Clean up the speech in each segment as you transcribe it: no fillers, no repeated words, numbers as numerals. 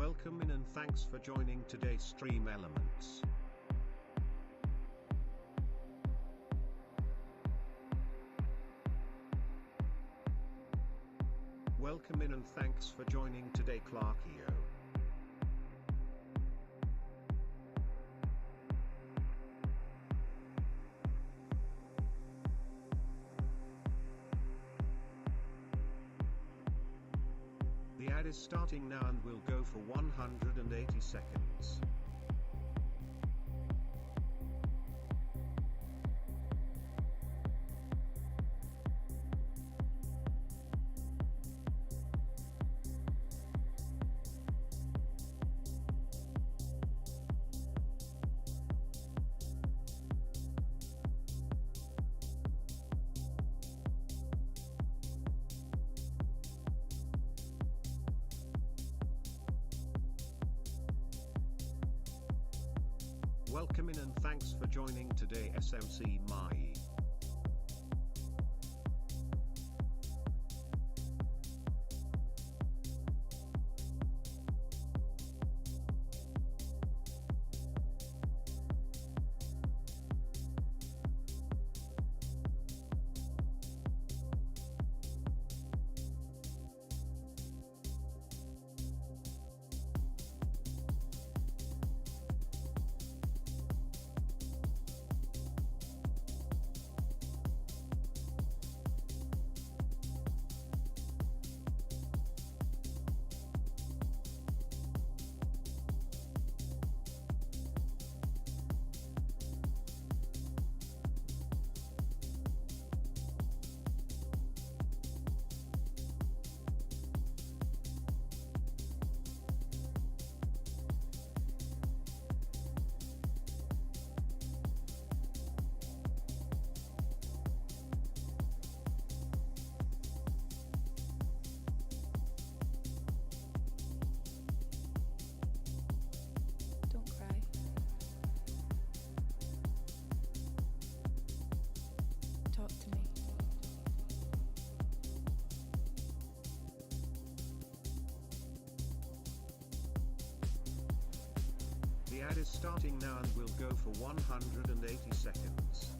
Welcome in and thanks for joining today's Stream Elements. Welcome in and thanks for joining today Clarkio. The ad is starting now and will go for 180 seconds. Welcome in and thanks for joining today SMC Mai. The ad is starting now and will go for 180 seconds.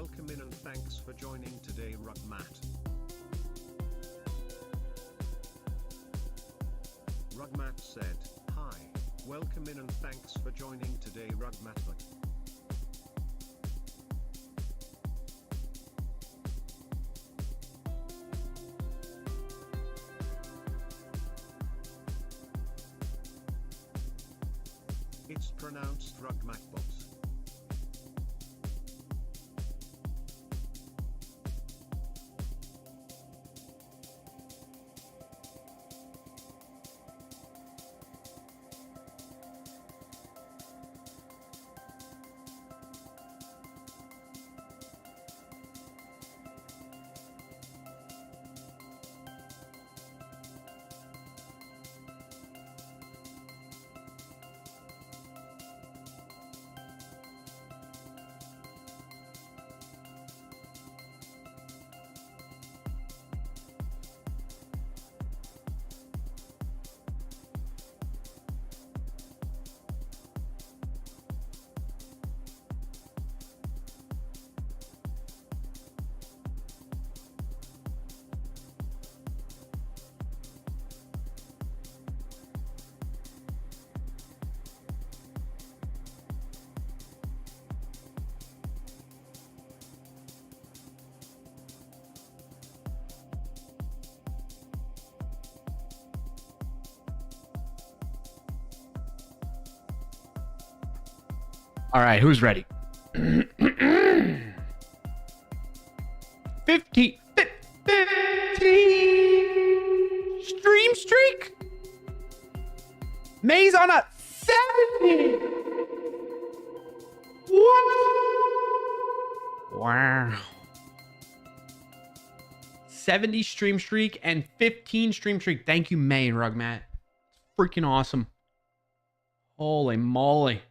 welcome in and thanks for joining today, Rugmat. Rugmat said, "Hi, welcome in and thanks for joining today, Rugmat." It's pronounced Rugmatbot. All right, who's ready? 50 stream streak. Maze on a 70. What? Wow. 70 stream streak and 15 stream streak. Thank you, May and Rugmat. Freaking awesome. Holy moly.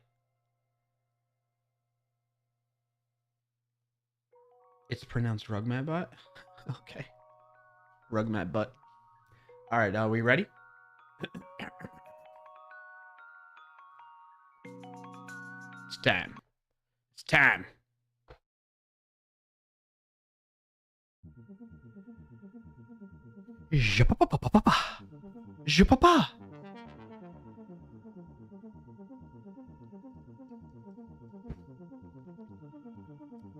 It's pronounced Rugmat Butt? Okay. Rugmat Butt. All right, are we ready? It's time. It's time. Japapapapapa. Japapa.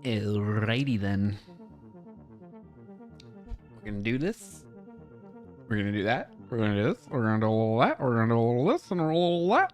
Alrighty then. We're gonna do this. We're gonna do that. We're gonna do this. We're gonna do all that. We're gonna do all this and all that.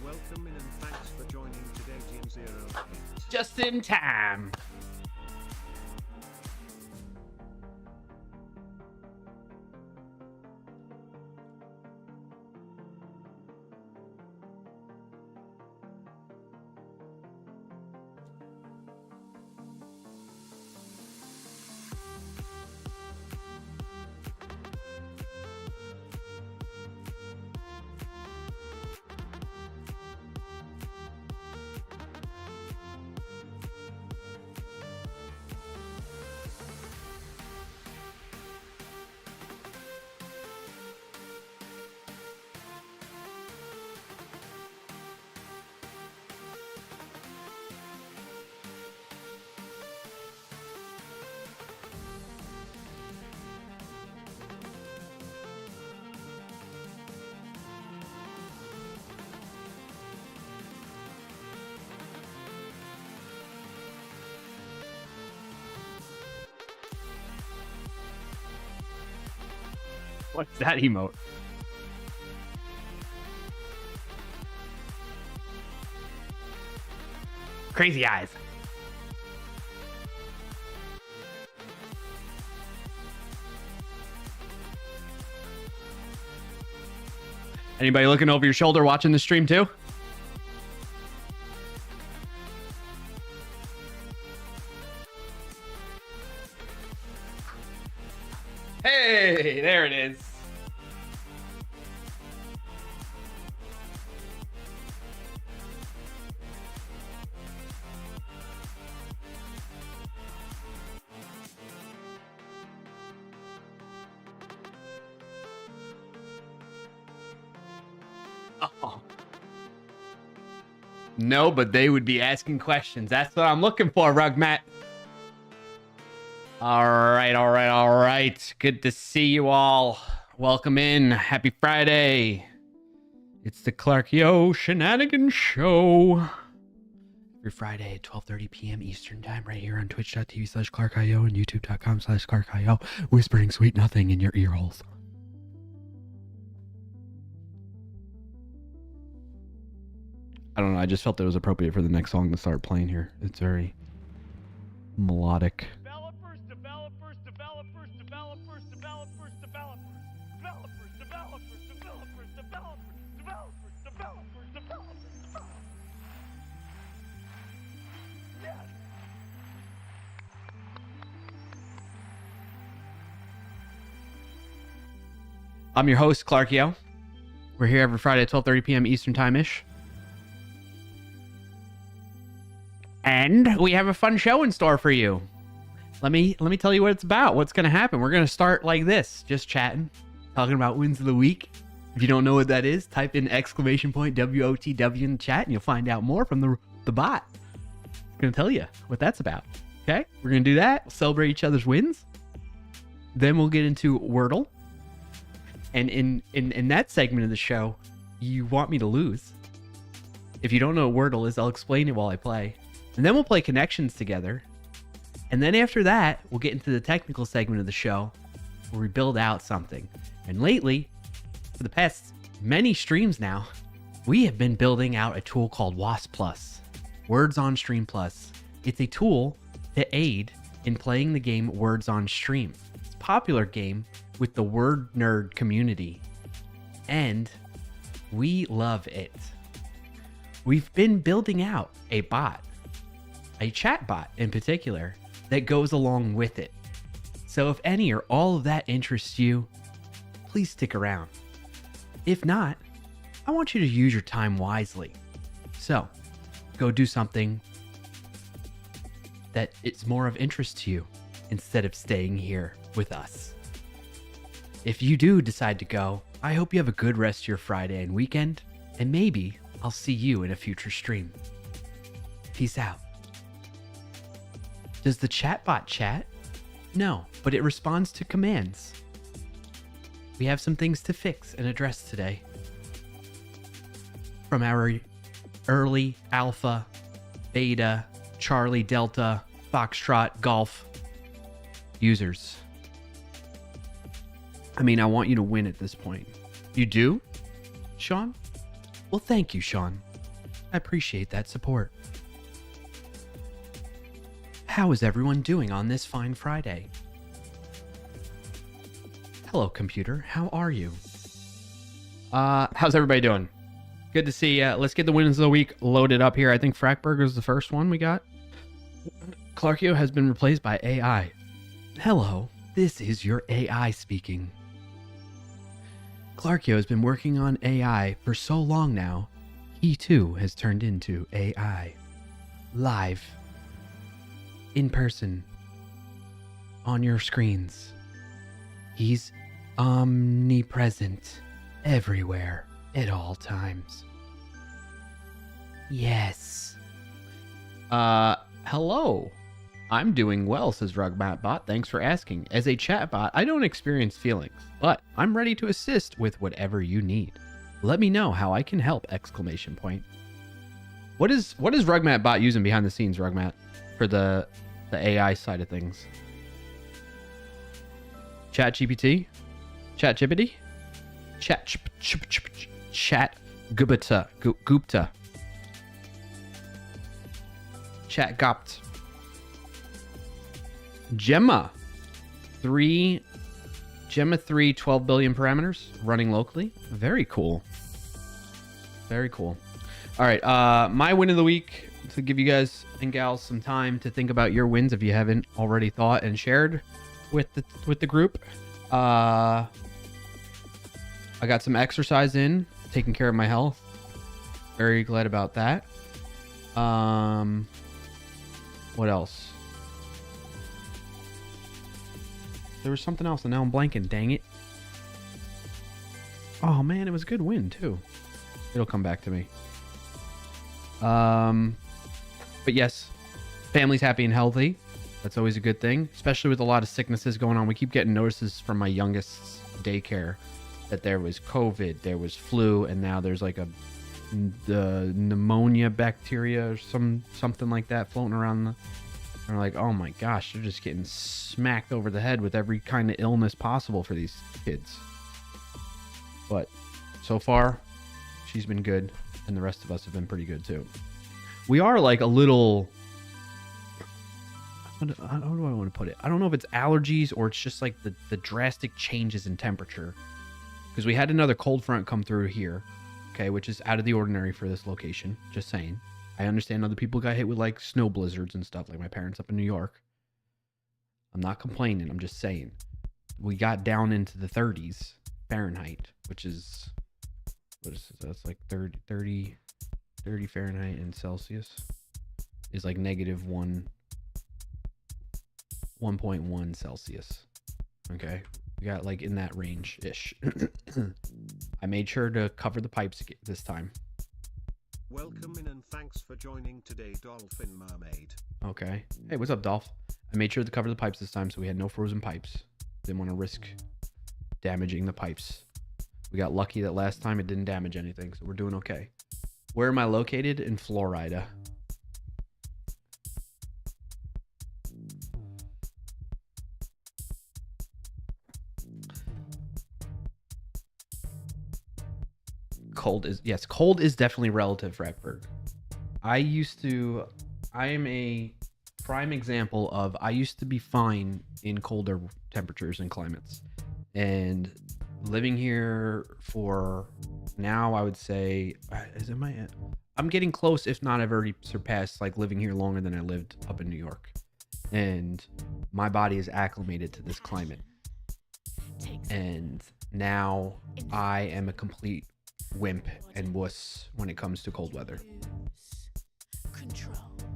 Welcome in and thanks for joining today, Jim08. Just in time. What's that emote? Crazy eyes. Anybody looking over your shoulder watching the stream too? Hey, there it is. Oh. No, but they would be asking questions. That's what I'm looking for, Rugmat. All right. Good to see you all. Welcome in. Happy Friday. It's the Clark Yo Shenanigans Show. Every Friday at 12:30 p.m. Eastern Time, right here on twitch.tv/ClarkIO and youtube.com/ClarkIO, whispering sweet nothing in your ear holes. I don't know. I just felt it was appropriate for the next song to start playing here. It's very melodic. I'm your host, Clark Yo. We're here every Friday at 12:30 p.m. Eastern Time-ish. And we have a fun show in store for you. Let me tell you what it's about, what's going to happen. We're going to start like this, just chatting, talking about wins of the week. If you don't know what that is, type in !WOTW in the chat and you'll find out more from the bot. It's going to tell you what that's about. Okay? We're going to do that. We'll celebrate each other's wins. Then we'll get into Wordle. And in that segment of the show, you want me to lose. If you don't know what Wordle is, I'll explain it while I play. And then we'll play connections together. And then after that, we'll get into the technical segment of the show where we build out something. And lately, for the past many streams now, we have been building out a tool called WoS Plus, Words on Stream Plus. It's a tool to aid in playing the game Words on Stream. It's a popular game with the word nerd community, and we love it. We've been building out a bot, a chat bot in particular, that goes along with it. So if any or all of that interests you, please stick around. If not, I want you to use your time wisely. So go do something that it's more of interest to you instead of staying here with us. If you do decide to go, I hope you have a good rest of your Friday and weekend, and maybe I'll see you in a future stream. Peace out. Does the chatbot chat? No, but it responds to commands. We have some things to fix and address today. From our early alpha, beta, Charlie, Delta, Foxtrot, Golf users. I mean, I want you to win at this point. You do, Sean? Well, thank you, Sean. I appreciate that support. How is everyone doing on this fine Friday? Hello, computer. How are you? How's everybody doing? Good to see you. Let's get the wins of the week loaded up here. I think Frackburger is the first one we got. Clarkio has been replaced by AI. Hello, this is your AI speaking. Clarkio has been working on AI for so long now, he too has turned into AI. Live. In person. On your screens. He's omnipresent. Everywhere. At all times. Yes. Hello. I'm doing well, says RugmatBot. Thanks for asking. As a chatbot, I don't experience feelings, but I'm ready to assist with whatever you need. Let me know how I can help! What is RugmatBot using behind the scenes, Rugmat, for the AI side of things? ChatGPT? Chat Chippity? Chat Gupta. Gupta. Chat Gopt. Gemma 3, 12 billion parameters running locally. Very cool. Very cool. All right, my win of the week, to give you guys and gals some time to think about your wins if you haven't already thought and shared with the group. I got some exercise in, taking care of my health. Very glad about that. What else? There was something else, and now I'm blanking. Dang it. Oh, man, it was a good win, too. It'll come back to me. But yes, family's happy and healthy. That's always a good thing, especially with a lot of sicknesses going on. We keep getting notices from my youngest's daycare that there was COVID, there was flu, and now there's like the pneumonia bacteria or something like that floating around. They're like, oh my gosh, they're just getting smacked over the head with every kind of illness possible for these kids. But so far, she's been good, and the rest of us have been pretty good too. We are like a little, how do I want to put it? I don't know if it's allergies or it's just like the drastic changes in temperature. Because we had another cold front come through here, okay, which is out of the ordinary for this location. Just saying. I understand other people got hit with like snow blizzards and stuff, like my parents up in New York. I'm not complaining. I'm just saying. We got down into the 30s Fahrenheit, which is, what is this? That's like 30 Fahrenheit and Celsius is like negative 1.1 Celsius. Okay. We got like in that range ish. I made sure to cover the pipes this time. Welcome in and thanks for joining today, Dolphin Mermaid. Okay. Hey, what's up, Dolph? I made sure to cover the pipes this time so we had no frozen pipes. Didn't want to risk damaging the pipes. We got lucky that last time it didn't damage anything, so we're doing okay. Where am I located? In Florida. Cold is definitely relative, Frackberg. I am a prime example of, I used to be fine in colder temperatures and climates. And living here for now, I would say, I'm getting close, if not I've already surpassed like living here longer than I lived up in New York. And my body is acclimated to this climate. And now I am a complete wimp and wuss when it comes to cold weather.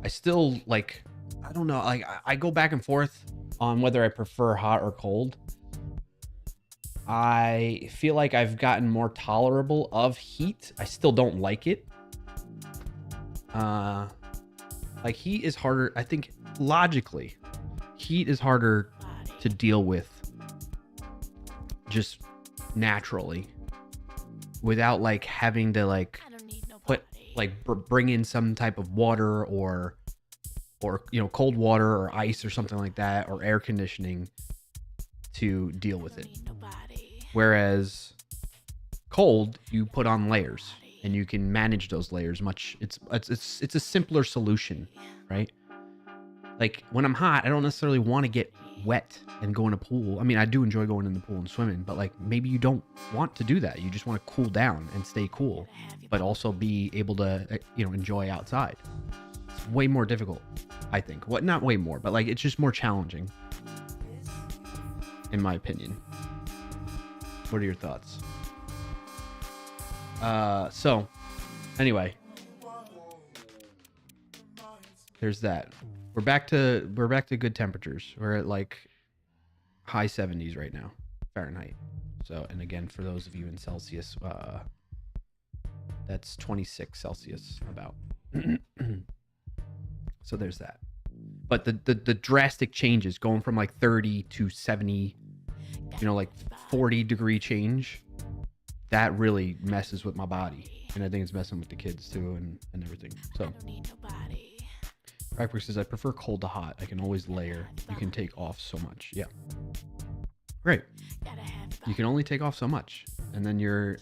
I still like, I don't know, like I go back and forth on whether I prefer hot or cold. I feel like I've gotten more tolerable of heat. I still don't like it. Like heat is harder. I think logically, heat is harder to deal with just naturally without like having to like bring in some type of water or you know, cold water or ice or something like that, or air conditioning to deal with it. Whereas cold, you put on layers and you can manage those layers much. It's a simpler solution, right? Like when I'm hot, I don't necessarily want to get wet and go in a pool. I mean, I do enjoy going in the pool and swimming, but like maybe you don't want to do that. You just want to cool down and stay cool, but also be able to, you know, enjoy outside. It's way more difficult, I think. What? Not way more, but like it's just more challenging, in my opinion. What are your thoughts? So anyway, there's that. We're back to good temperatures. We're at like high 70s right now, Fahrenheit. So, and again, for those of you in Celsius, that's 26 Celsius about. So there's that. But the drastic changes going from like 30 to 70, you know, like 40 degree change, that really messes with my body. And I think it's messing with the kids too and everything. So Rackberg says, I prefer cold to hot. I can always layer. You can take off so much. Yeah. Great. You can only take off so much, and then you're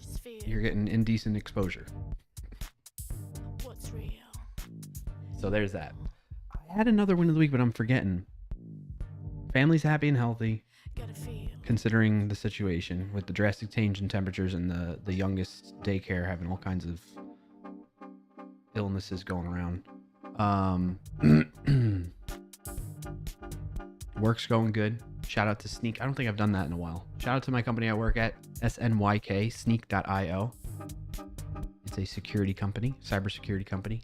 getting indecent exposure. So there's that. I had another win of the week, but I'm forgetting. Family's happy and healthy, considering the situation with the drastic change in temperatures and the youngest daycare having all kinds of illnesses going around. Work's going good. Shout out to Sneak. I don't think I've done that in a while. Shout out to my company I work at, SNYK, Sneak.io. It's a security company, cybersecurity company.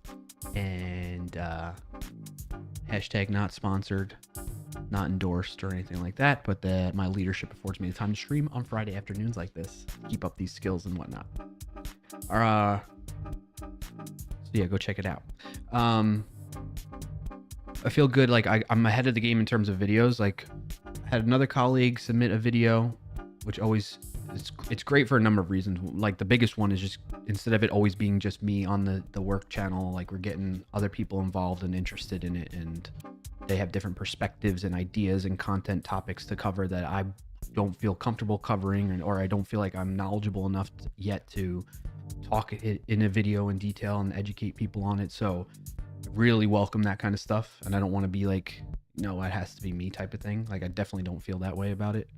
And hashtag not sponsored, not endorsed or anything like that. But my leadership affords me the time to stream on Friday afternoons like this. Keep up these skills and whatnot. So yeah, go check it out. I feel good. Like I'm ahead of the game in terms of videos. Like I had another colleague submit a video, which always it's great for a number of reasons. Like the biggest one is just instead of it always being just me on the work channel, like we're getting other people involved and interested in it, and they have different perspectives and ideas and content topics to cover that I don't feel comfortable covering, or I don't feel like I'm knowledgeable enough yet to talk it in a video in detail and educate people on it. So really welcome that kind of stuff, and I don't want to be like, no, it has to be me type of thing. Like I definitely don't feel that way about it,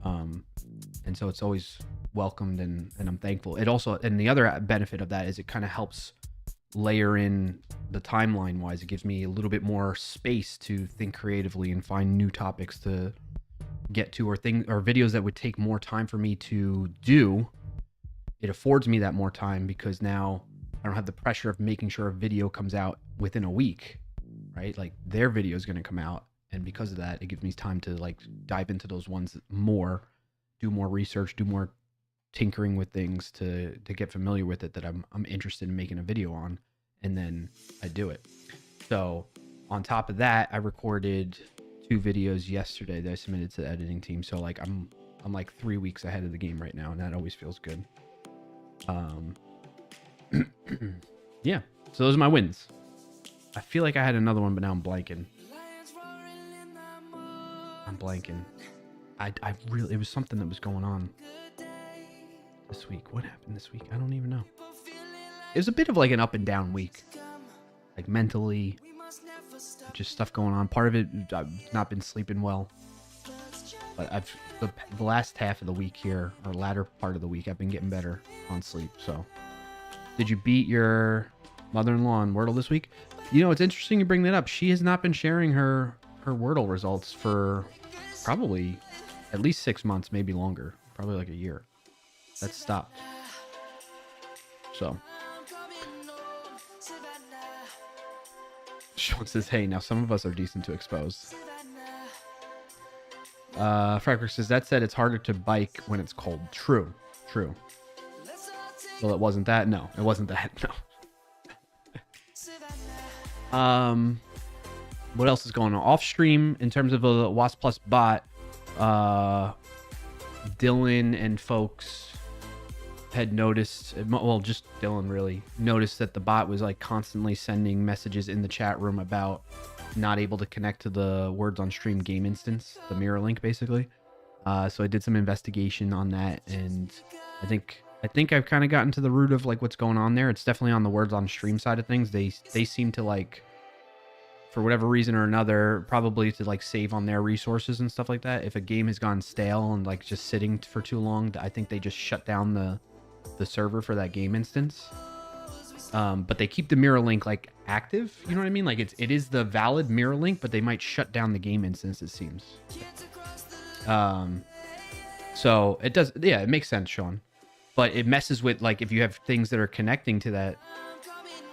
and so it's always welcomed, and I'm thankful. It also, and the other benefit of that is it kind of helps layer in the timeline wise. It gives me a little bit more space to think creatively and find new topics to get to, or videos that would take more time for me to do. It affords me that more time because now I don't have the pressure of making sure a video comes out within a week, right? Like their video is going to come out, and because of that, it gives me time to like dive into those ones more, do more research, do more tinkering with things to get familiar with it that I'm interested in making a video on, and then I do it. So on top of that, I recorded 2 videos yesterday that I submitted to the editing team. So like I'm like 3 weeks ahead of the game right now, and that always feels good. Yeah, so those are my wins. I feel like I had another one, but now I'm blanking. I really, it was something that was going on this week. What happened this week? I don't even know. It was a bit of like an up and down week, like mentally, just stuff going on. Part of it, I've not been sleeping well, but the last half of the week here, or latter part of the week, I've been getting better on sleep. So did you beat your mother-in-law on Wordle this week? You know, it's interesting you bring that up. She has not been sharing her Wordle results for probably at least 6 months, maybe longer, probably like a year. That's stopped. So Sean says, hey, now some of us are decent to expose. Frederick says, that said, it's harder to bike when it's cold. True. Well, it wasn't that. No, it wasn't that. No. What else is going on off stream in terms of a WoS Plus bot? Dylan and folks had noticed, well, just Dylan really noticed that the bot was like constantly sending messages in the chat room about not able to connect to the Words on Stream game instance, the mirror link basically. So I did some investigation on that, and I think I've kind of gotten to the root of like what's going on there. It's definitely on the Words on Stream side of things. They seem to like, for whatever reason or another, probably to like save on their resources and stuff like that. If a game has gone stale and like just sitting for too long, I think they just shut down the server for that game instance. But they keep the mirror link like active. You know what I mean? Like it is the valid mirror link, but they might shut down the game instance, it seems. So it does, yeah, it makes sense, Sean. But it messes with, like, if you have things that are connecting to that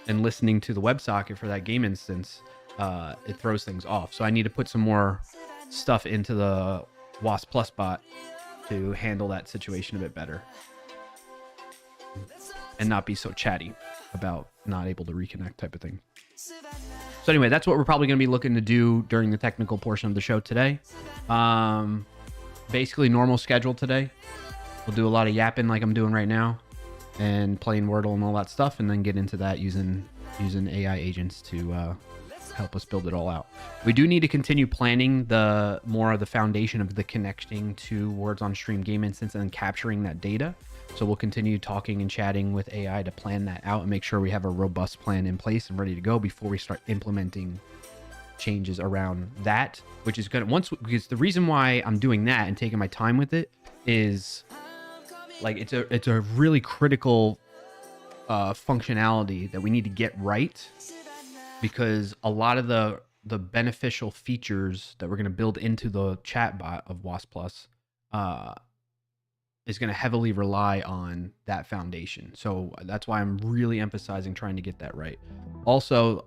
and listening to the WebSocket for that game instance, it throws things off. So I need to put some more stuff into the WoS Plus bot to handle that situation a bit better and not be so chatty about not able to reconnect type of thing. So anyway, that's what we're probably going to be looking to do during the technical portion of the show today. Basically normal schedule today. We'll do a lot of yapping like I'm doing right now and playing Wordle and all that stuff, and then get into that using AI agents to help us build it all out. We do need to continue planning the more of the foundation of the connecting to Words on Stream game instance and then capturing that data. So we'll continue talking and chatting with AI to plan that out and make sure we have a robust plan in place and ready to go before we start implementing changes around that, which is going to because the reason why I'm doing that and taking my time with it is like it's a really critical functionality that we need to get right, because a lot of the beneficial features that we're going to build into the chatbot of WoS Plus is going to heavily rely on that foundation. So that's why I'm really emphasizing trying to get that right. Also,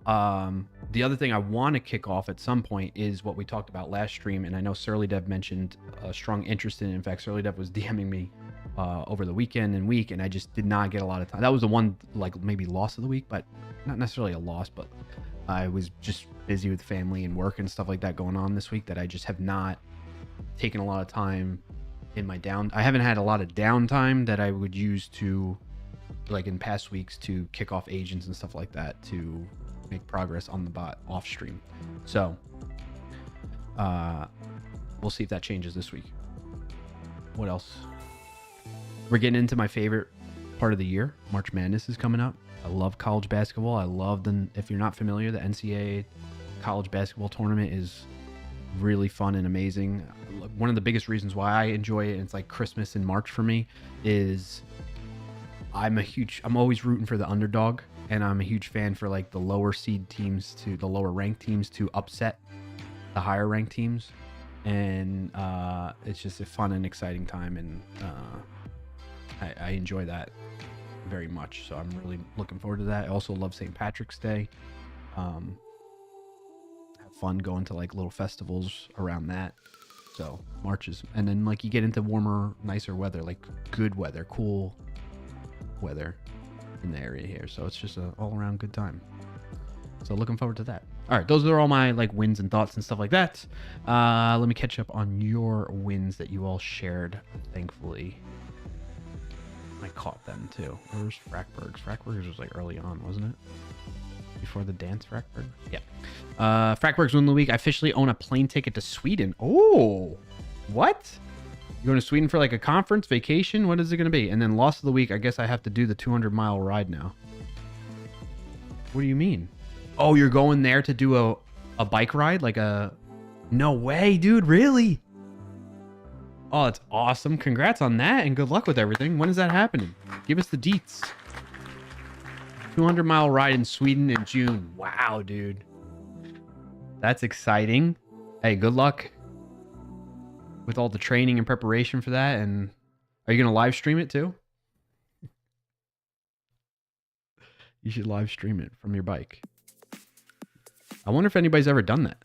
the other thing I want to kick off at some point is what we talked about last stream, and I know Surly Dev mentioned a strong interest in it. In fact, Surly Dev was DMing me over the weekend and week, and I just did not get a lot of time. That was the one, like, maybe loss of the week, but not necessarily a loss, but I was just busy with family and work and stuff like that going on this week that I just have not taken a lot of time in my I haven't had a lot of downtime that I would use to, like in past weeks, to kick off agents and stuff like that to make progress on the bot off stream. So we'll see if that changes this week. What else? We're getting into my favorite part of the year. March Madness is coming up. I love college basketball. I love if you're not familiar, the NCAA college basketball tournament is really fun and amazing. One of the biggest reasons why I enjoy it, and it's like Christmas in March for me, is I'm always rooting for the underdog, and I'm a huge fan for like the lower seed teams to the lower ranked teams to upset the higher ranked teams. And it's just a fun and exciting time, and I enjoy that very much. So I'm really looking forward to that. I also love St. Patrick's Day. Have fun going to like little festivals around that. So March is, and then like you get into warmer, nicer weather, like good weather, cool weather in the area here. So it's just an all around good time. So looking forward to that. All right, those are all my like wins and thoughts and stuff like that. Let me catch up on your wins that you all shared. Thankfully, I caught them too. Where's Frackberg's? Frackberg's was like early on, wasn't it? Before the dance, Frackberg? Yeah. Frackberg's win of the week. I officially own a plane ticket to Sweden. Oh, what? You going to Sweden for like a conference, vacation? What is it going to be? And then loss of the week. I guess I have to do the 200-mile ride now. What do you mean? Oh, you're going there to do a bike ride? Like a... No way, dude. Really? Oh, that's awesome. Congrats on that, and good luck with everything. When is that happening? Give us the deets. 200-mile ride in Sweden in June. Wow, dude. That's exciting. Hey, good luck with all the training and preparation for that. And are you going to live stream it too? You should live stream it from your bike. I wonder if anybody's ever done that.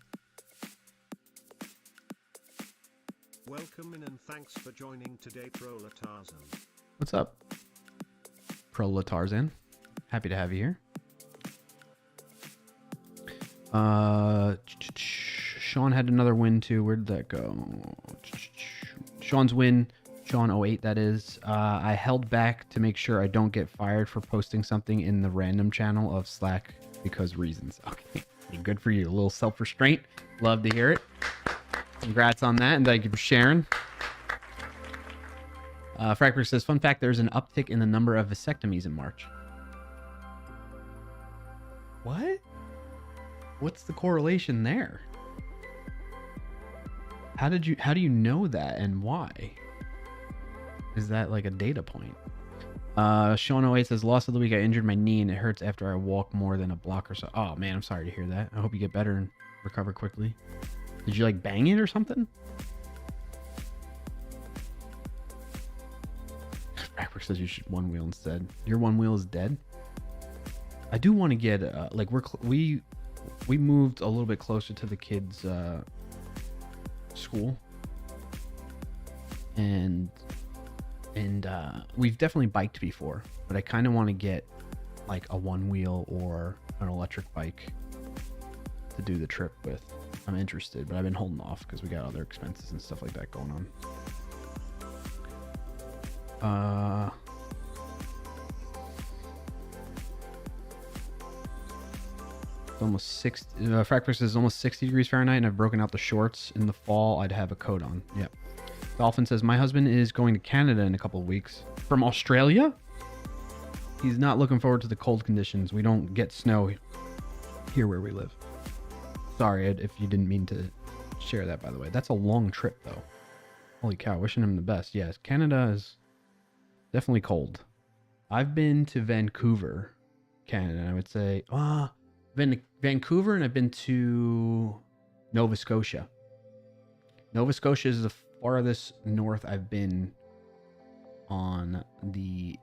Welcome in and thanks for joining today, Proletarzan. What's up, Proletarzan? Happy to have you here. Sean had another win too. Where did that go? Sean's win. Sean 08, that is. I held back to make sure I don't get fired for posting something in the random channel of Slack because reasons. Okay, good for you. A little self-restraint. Love to hear it. Congrats on that, and thank you for sharing. Frackberg says, fun fact, there's an uptick in the number of vasectomies in March. What? What's the correlation there? How do you know that, and why? Is that like a data point? Sean 08 says, loss of the week, I injured my knee and it hurts after I walk more than a block or so. Oh man, I'm sorry to hear that. I hope you get better and recover quickly. Did you like bang it or something? Frackberg says you should one wheel instead. Your one wheel is dead? I do want to get like we moved a little bit closer to the kids' school, and we've definitely biked before, but I kind of want to get like a one wheel or an electric bike to do the trip with. I'm interested, but I've been holding off because we got other expenses and stuff like that going on. It's almost 60. Fractus is almost 60 degrees Fahrenheit, and I've broken out the shorts. In the fall, I'd have a coat on. Yep. Dolphin says, my husband is going to Canada in a couple of weeks. From Australia? He's not looking forward to the cold conditions. We don't get snow here where we live. Sorry if you didn't mean to share that, by the way. That's a long trip, though. Holy cow, wishing him the best. Yes, Canada is definitely cold. I've been to Vancouver, Canada. I would say, been to Vancouver, and I've been to Nova Scotia. Nova Scotia is the farthest north I've been on the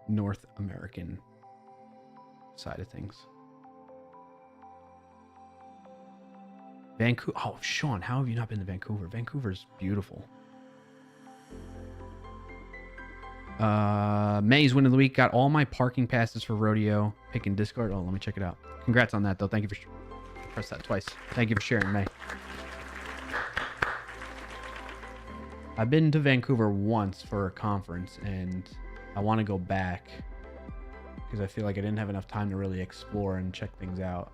North American side of things. Vancouver. Oh, Sean, how have you not been to Vancouver? Vancouver's beautiful. May's win of the week. Got all my parking passes for rodeo. Picking Discord. Oh, let me check it out. Congrats on that, though. Thank you for press that twice. Thank you for sharing, May. I've been to Vancouver once for a conference, and I want to go back because I feel like I didn't have enough time to really explore and check things out.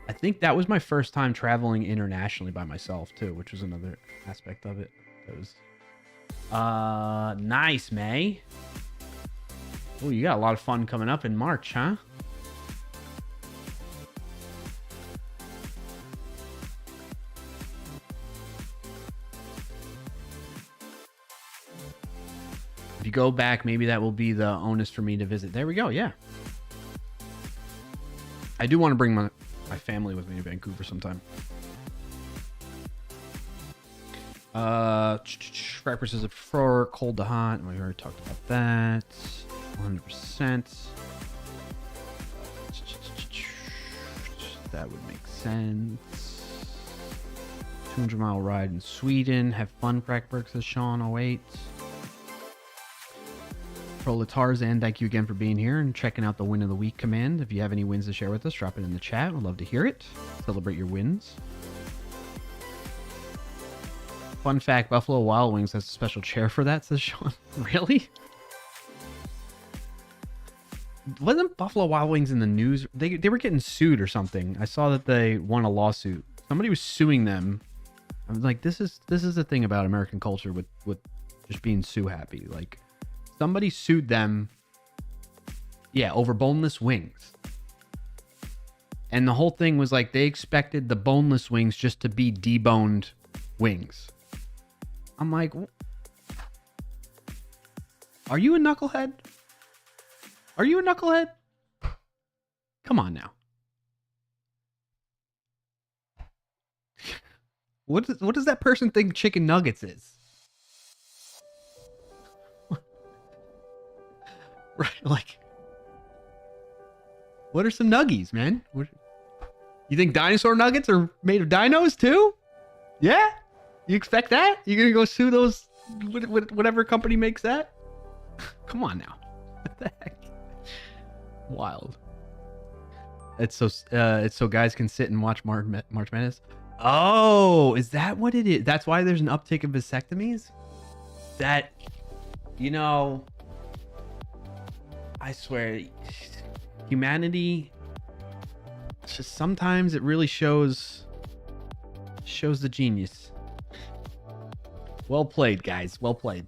I think that was my first time traveling internationally by myself too, which was another aspect of it. It was nice, May. Oh, you got a lot of fun coming up in March, huh? If you go back, maybe that will be the onus for me to visit. There we go. Yeah. I do want to bring my family with me to Vancouver sometime. Rappers is a prefer cold to hot. We already talked about that. 100%. That would make sense. 200-mile ride in Sweden. Have fun, Crackberg, says Sean 08. Proletarzan, thank you again for being here and checking out the win of the week command. If you have any wins to share with us, drop it in the chat. We'd love to hear it. Celebrate your wins. Fun fact, Buffalo Wild Wings has a special chair for that, says Sean. Really? Wasn't Buffalo Wild Wings in the news? They were getting sued or something. I saw that they won a lawsuit. Somebody was suing them. I was like, this is the thing about American culture with just being sue happy. Like, somebody sued them, over boneless wings. And the whole thing was like they expected the boneless wings just to be deboned wings. I'm like, are you a knucklehead? Are you a knucklehead? Come on now. What does that person think chicken nuggets is? Right, like, what are some nuggies, man? You think dinosaur nuggets are made of dinos too? Yeah? You expect that? You're gonna go sue those, whatever company makes that? Come on now. What the heck? Wild. It's so guys can sit and watch March Madness. Oh, is that what it is? That's why there's an uptick of vasectomies? That, I swear, humanity, it's just sometimes it really shows the genius. Well played, guys. Well played.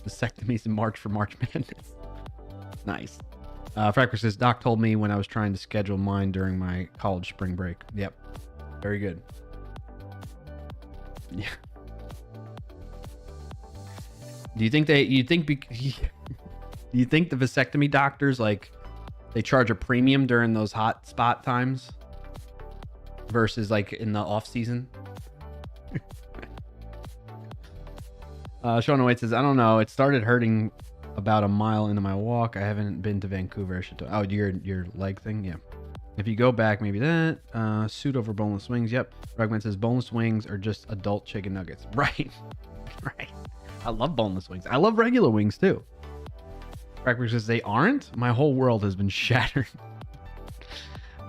Vasectomies in March for March Madness. Nice. Fracker says, Doc told me when I was trying to schedule mine during my college spring break. Yep. Very good. Yeah. Do you think the vasectomy doctors, like, they charge a premium during those hot spot times versus like in the off season? Sean White says, I don't know. It started hurting about a mile into my walk. I haven't been to Vancouver. I should oh, your leg thing? Yeah. If you go back, maybe that. Suit over boneless wings. Yep. Rugman says boneless wings are just adult chicken nuggets. Right. Right. I love boneless wings. I love regular wings too. Crackberg says they aren't. My whole world has been shattered.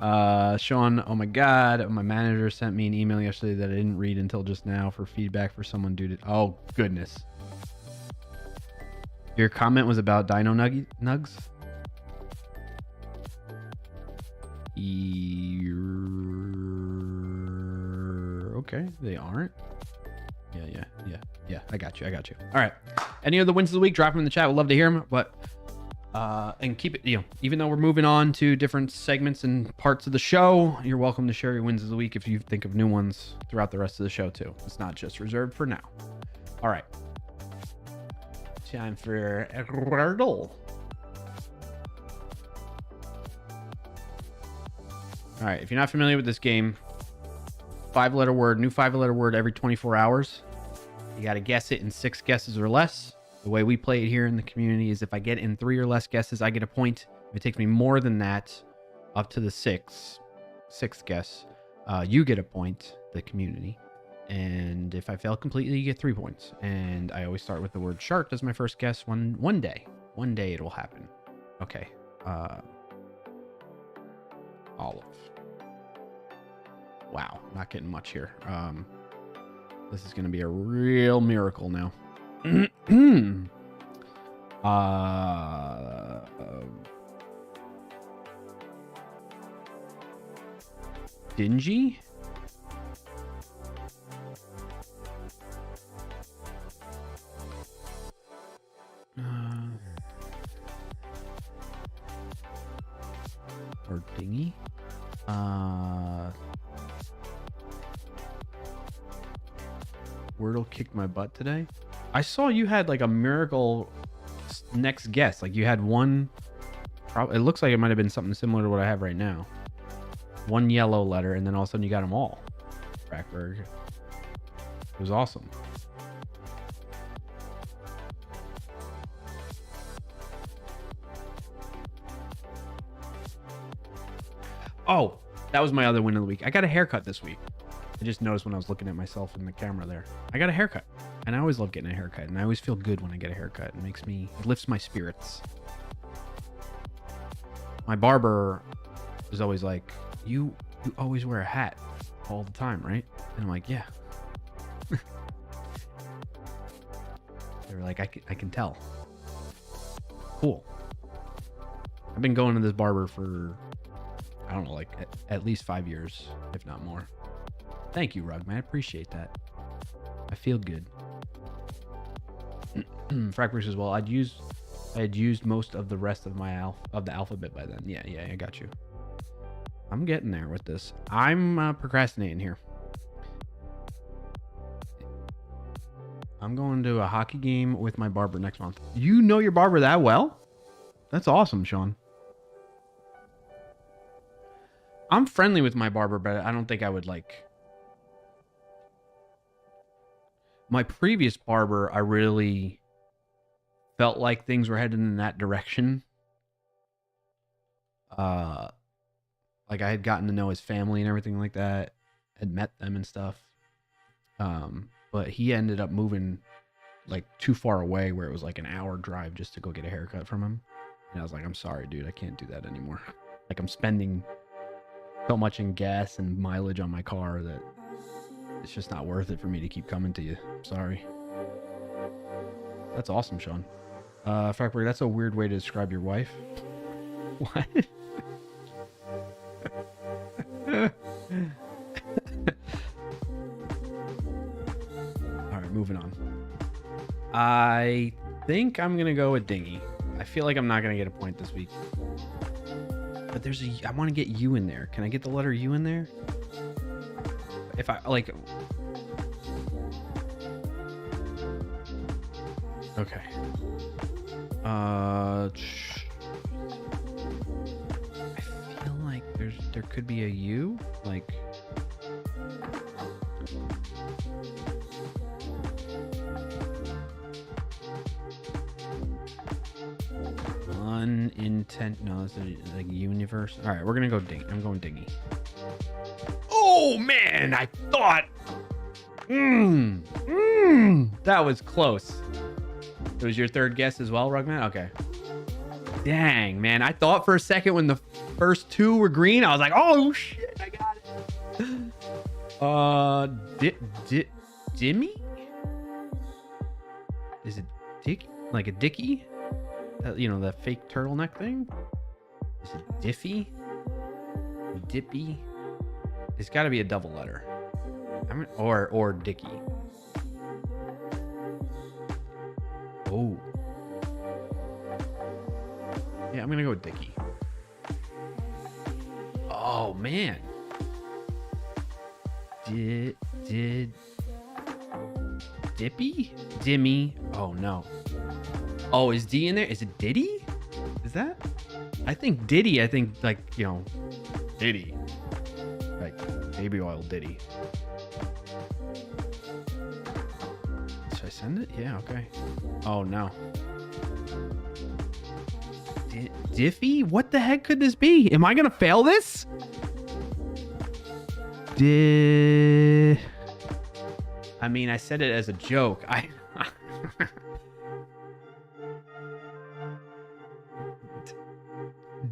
Sean, oh my God. My manager sent me an email yesterday that I didn't read until just now for feedback for someone due to... Oh, goodness. Your comment was about dino nugs? Okay, they aren't. Yeah. I got you. All right. Any other wins of the week? Drop them in the chat. We'd love to hear them. But and keep it, even though we're moving on to different segments and parts of the show, you're welcome to share your wins of the week if you think of new ones throughout the rest of the show too. It's not just reserved for now. All right. Time for Wordle. All right. If you're not familiar with this game, 5-letter word, new 5-letter word every 24 hours. You got to guess it in 6 guesses or less. The way we play it here in the community is if I get in 3 or less guesses, I get a point. If it takes me more than that, up to the sixth guess, you get a point, the community. And if I fail completely, you get 3 points. And I always start with the word shark as my first guess. One day it will happen. Okay. Olive. Wow, not getting much here. This is going to be a real miracle now. Dingy? Or dingy? Wordle kicked my butt today. I saw you had like a miracle next guess. Like you had one. It looks like it might have been something similar to what I have right now. One yellow letter, and then all of a sudden you got them all. Frackberg. It was awesome. Oh, that was my other win of the week. I got a haircut this week. I just noticed when I was looking at myself in the camera there. I got a haircut. And I always love getting a haircut. And I always feel good when I get a haircut. It lifts my spirits. My barber is always like, you always wear a hat all the time, right? And I'm like, yeah. They were like, I can tell. Cool. I've been going to this barber for, I don't know, like at least 5 years, if not more. Thank you, Rugman. I appreciate that. I feel good. Frackberg says, well, I had used most of the rest of my the alphabet by then. Yeah, I got you. I'm getting there with this. I'm procrastinating here. I'm going to a hockey game with my barber next month. You know your barber that well? That's awesome, Sean. I'm friendly with my barber, but I don't think I would like... My previous barber, I really felt like things were headed in that direction. Like I had gotten to know his family and everything like that. Had met them and stuff. But he ended up moving like too far away where it was like an hour drive just to go get a haircut from him. And I was like, I'm sorry, dude. I can't do that anymore. Like I'm spending so much in gas and mileage on my car that it's just not worth it for me to keep coming to you. Sorry. That's awesome, Sean. Frackberg, that's a weird way to describe your wife. What? Alright, moving on. I think I'm going to go with Dingy. I feel like I'm not going to get a point this week. But I want to get U in there. Can I get the letter U in there? If I like... Okay. I feel like there could be a U, like... Unintent... No, that's like universe. All right, we're gonna go Dingy. I'm going Dingy. Oh, man, I thought... That was close. It was your third guess as well, Rugman? Okay. Dang, man. I thought for a second when the first two were green, I was like, oh, shit, I got it. Dimmy? Is it Dick? Like a Dickie? You know, the fake turtleneck thing? Is it Diffie? Dippy. It's got to be a double letter. Or Dicky. Oh. Yeah, I'm going to go with Dicky. Oh, man. Dippy? Dimmy? Oh, no. Oh, is D in there? Is it Diddy? Is that? I think Diddy. I think, like, you know, Diddy. Like, baby oil Diddy. Should I send it? Yeah, okay. Oh, no. Diffie? What the heck could this be? Am I going to fail this? I mean, I said it as a joke.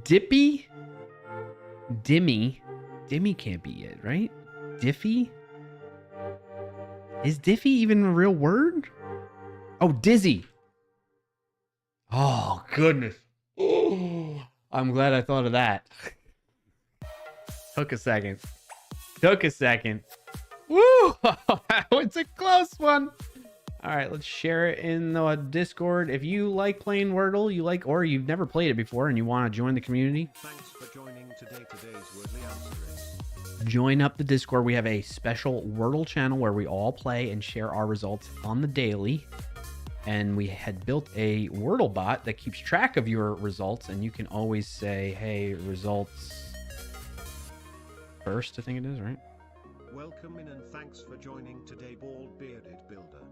Dippy? Dimmy? Dimmy can't be it, right? Diffie? Is Diffie even a real word? Oh, Dizzy. Oh, goodness. Oh, I'm glad I thought of that. Took a second. Woo! It's a close one. All right, let's share it in the Discord. If you like playing Wordle, or you've never played it before and you want to join the community. Thanks for joining today's Wordly Answer Is. Join up the Discord. We have a special Wordle channel where we all play and share our results on the daily. And we had built a Wordle bot that keeps track of your results, and you can always say, hey, results first, I think it is, right? Welcome in and thanks for joining today, Bald Bearded Builder.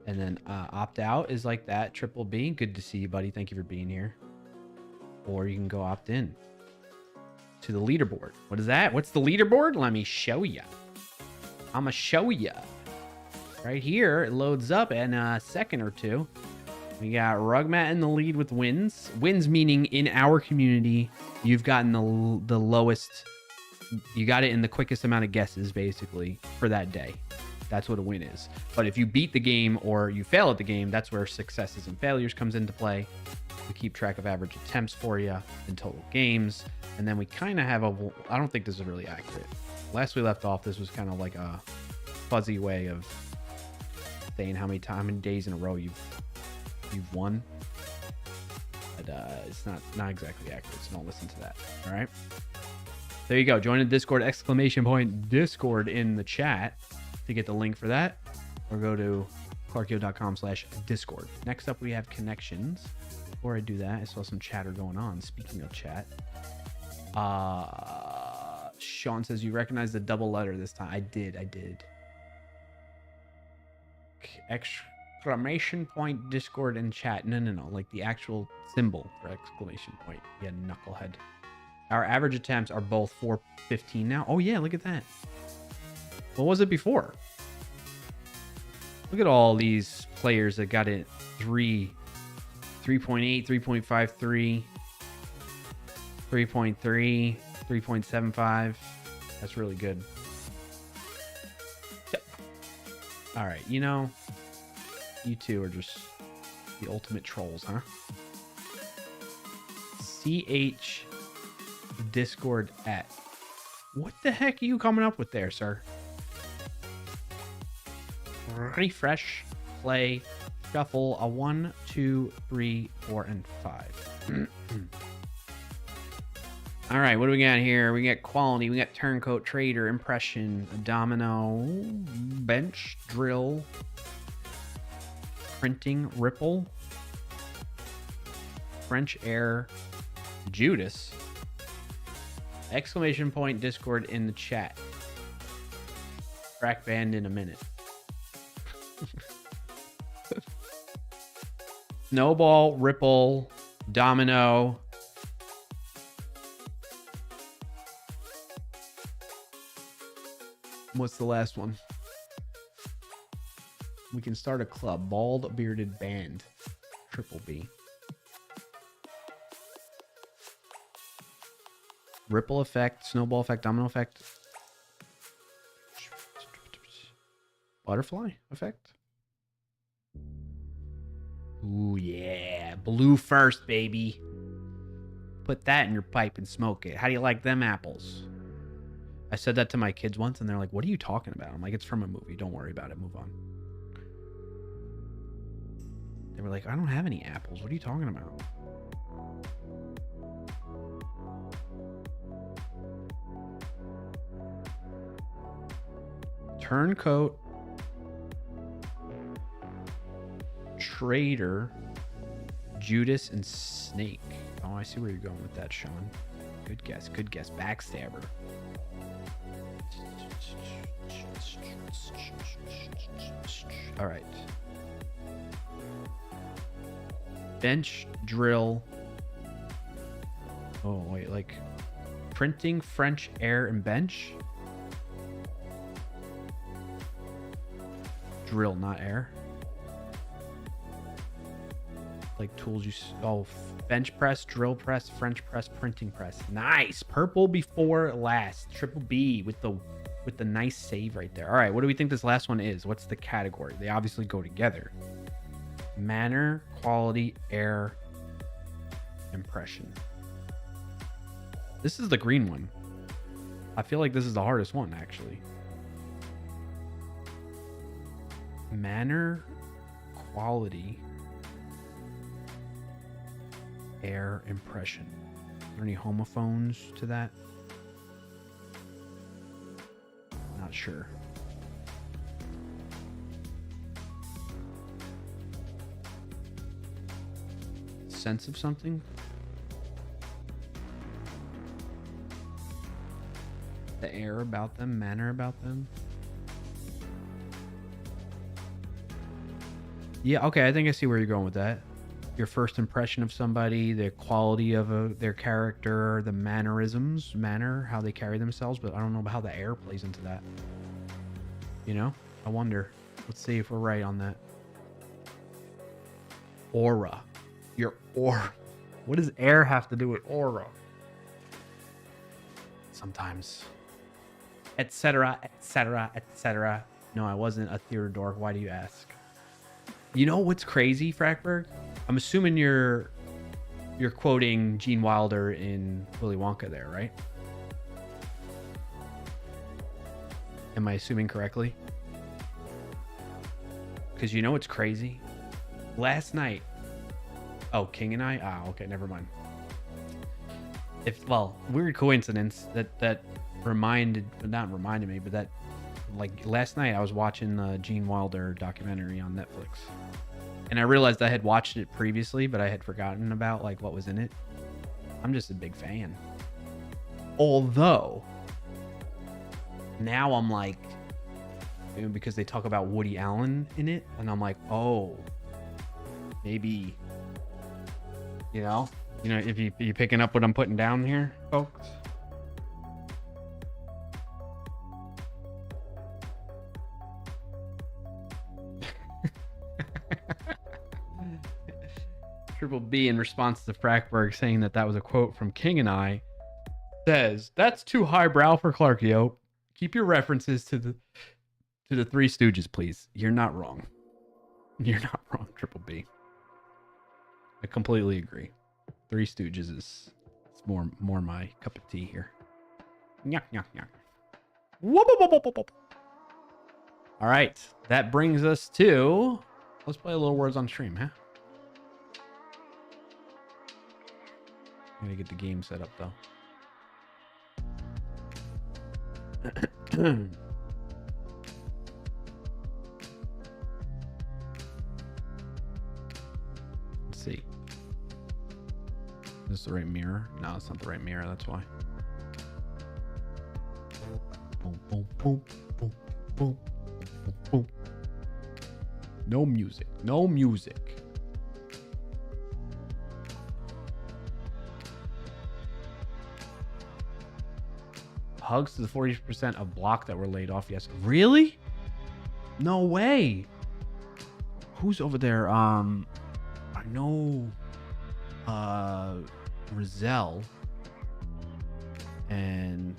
And then opt out is like that. Triple B, good to see you, buddy. Thank you for being here. Or you can go opt in to the leaderboard. What is that? What's the leaderboard? Let me show you. I'm gonna show you. Right here, it loads up in a second or two. We got Rugmat in the lead with wins. Wins meaning in our community, you've gotten the lowest. You got it in the quickest amount of guesses, basically, for that day. That's what a win is. But if you beat the game or you fail at the game, that's where successes and failures comes into play. We keep track of average attempts for you and total games. And then we kind of have I don't think this is really accurate. Last we left off, this was kind of like a fuzzy way of saying how many days in a row you've won. But it's not exactly accurate, so don't listen to that. All right. There you go. Join the Discord, ! Discord in the chat to get the link for that. Or go to clarkio.com/Discord. Next up, we have connections. Before I do that, I saw some chatter going on. Speaking of chat, Sean says you recognize the double letter this time. I did. Exclamation point Discord in chat. No. Like the actual symbol for exclamation point. Yeah, knucklehead. Our average attempts are both 415 now. Oh, yeah, look at that. What was it before? Look at all these players that got it 3.8, 3.53, 3.3, 3.75. That's really good. Yep. All right, you two are just the ultimate trolls, huh? CH Discord at. What the heck are you coming up with there, sir? Refresh, play, shuffle, a 1, 2, 3, 4, and 5. All right, what do we got here? We got quality, we got turncoat, trader, impression, domino, bench, drill, printing, ripple, French air, Judas, exclamation point Discord in the chat. Track band in a minute. Snowball, ripple, domino. What's the last one? We can start a club. Bald bearded band. Triple B. Ripple effect, snowball effect, domino effect. Butterfly effect. Ooh, yeah. Blue first, baby. Put that in your pipe and smoke it. How do you like them apples? I said that to my kids once, and they're like, "What are you talking about?" I'm like, "It's from a movie. Don't worry about it. Move on." They were like, "I don't have any apples. What are you talking about?" Turncoat, Traitor, Judas, and Snake. Oh, I see where you're going with that, Sean. Good guess. Good guess. Backstabber. All right. Bench, drill. Oh, wait, like printing, French, air, and bench? Drill, not air. Like tools you... Oh, bench press, drill press, French press, printing press. Nice. Purple before last. Triple B with the nice save right there. All right, what do we think this last one is? What's the category? They obviously go together. Manner, quality, air, impression. This is the green one. I feel like this is the hardest one, actually. Manner, quality, air, impression. Are there any homophones to that? Not sure. Sense of something? The air about them, manner about them. Yeah, okay, I think I see where you're going with that. Your first impression of somebody, the quality of their character, the mannerisms, how they carry themselves, but I don't know about how the air plays into that. You know? I wonder. Let's see if we're right on that. Aura. Your aura. What does air have to do with aura? Sometimes. Etc., etc., etc. No, I wasn't a theater dork. Why do you ask? You know what's crazy, Frackberg? I'm assuming you're quoting Gene Wilder in Willy Wonka there, right? Am I assuming correctly? Because you know what's crazy? Last night... Oh, King and I? Ah, okay, never mind. Weird coincidence that not reminded me, but that, like, last night I was watching the Gene Wilder documentary on Netflix. And I realized I had watched it previously, but I had forgotten about, like, what was in it. I'm just a big fan. Although, now I'm like, because they talk about Woody Allen in it, and I'm like, oh, maybe, if you picking up what I'm putting down here, folks. Triple B, in response to Frackberg saying that was a quote from King and I, says, "That's too highbrow for Clarkio. Keep your references to the Three Stooges, please." You're not wrong. You're not wrong, Triple B. I completely agree. Three Stooges is more my cup of tea here. Nyah, nyah, nyah. Whoop, whoop, whoop, whoop, whoop. All right, that brings us to... Let's play a little Words on Stream, huh? I'm gonna get the game set up though. Let's see. Is this the right mirror? No, it's not the right mirror, that's why. Boom, boom, boom, boom, boom, boom, boom. No music. No music. Hugs to the 40% of block that were laid off. Yes. Really? No way. Who's over there? I know Rizal and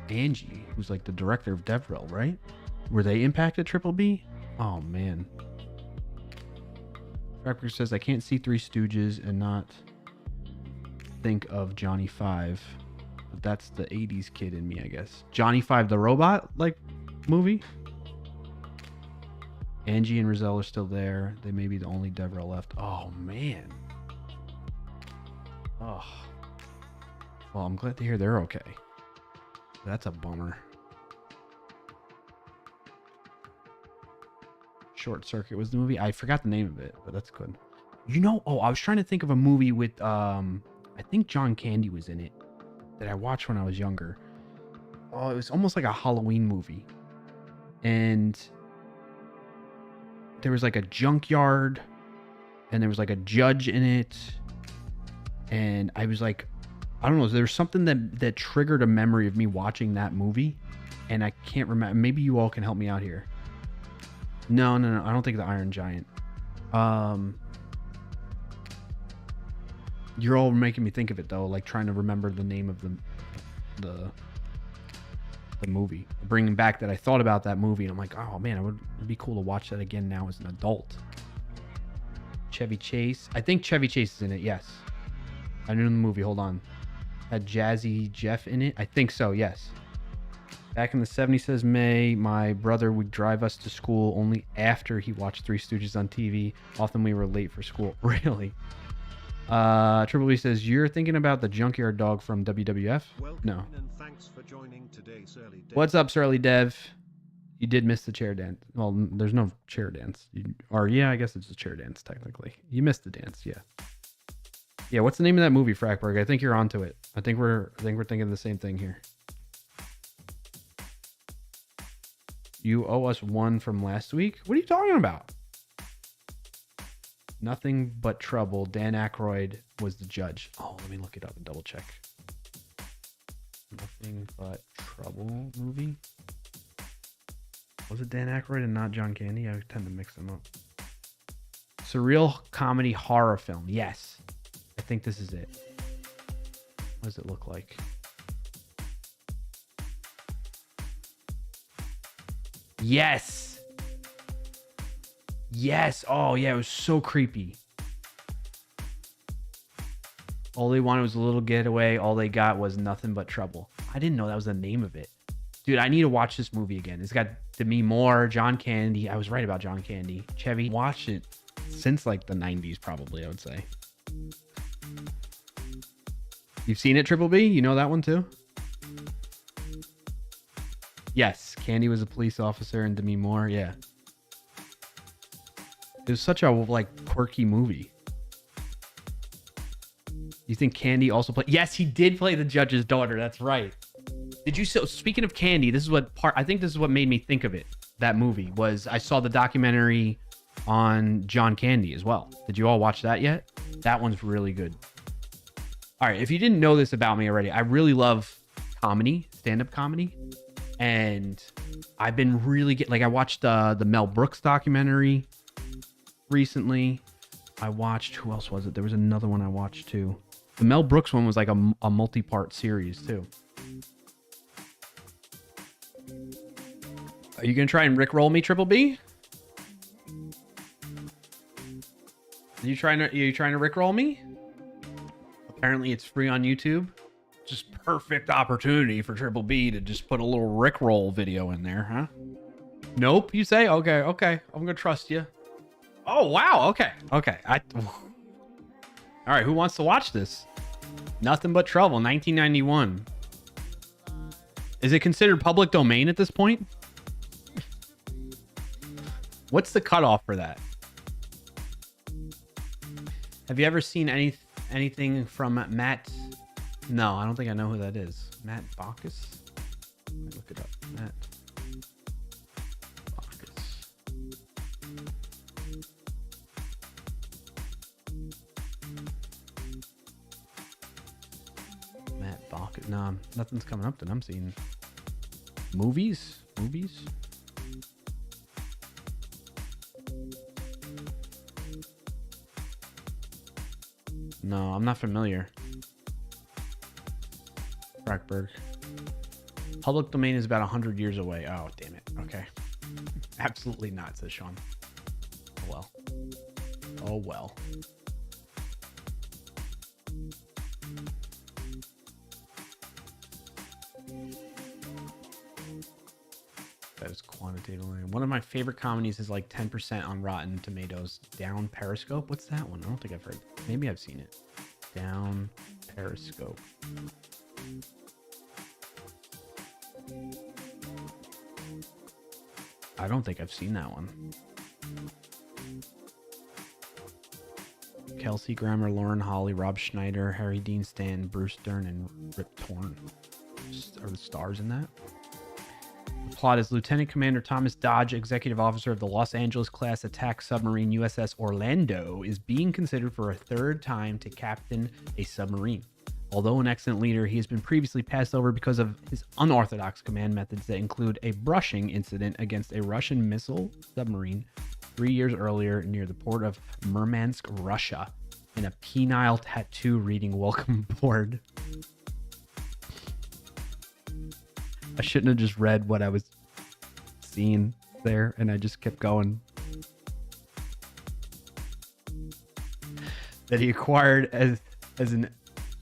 Angie, who's like the director of DevRel, right? Were they impacted, Triple B? Oh man. Fracker says, I can't see Three Stooges and not think of Johnny Five. But that's the 80s kid in me, I guess. Johnny Five the Robot, like, movie? Angie and Rizal are still there. They may be the only Deborah left. Oh, man. Oh. Well, I'm glad to hear they're okay. That's a bummer. Short Circuit was the movie. I forgot the name of it, but that's good. You know, oh, I was trying to think of a movie with, I think John Candy was in it that I watched when I was younger. Oh, it was almost like a Halloween movie. And there was like a junkyard and there was like a judge in it. And I was like, I don't know, there's something that triggered a memory of me watching that movie. And I can't remember. Maybe you all can help me out here. No. I don't think the Iron Giant. You're all making me think of it though, like trying to remember the name of the movie. Bringing back that I thought about that movie and I'm like, oh man, it'd be cool to watch that again now as an adult. Chevy Chase. I think Chevy Chase is in it, yes. I knew the movie, hold on. Had Jazzy Jeff in it? I think so, yes. Back in the 70s, says May, my brother would drive us to school only after he watched Three Stooges on TV. Often we were late for school. Really? Triple B says, you're thinking about the junkyard dog from WWF? Welcome No. and thanks for joining today's early Dev. What's up, Surly Dev? You did miss the chair dance. Well, there's no chair dance. Yeah, I guess it's a chair dance, technically. You missed the dance, yeah. Yeah, what's the name of that movie, Frackberg? I think you're onto it. I think we're thinking the same thing here. You owe us one from last week? What are you talking about? Nothing But Trouble. Dan Aykroyd was the judge. Oh, let me look it up and double check. Nothing But Trouble movie? Was it Dan Aykroyd and not John Candy? I tend to mix them up. Surreal comedy horror film. Yes. I think this is it. What does it look like? Yes. Yes. Oh, yeah. It was so creepy. All they wanted was a little getaway. All they got was Nothing But Trouble. I didn't know that was the name of it. Dude, I need to watch this movie again. It's got Demi Moore, John Candy. I was right about John Candy. Chevy. Watched it since like the 90s, probably, I would say. You've seen it, Triple B? You know that one too? Yes. Candy was a police officer and Demi Moore. Yeah. It was such a like quirky movie. You think Candy also played? Yes, he did play the judge's daughter. That's right. Did you? So speaking of Candy, this is what I think this is what made me think of it. That movie was I saw the documentary on John Candy as well. Did you all watch that yet? That one's really good. All right. If you didn't know this about me already, I really love comedy, stand-up comedy. And I've been really I watched the Mel Brooks documentary recently. I watched, who else was it? There was another one I watched too. The Mel Brooks one was like a multi-part series too. Are you gonna try and rickroll me, Triple B? Are you trying to rickroll me? Apparently it's free on YouTube. Just perfect opportunity for Triple B to just put a little rickroll video in there, huh? Nope, you say? Okay. I'm gonna trust you. Oh wow, okay. All right, who wants to watch this? Nothing But Trouble, 1991. Is it considered public domain at this point? What's the cutoff for that? Have you ever seen anything from Matt? No, I don't think I know who that is. Matt Bacchus? Let me look it up. Matt Bacchus. Matt Bacchus. No, nothing's coming up that I'm seeing. Movies? No, I'm not familiar. Frackberg. Public domain is about 100 years away. Oh, damn it. Okay. Absolutely not, says Sean. Oh well. Quantitatively. One of my favorite comedies is like 10% on Rotten Tomatoes. Down Periscope. What's that one? I don't think I've heard. Maybe I've seen it. Down Periscope. I don't think I've seen that one. Kelsey Grammer, Lauren Holly, Rob Schneider, Harry Dean Stanton, Bruce Dern, and Rip Torn are the stars in that. The plot is Lieutenant Commander Thomas Dodge, executive officer of the Los Angeles class attack submarine USS Orlando, is being considered for a third time to captain a submarine. Although an excellent leader, he has been previously passed over because of his unorthodox command methods that include a brushing incident against a Russian missile submarine 3 years earlier near the port of Murmansk, Russia, and a penile tattoo reading "Welcome Aboard." I shouldn't have just read what I was seeing there, and I just kept going. That he acquired as an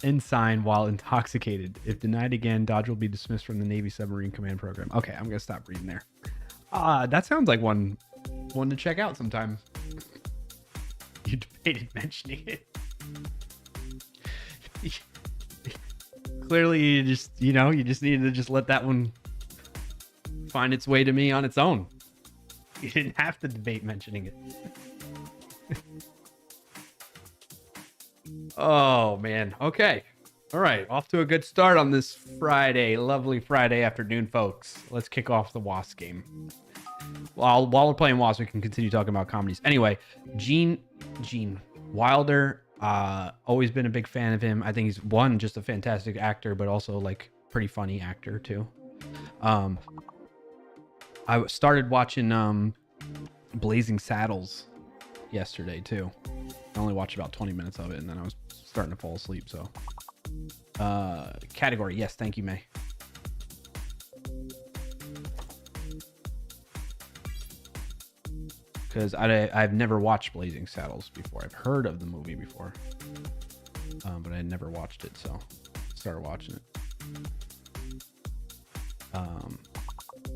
ensign while intoxicated. If denied again, Dodge will be dismissed from the Navy Submarine Command Program. Okay, I'm gonna stop reading there. That sounds like one to check out sometime. You debated mentioning it. Clearly, you just needed to just let that one find its way to me on its own. You didn't have to debate mentioning it. Oh, man. Okay. All right. Off to a good start on this Friday. Lovely Friday afternoon, folks. Let's kick off the WoS game. While we're playing WoS, we can continue talking about comedies. Anyway, Gene Wilder. Always been a big fan of him. I think he's just a fantastic actor, but also like pretty funny actor too. I started watching Blazing Saddles yesterday too. I only watched about 20 minutes of it, and then I was starting to fall asleep. So, category, yes, thank you, May. Because I've never watched Blazing Saddles before. I've heard of the movie before, but I had never watched it, so started watching it.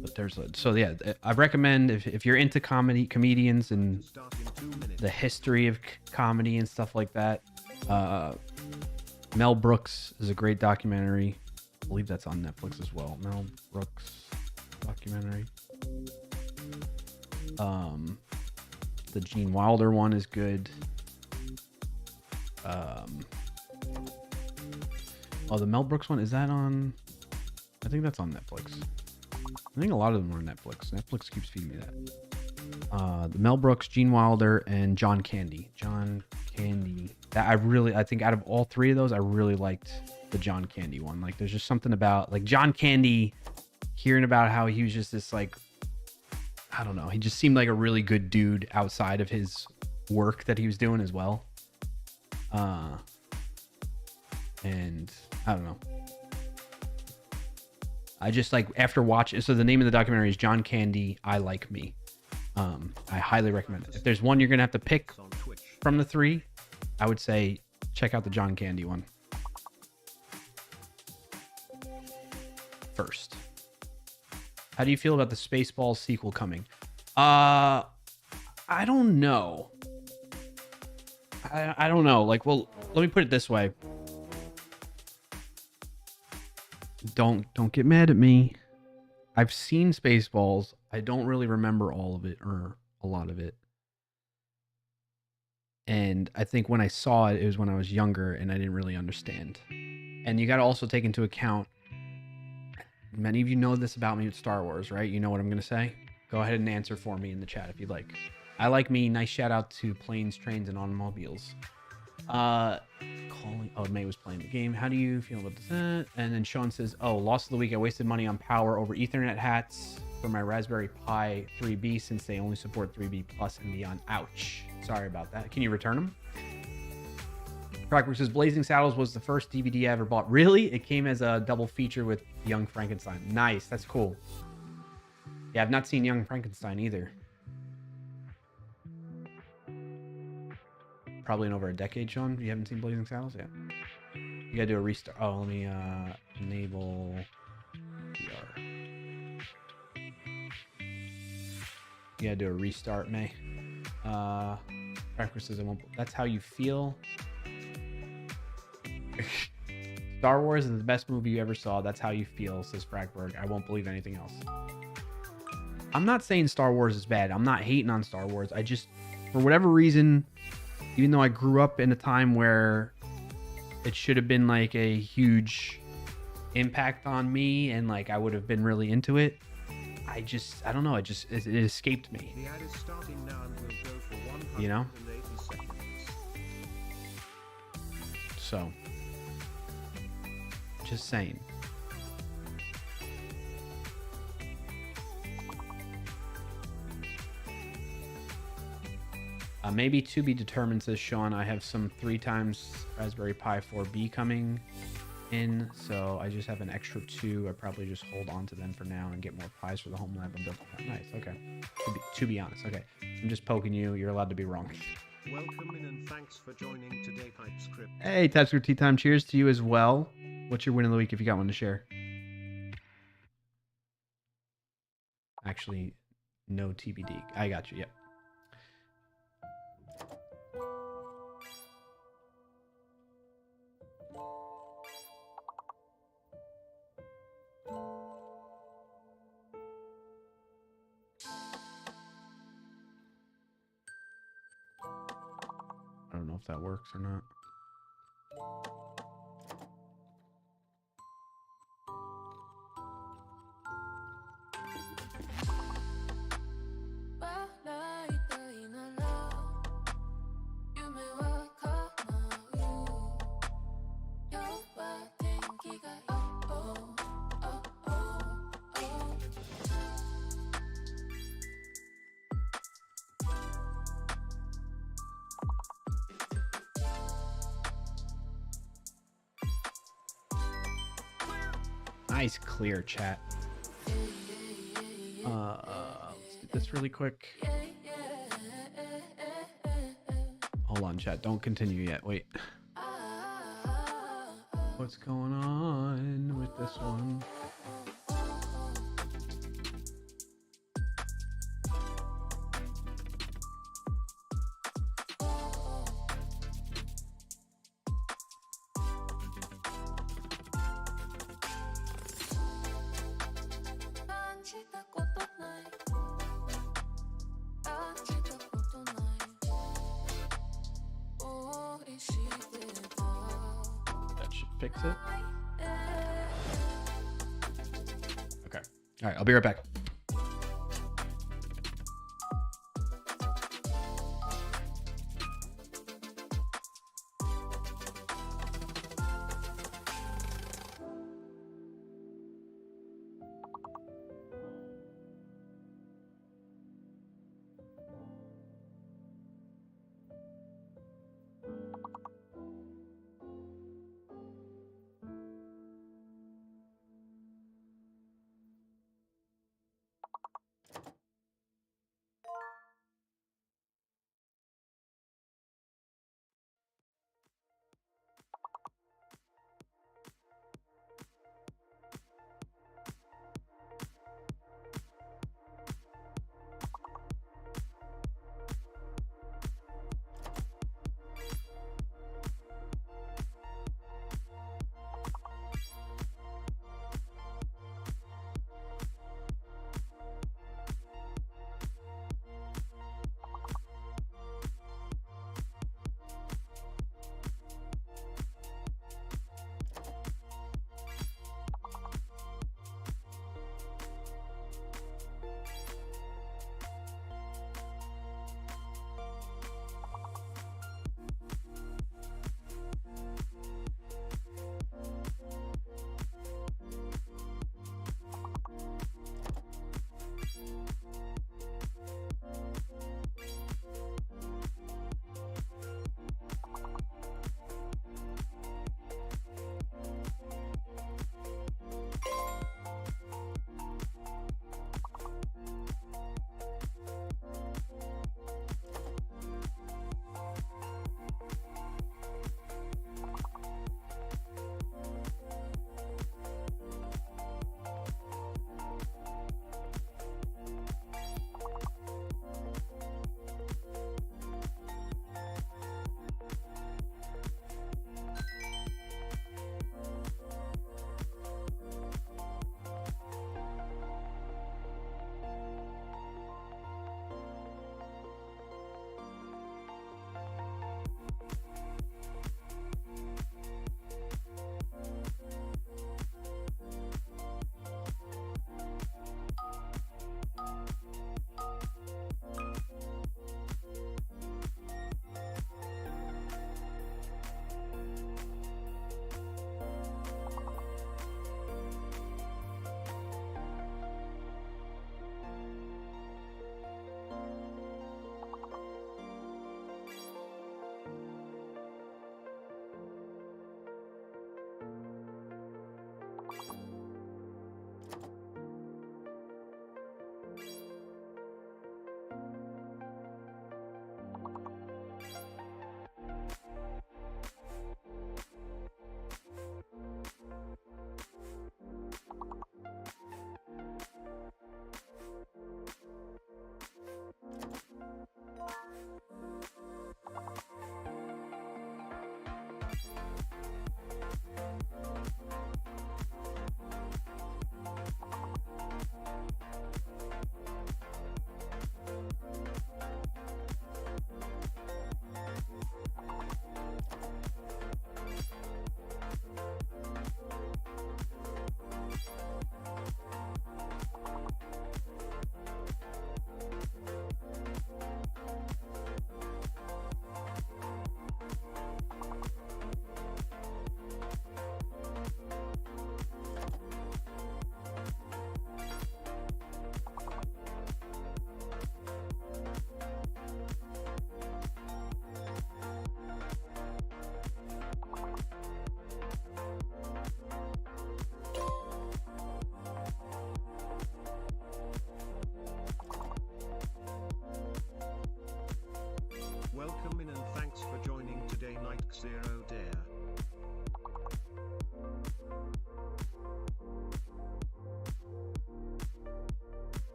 But I recommend if you're into comedians and the history of comedy and stuff like that. Mel Brooks is a great documentary. I believe that's on Netflix as well. Mel Brooks documentary. The Gene Wilder one is good. The Mel Brooks one, is that on? I think that's on Netflix. I think a lot of them are on Netflix. Netflix keeps feeding me that. The Mel Brooks, Gene Wilder, and John Candy. John Candy. I think out of all three of those, I really liked the John Candy one. Like, there's just something about like John Candy, hearing about how he was just this like, I don't know. He just seemed like a really good dude outside of his work that he was doing as well. And I don't know. I just like after watching. So the name of the documentary is John Candy, I Like Me. I highly recommend it. If there's one you're gonna have to pick from the three, I would say check out the John Candy one first. How do you feel about the Spaceballs sequel coming? I don't know. I don't know. Like, well, let me put it this way. Don't get mad at me. I've seen Spaceballs. I don't really remember all of it or a lot of it. And I think when I saw it, it was when I was younger and I didn't really understand. And you got to also take into account, many of you know this about me with Star Wars, right? You know what I'm going to say? Go ahead and answer for me in the chat if you'd like. I Like Me. Nice shout out to Planes, Trains, and Automobiles. May was playing the game. How do you feel about that? And then Sean says, loss of the week. I wasted money on power over Ethernet hats for my Raspberry Pi 3B since they only support 3B plus and beyond. Ouch. Sorry about that. Can you return them? Crackwork says Blazing Saddles was the first DVD I ever bought. Really? It came as a double feature with Young Frankenstein. Nice. That's cool. Yeah, I've not seen Young Frankenstein either. Probably in over a decade, Sean. You haven't seen Blazing Saddles yet? You gotta do a restart. Oh, let me enable VR. You gotta do a restart, May. Practices I won't. That's how you feel. Star Wars is the best movie you ever saw. That's how you feel, says Fragberg. I won't believe anything else. I'm not saying Star Wars is bad. I'm not hating on Star Wars. I just, for whatever reason, even though I grew up in a time where it should have been like a huge impact on me and like I would have been really into it, I don't know. It escaped me. The ad is starting now and will go for 180 You know? seconds. So, just saying. Maybe to be determined, says Sean. I have some 3 times Raspberry Pi 4B coming in, so I just have an extra 2. I probably just hold on to them for now and get more pies for the home lab. I'm building. Nice. Okay. To be honest. Okay. I'm just poking you. You're allowed to be wrong. Welcome in and thanks for joining today, TypeScript. Hey, TypeScript Tea Time. Cheers to you as well. What's your win of the week if you got one to share? Actually, no TBD. I got you. Yep. I don't know if that works or not. Nice clear, chat. Let's do this really quick. Hold on, chat. Don't continue yet. Wait. What's going on with this one? Fix it. Okay. All right. I'll be right back.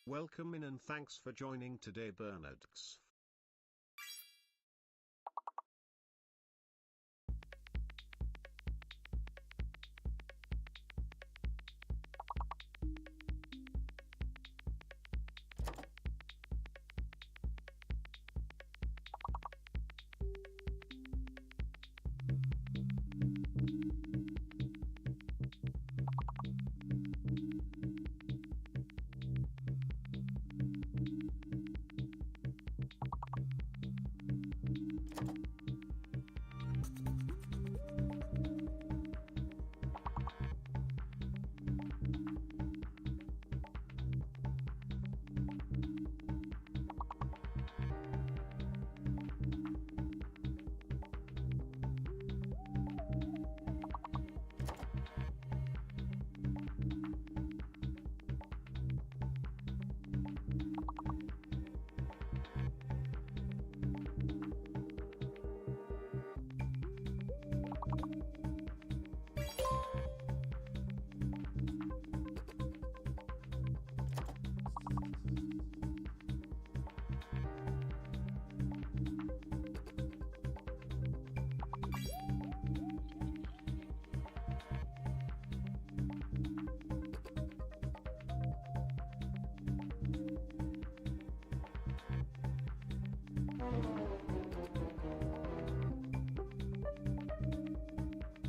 Welcome in and thanks for joining today, Bernard's.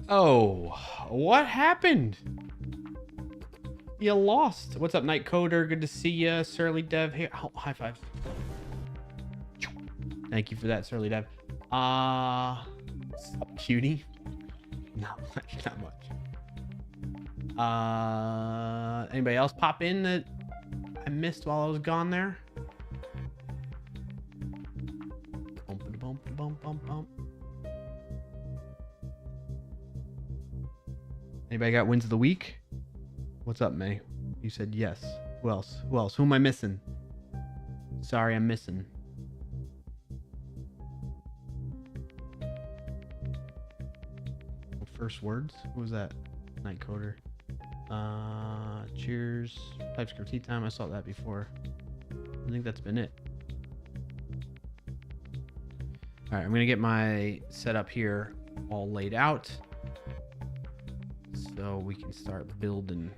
Oh, what happened? You lost. What's up, Night Coder? Good to see you. Surly Dev here. Oh, high five. Thank you for that, Surly Dev. Sup, cutie? Not much, not much. Anybody else pop in that I missed while I was gone there? Bump. Anybody got wins of the week? What's up, May? You said yes. Who else? Who else? Who am I missing? Sorry, I'm missing. First words? Who was that? Night Coder. Cheers. TypeScript tea time. I saw that before. I think that's been it. All right, I'm gonna get my setup here all laid out, so we can start building.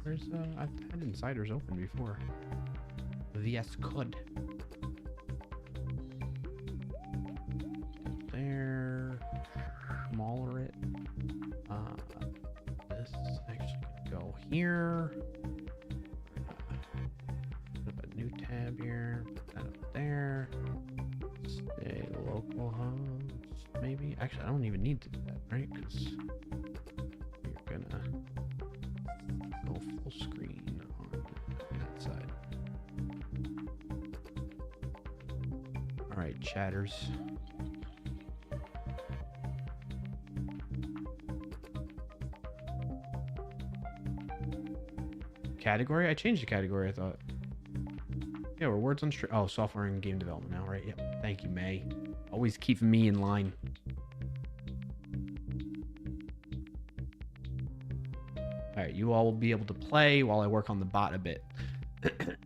There's I've had insiders open before. VS Code. There. Smaller it. This is actually gonna go here. Put up a new tab here. Put that up there. Stay local host. Maybe. Actually, I don't even need to do that, right? Because you're gonna go full screen on that side. All right, chatters. Category? I changed the category, I thought. Yeah, we're words on stream. Oh, software and game development now, right? Yep. Thank you, May. Always keeping me in line. All right, you all will be able to play while I work on the bot a bit. Actually,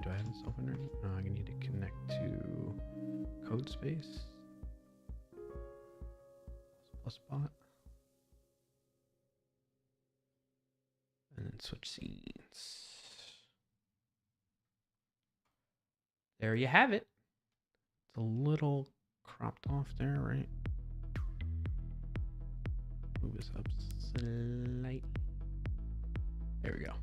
do I have this open right now? No, I need to connect to code space. Plus bot. And then switch scenes. There you have it. It's a little cropped off there, right? Move this up slightly. There we go.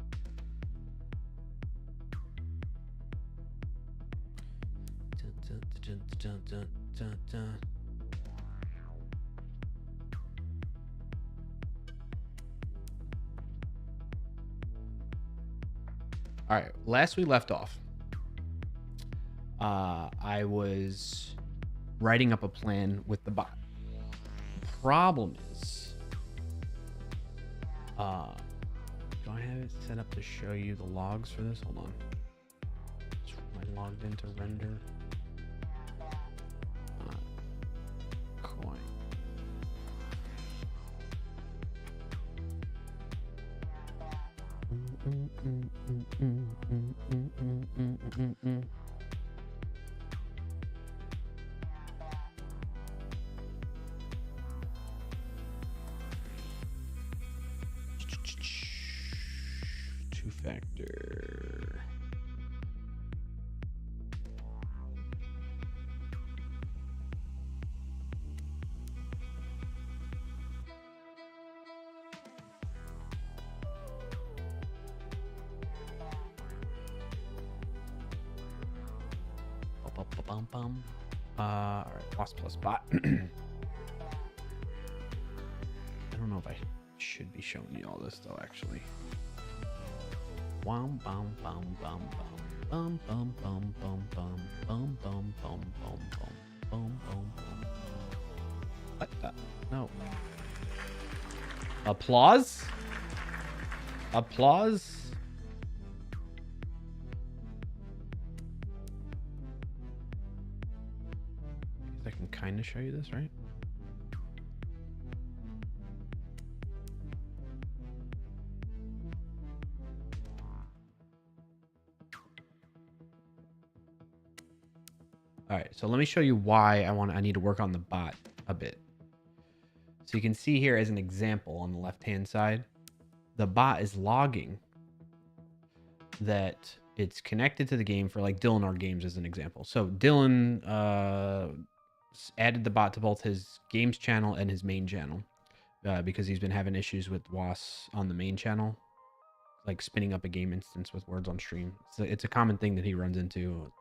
All right, last we left off, I was writing up a plan with the bot. Problem is, do I have it set up to show you the logs for this? Hold on. Am I logged into render? Two-factor. All right, WoS plus bot. I don't know if I should be showing you all this though, actually. Bum bum bum bum bum bum bum bum bum bum bum bum bum bum bum bum. What the? No. Applause? Applause? I can kind of show you this, right? All right, so let me show you why I need to work on the bot a bit. So you can see here as an example on the left-hand side, the bot is logging that it's connected to the game for like Dylan R Games as an example. So Dylan added the bot to both his games channel and his main channel because he's been having issues with WoS on the main channel, like spinning up a game instance with words on stream. So it's a common thing that he runs into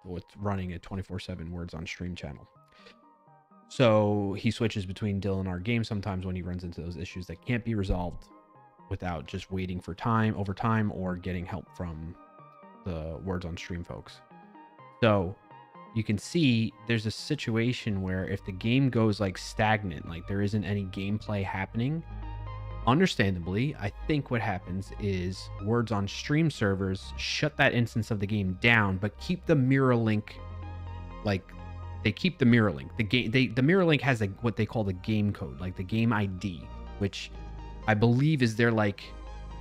with running a 24/7 words on stream channel. So he switches between Dylan R Games sometimes when he runs into those issues that can't be resolved without just waiting for over time or getting help from the words on stream folks. So you can see there's a situation where if the game goes like stagnant, like there isn't any gameplay happening, understandably, I think what happens is words on stream servers shut that instance of the game down, but keep the mirror link, like they keep the mirror link. The mirror link has what they call the game code, like the game ID, which I believe is their like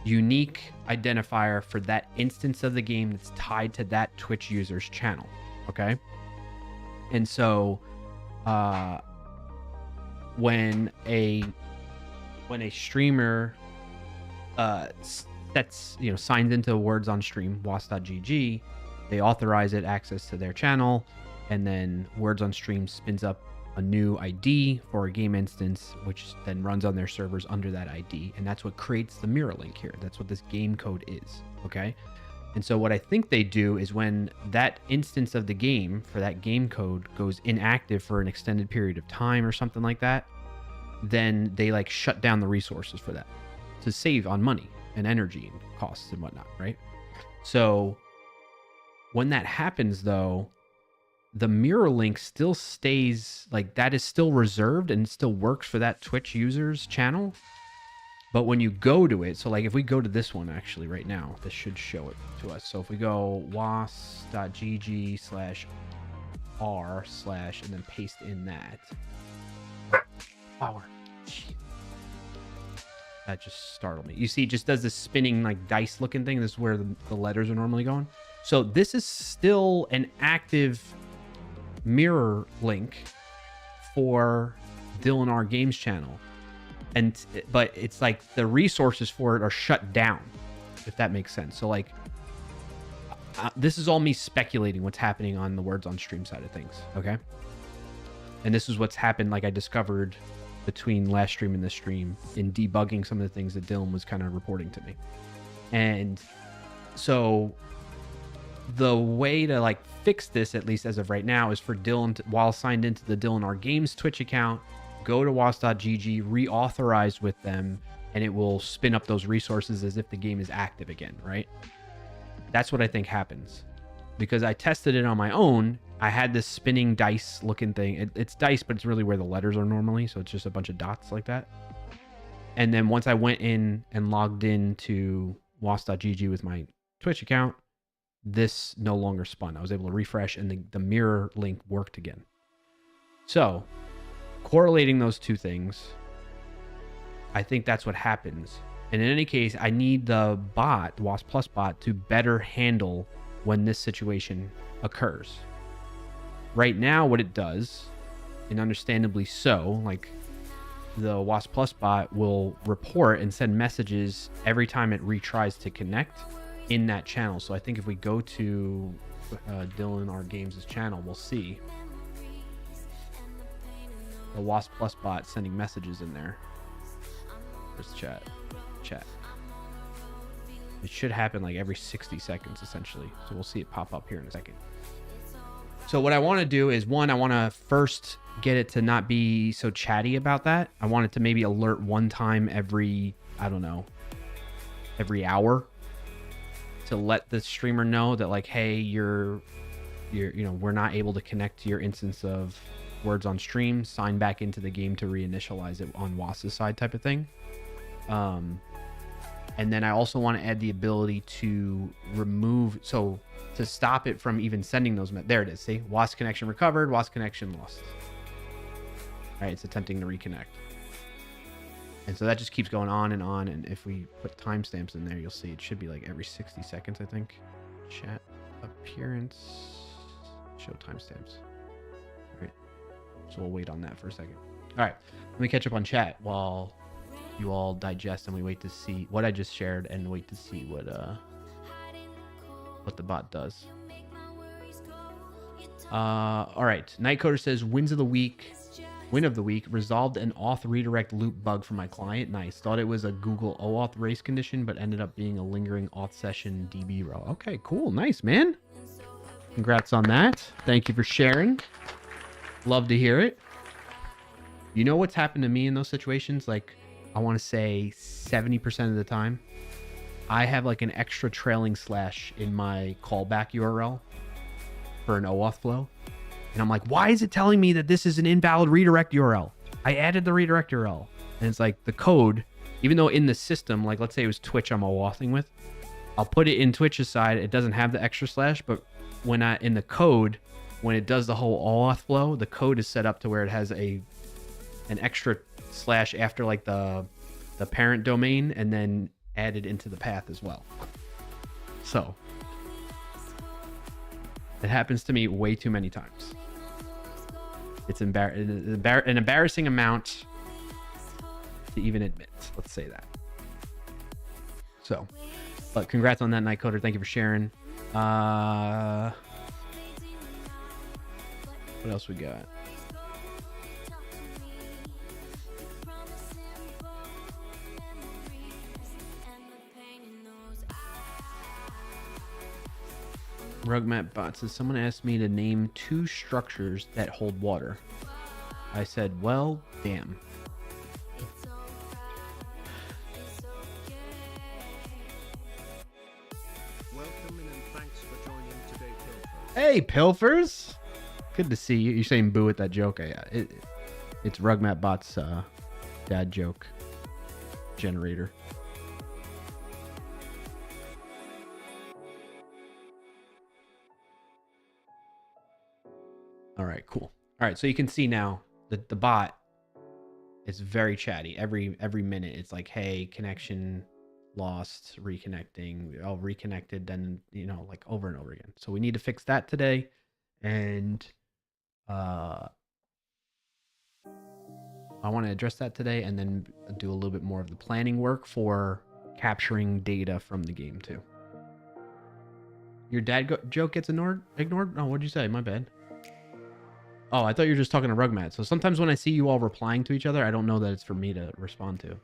unique identifier for that instance of the game that's tied to that Twitch user's channel. Okay. And so when a streamer signs into words on stream, wotw, they authorize it access to their channel, and then words on stream spins up a new ID for a game instance, which then runs on their servers under that ID. And that's what creates the mirror link here. That's what this game code is. Okay. And so what I think they do is when that instance of the game for that game code goes inactive for an extended period of time or something like that, then they like shut down the resources for that to save on money and energy and costs and whatnot, right? So when that happens though, the mirror link still stays, like that is still reserved and still works for that Twitch user's channel. But when you go to it, so like if we go to this one actually right now, this should show it to us. So if we go wos.gg/r/ and then paste in that. Power. That just startled me. You see, it just does this spinning like dice looking thing. This is where the letters are normally going. So this is still an active mirror link for Dylan R Games channel. But it's like the resources for it are shut down, if that makes sense. So like this is all me speculating what's happening on the words on stream side of things. Okay. And this is what's happened. Like I discovered between last stream and this stream in debugging some of the things that Dylan was kind of reporting to me. And so the way to like fix this, at least as of right now, is for Dylan, while signed into the Dylan R Games Twitch account, go to wos.gg, reauthorize with them, and it will spin up those resources as if the game is active again, right? That's what I think happens. Because I tested it on my own, I had this spinning dice looking thing. It's dice, but it's really where the letters are normally, so it's just a bunch of dots like that. And then once I went in and logged in to wos.gg with my Twitch account, this no longer spun. I was able to refresh, and the mirror link worked again. So correlating those two things, I think that's what happens. And in any case, I need the bot, the WoS Plus bot, to better handle when this situation occurs. Right now, what it does, and understandably so, like the WoS Plus bot will report and send messages every time it retries to connect in that channel. So I think if we go to Dylan R Games' channel, we'll see the WoS Plus bot sending messages in there. Where's chat? Chat. It should happen like every 60 seconds essentially. So we'll see it pop up here in a second. So what I want to do is, one, I want to first get it to not be so chatty about that. I want it to maybe alert one time every, I don't know, every hour, to let the streamer know that like, hey, you're you know, we're not able to connect to your instance of words on stream. Sign back into the game to reinitialize it on WoS's side, type of thing. And then I also want to add the ability to remove, so to stop it from even sending those. There it is. See, WoS connection recovered, WoS connection lost. All right, it's attempting to reconnect. And so that just keeps going on. And if we put timestamps in there, you'll see it should be like every 60 seconds, I think. Chat appearance, show timestamps. All right, so we'll wait on that for a second. All right, let me catch up on chat while you all digest and we wait to see what I just shared and wait to see what the bot does. All right, Nightcoder says win of the week resolved an auth redirect loop bug for my client. Nice. Thought it was a Google OAuth race condition, but ended up being a lingering auth session DB row. Okay, cool. Nice, man. Congrats on that. Thank you for sharing. Love to hear it. You know what's happened to me in those situations? Like, I want to say 70% of the time, I have like an extra trailing slash in my callback URL for an OAuth flow. And I'm like, why is it telling me that this is an invalid redirect URL? I added the redirect URL. And it's like the code, even though in the system, like let's say it was Twitch I'm OAuthing with, I'll put it in Twitch's side. It doesn't have the extra slash, but when in the code, when it does the whole OAuth flow, the code is set up to where it has an extra slash after like the parent domain and then added into the path as well. So it happens to me way too many times. It's an embarrassing amount to even admit. Let's say that. So, but congrats on that, Nightcoder. Thank you for sharing. What else we got? Rugmat Bot says, someone asked me to name 2 structures that hold water. I said, well, damn. Welcome in and thanks for joining today, Pilfers. Hey, Pilfers! Good to see you. You're saying boo at that joke. It's Rugmat Bot's dad joke generator. All right, cool. All right, so you can see now that the bot is very chatty. Every minute, it's like, hey, connection lost, reconnecting, all reconnected, then, you know, like over and over again. So we need to fix that today. And I want to address that today and then do a little bit more of the planning work for capturing data from the game too. Your dad joke gets ignored? Oh, what'd you say? My bad. Oh, I thought you were just talking to Rugmat. So sometimes when I see you all replying to each other, I don't know that it's for me to respond to.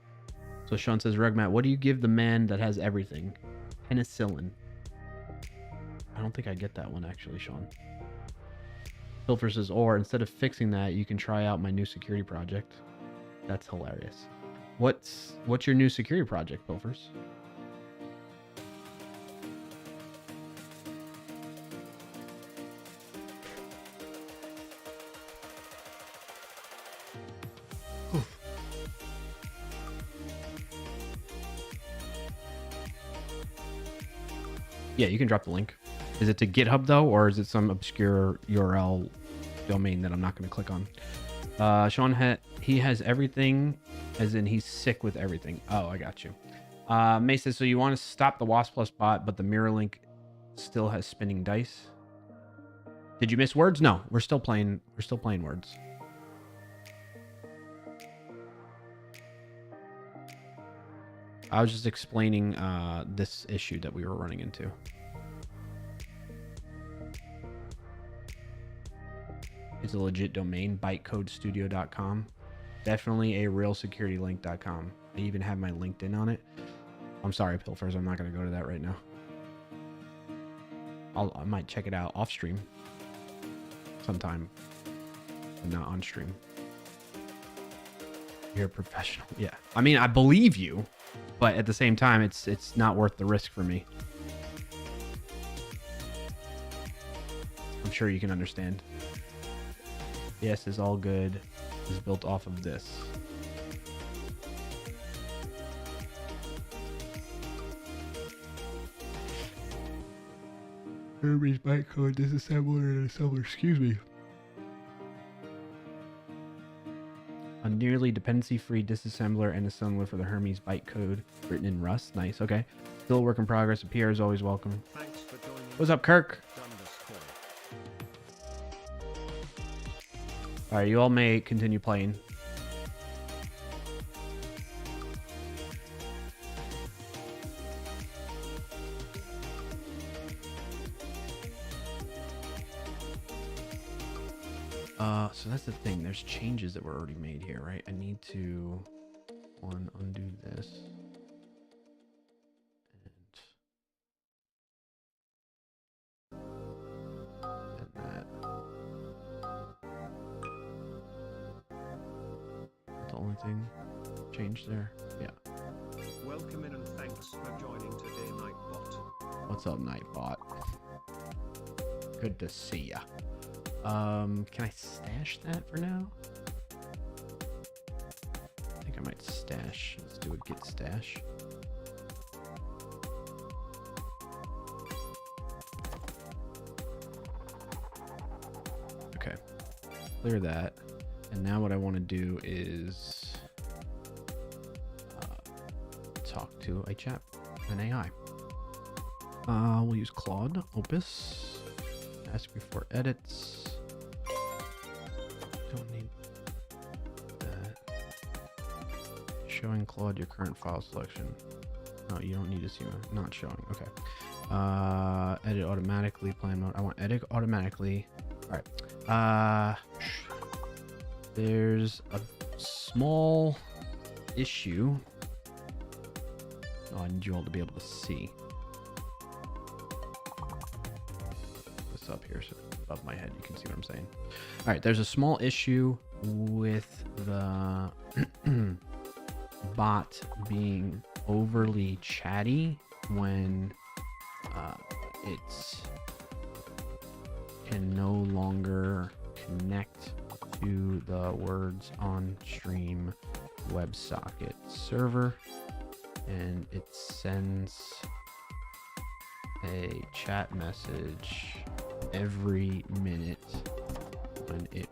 So Sean says, Rugmat, what do you give the man that has everything? Penicillin. I don't think I get that one actually, Sean. Pilfer says, or instead of fixing that, you can try out my new security project. That's hilarious. What's your new security project, Pilfers? Yeah, you can drop the link. Is it to GitHub though, or is it some obscure URL domain that I'm not going to click on? Sean, he has everything, as in he's sick with everything. Oh, I got you. May says, so you want to stop the WoS Plus bot, but the mirror link still has spinning dice. Did you miss words? No, we're still playing. We're still playing words. I was just explaining this issue that we were running into. It's a legit domain, bytecodestudio.com. Definitely a real securitylink.com. I even have my LinkedIn on it. I'm sorry, Pilfers. I'm not going to go to that right now. I might check it out off stream sometime, but not on stream. You're a professional. Yeah. I mean, I believe you, but at the same time, it's not worth the risk for me. I'm sure you can understand. Yes, is all good. Is built off of this. Hermes bytecode disassembler and assembler. Excuse me. A nearly dependency-free disassembler and assembler for the Hermes bytecode written in Rust. Nice. Okay. Still a work in progress. A PR is always welcome. Thanks for joining. What's up, Kirk? All right, you all may continue playing. So that's the thing. There's changes that were already made here, right? I need to undo this. And that. The only thing changed there. Yeah. Welcome in and thanks for joining today, Nightbot. What's up, Nightbot? Good to see ya. Can I stash that for now? I think I might stash. Let's do a git stash. Okay. Clear that. And now what I want to do is talk to a chat, an AI. We'll use Claude, Opus. Ask before edits. Don't need that. Showing Claude your current file selection. No, you don't need to see my not showing. Okay. Edit automatically, plan mode. I want edit automatically. All right. There's a small issue. Oh, I need you all to be able to see. This up here, so above my head, you can see what I'm saying. All right, there's a small issue with the bot being overly chatty when it can no longer connect to the words on stream WebSocket server, and it sends a chat message every minute when it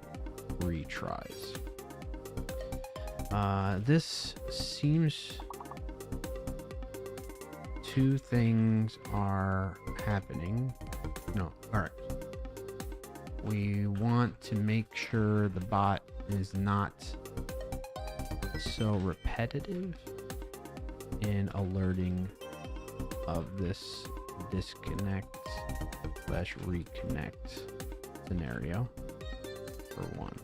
retries. This seems two things are happening. No, all right. We want to make sure the bot is not so repetitive in alerting of this disconnect / reconnect scenario for one.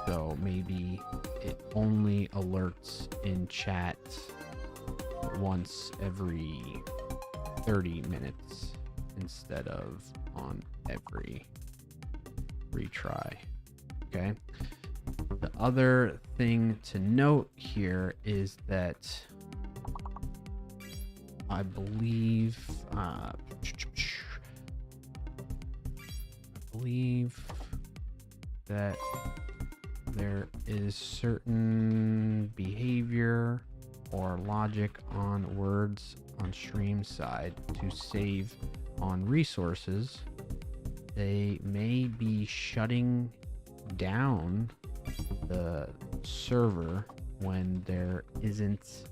So maybe it only alerts in chat once every 30 minutes instead of on every retry. Okay. The other thing to note here is that I believe that there is certain behavior or logic on words on stream side to save on resources. They may be shutting down the server when there isn't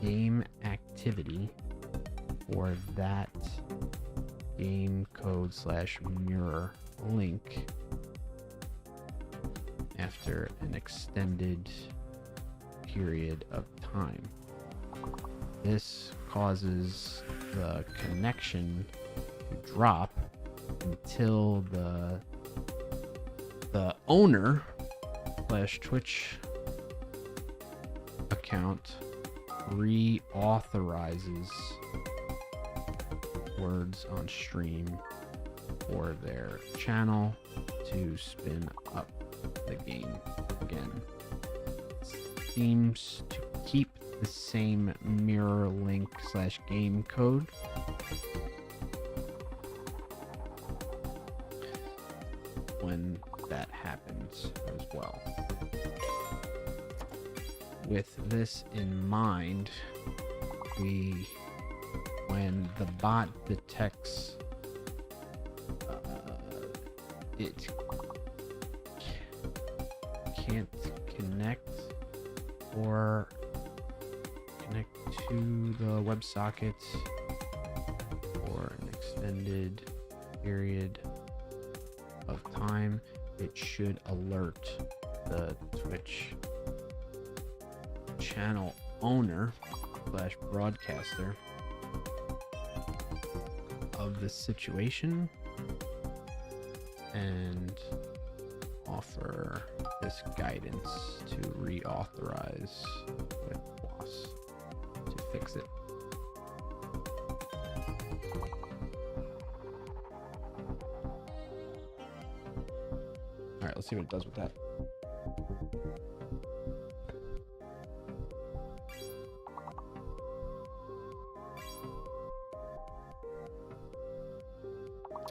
game activity for that game code / mirror link after an extended period of time. This causes the connection to drop until the owner / Twitch account reauthorizes words on stream for their channel to spin up the game again. Seems to keep the same mirror link / game code. When that happens as well. With this in mind, when the bot detects it can't connect or connect to the WebSocket for an extended period of time, it should alert the Twitch channel owner / broadcaster of the situation and offer this guidance to reauthorize with WoS to fix it. All right, let's see what it does with that.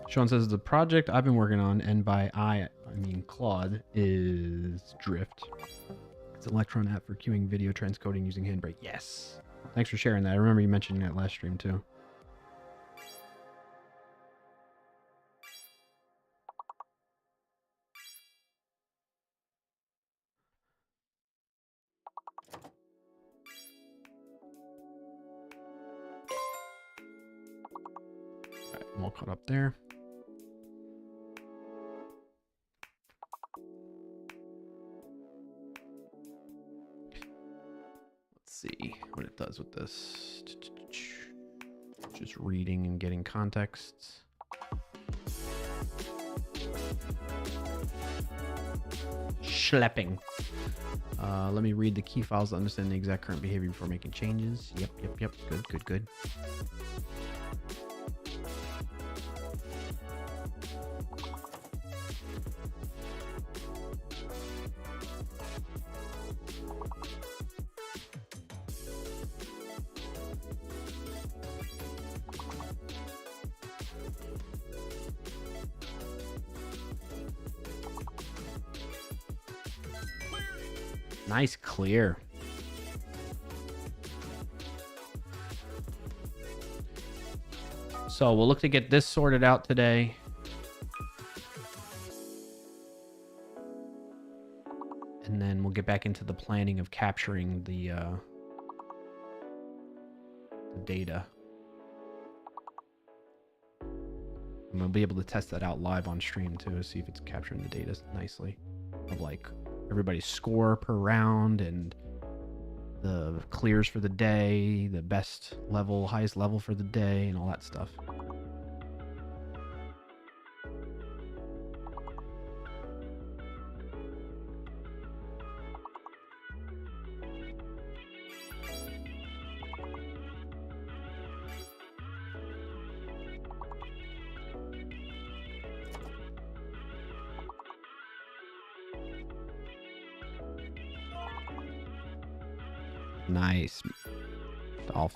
Sean says the project I've been working on, and by I mean Claude, is Drift. It's an Electron app for queuing video transcoding using Handbrake. Yes. Thanks for sharing that. I remember you mentioning that last stream too. All right, I'm all caught up there. See what it does with this. Just reading and getting contexts. Schlepping. Let me read the key files to understand the exact current behavior before making changes. Yep. Good. Nice clear. So we'll look to get this sorted out today. And then we'll get back into the planning of capturing the data. And we'll be able to test that out live on stream too, see if it's capturing the data nicely. Of like everybody's score per round and the clears for the day, the best level, highest level for the day, and all that stuff. Nice. Dolph.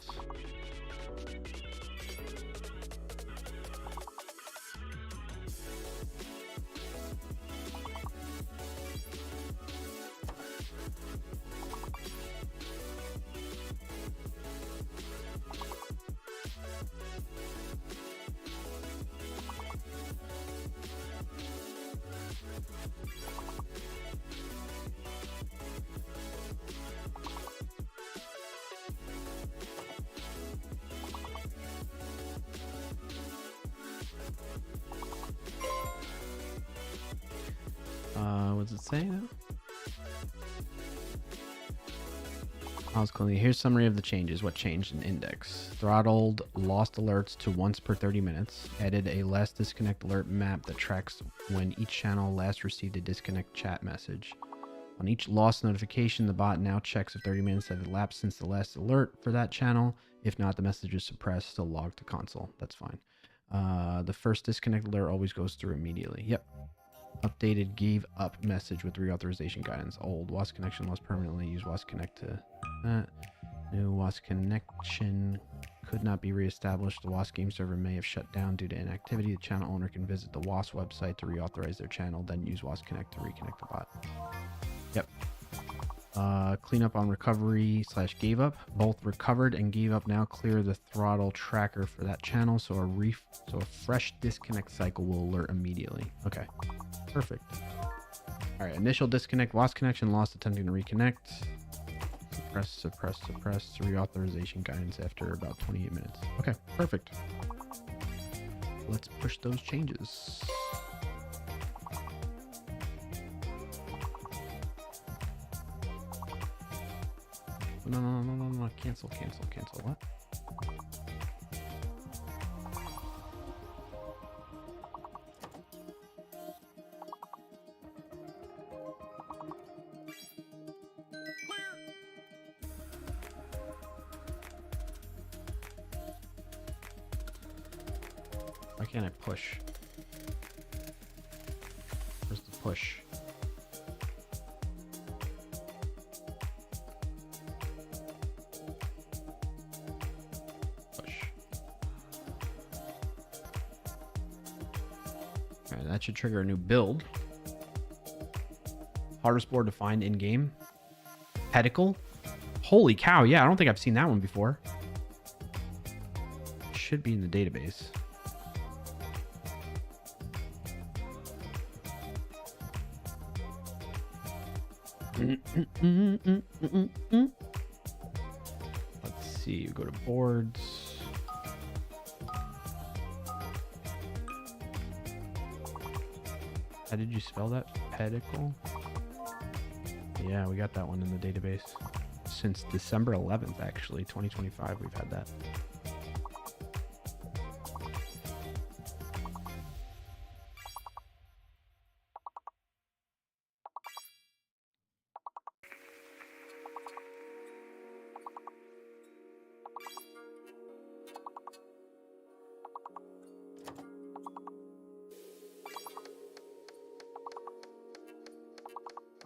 What's it say now? Files cleanly. Here's summary of the changes. What changed in index? Throttled lost alerts to once per 30 minutes. Added a last disconnect alert map that tracks when each channel last received a disconnect chat message. On each lost notification, the bot now checks if 30 minutes have elapsed since the last alert for that channel. If not, the message is suppressed, still logged to console. That's fine. The first disconnect alert always goes through immediately. Yep. Updated gave up message with reauthorization guidance. Old WoS connection lost permanently. Use WoS Connect to that. New WoS connection could not be reestablished. The WoS game server may have shut down due to inactivity. The channel owner can visit the WoS website to reauthorize their channel, then use WoS Connect to reconnect the bot. Yep. Cleanup on recovery / gave up. Both recovered and gave up now clear the throttle tracker for that channel, so a fresh disconnect cycle will alert immediately. Okay, perfect. All right, initial disconnect, WoS connection lost, attempting to reconnect. Suppress. Reauthorization guidance after about 28 minutes. Okay, perfect. Let's push those changes. No. Cancel. What? Why can't I push? Where's the push? Alright, that should trigger a new build. Hardest board to find in-game. Pedicle? Holy cow, yeah, I don't think I've seen that one before. Should be in the database. Let's see, go to boards. How did you spell that? Pedicle? Yeah, we got that one in the database. Since December 11th, actually, 2025, we've had that.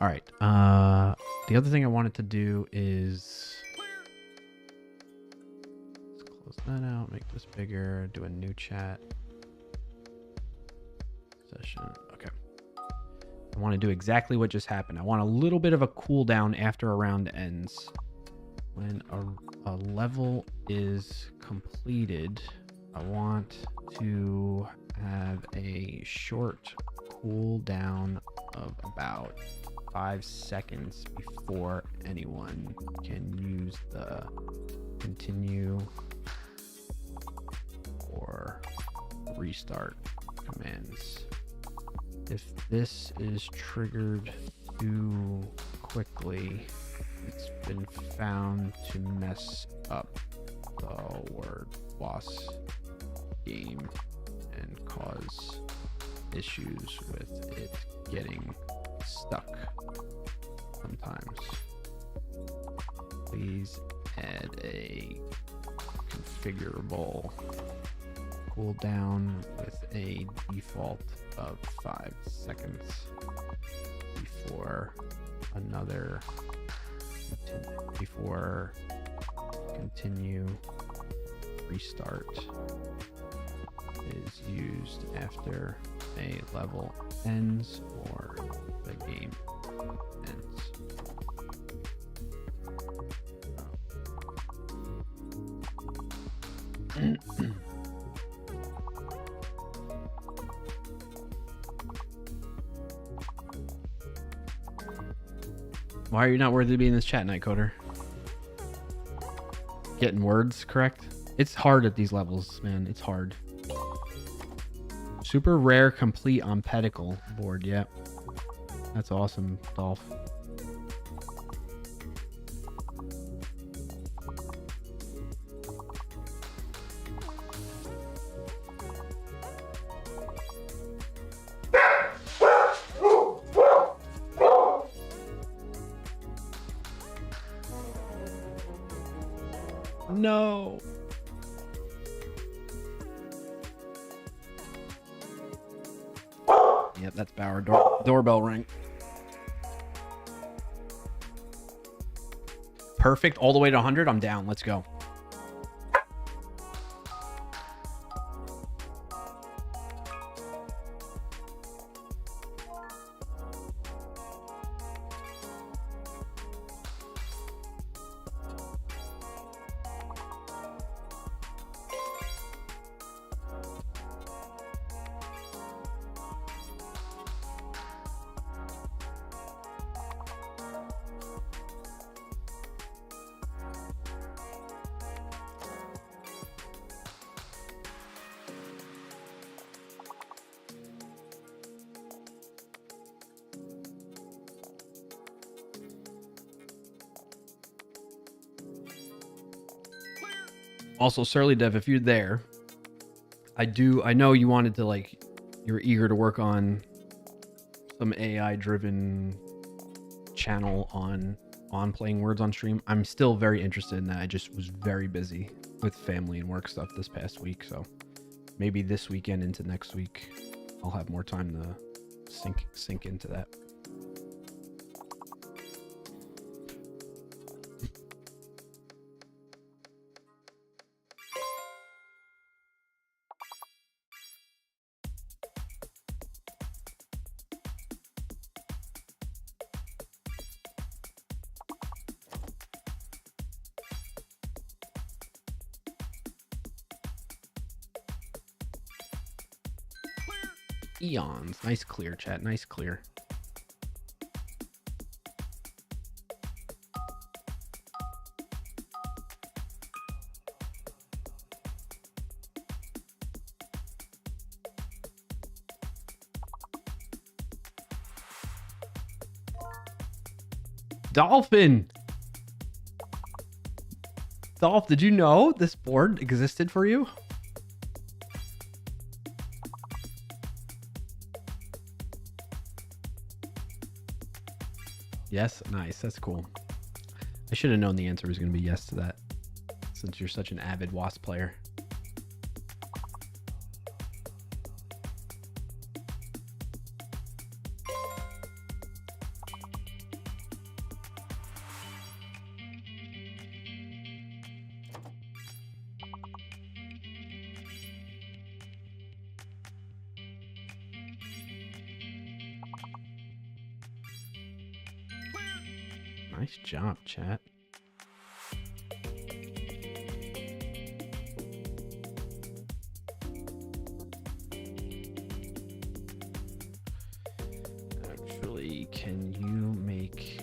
All right. The other thing I wanted to do is let's close that out, make this bigger, do a new chat session. Okay. I want to do exactly what just happened. I want a little bit of a cooldown after a round ends. When a level is completed, I want to have a short cooldown of about 5 seconds before anyone can use the continue or restart commands. If this is triggered too quickly, it's been found to mess up the word WoS game and cause issues with it getting stuck sometimes. Please add a configurable cooldown with a default of 5 seconds before continue restart is used after a level ends or the game ends. Why are you not worthy to be in this chat, Nightcoder? Getting words correct? It's hard at these levels, man. It's hard. Super rare complete on Pedicle board, yep. That's awesome, Dolph. No. Yep, that's Bauer. Doorbell ring. Perfect. All the way to 100. I'm down. Let's go. Also, Surly Dev, if you're there, I know you wanted to, like, you're eager to work on some AI driven channel on playing words on stream. I'm still very interested in that. I just was very busy with family and work stuff this past week, so maybe this weekend into next week I'll have more time to sink into that. Eons. Nice clear, chat. Nice clear. Dolphin! Dolph, did you know this board existed for you? Yes? Nice. That's cool. I should have known the answer was going to be yes to that, since you're such an avid WoS player. Nice job, chat. Actually, can you make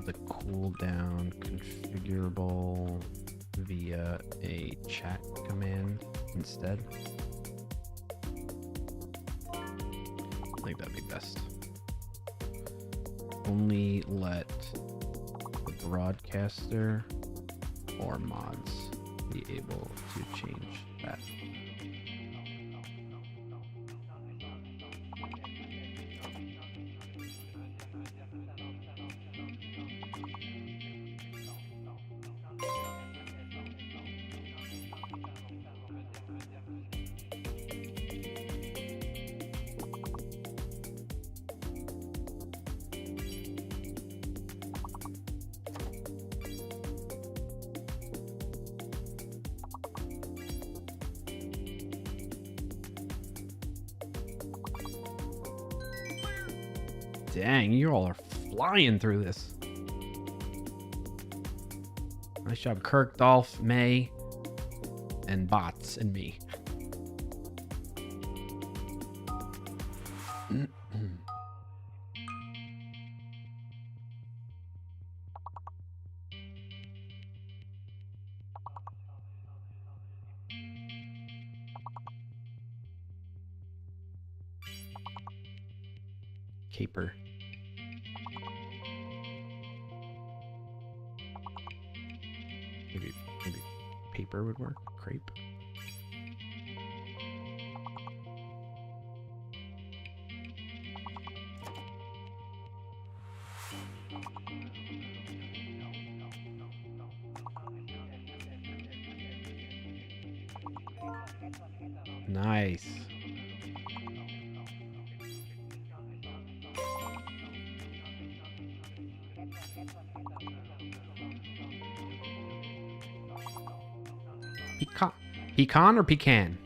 the cooldown configurable via a chat command instead? I think that'd be best. Only let the broadcaster or mods be able to change that. Dang, you all are flying through this. Nice job, Kirk, Dolph, May, and Bots, and me. Caper. Maybe paper would work. Crepe. Nice. Pecan or pecan?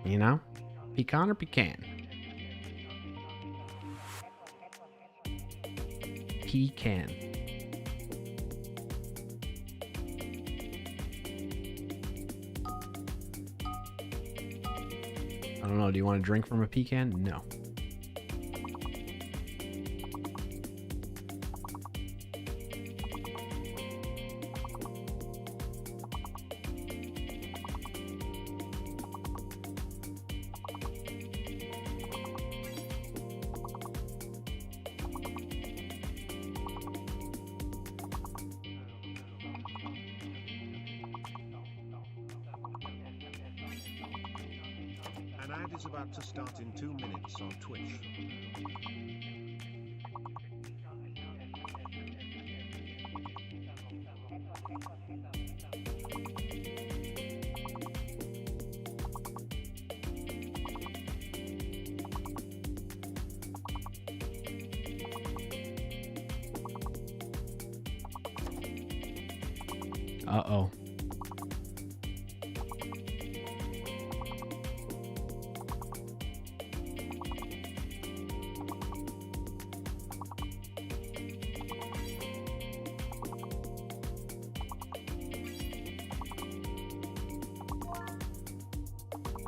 You know? Pecan or pecan? Pecan. I don't know. Do you want to drink from a pecan? No. An ad is about to start in 2 minutes on Twitch. Uh-oh.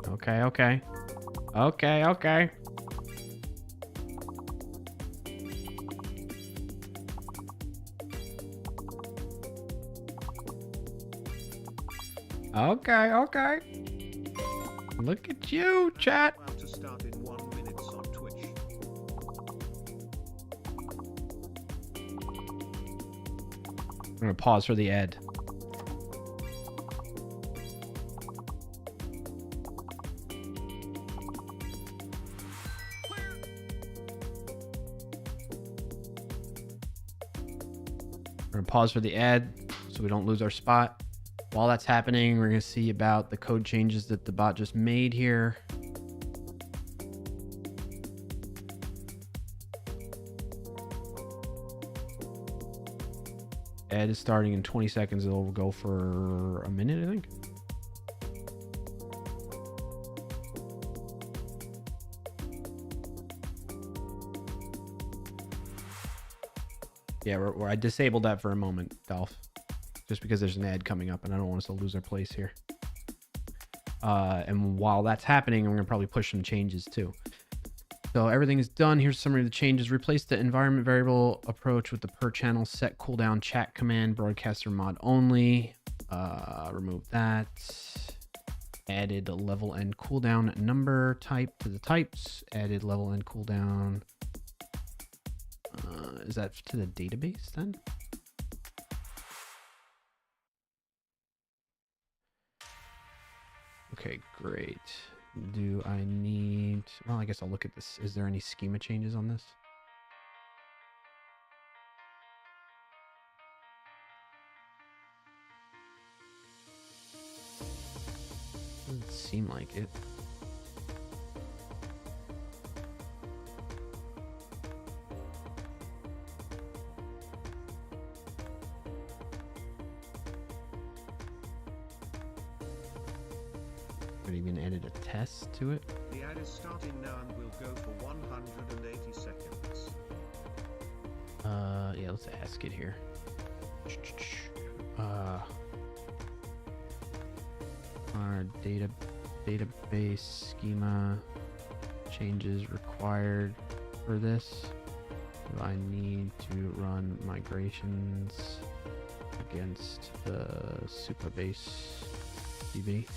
Okay. Okay. Look at you, chat. About to start in 1 minute on Twitch. I'm gonna pause for the ad. We're gonna pause for the ad so we don't lose our spot. While that's happening, we're gonna see about the code changes that the bot just made here. Ad is starting in 20 seconds. It'll go for a minute, I think. Yeah, I disabled that for a moment, Dolph. Just because there's an ad coming up and I don't want us to lose our place here. And while that's happening, we're going to probably push some changes too. So everything is done. Here's a summary of the changes. Replace the environment variable approach with the per channel set cooldown chat command, broadcaster mod only. Remove that. Added a level and cooldown number type to the types. Added level and cooldown. Is that to the database then? Okay, great. Do I need... Well, I guess I'll look at this. Is there any schema changes on this? Doesn't seem like it. Even added a test to it. The ad is starting now and will go for 180 seconds. Yeah, let's ask it here. Our database schema changes required for this. Do I need to run migrations against the Supabase DB?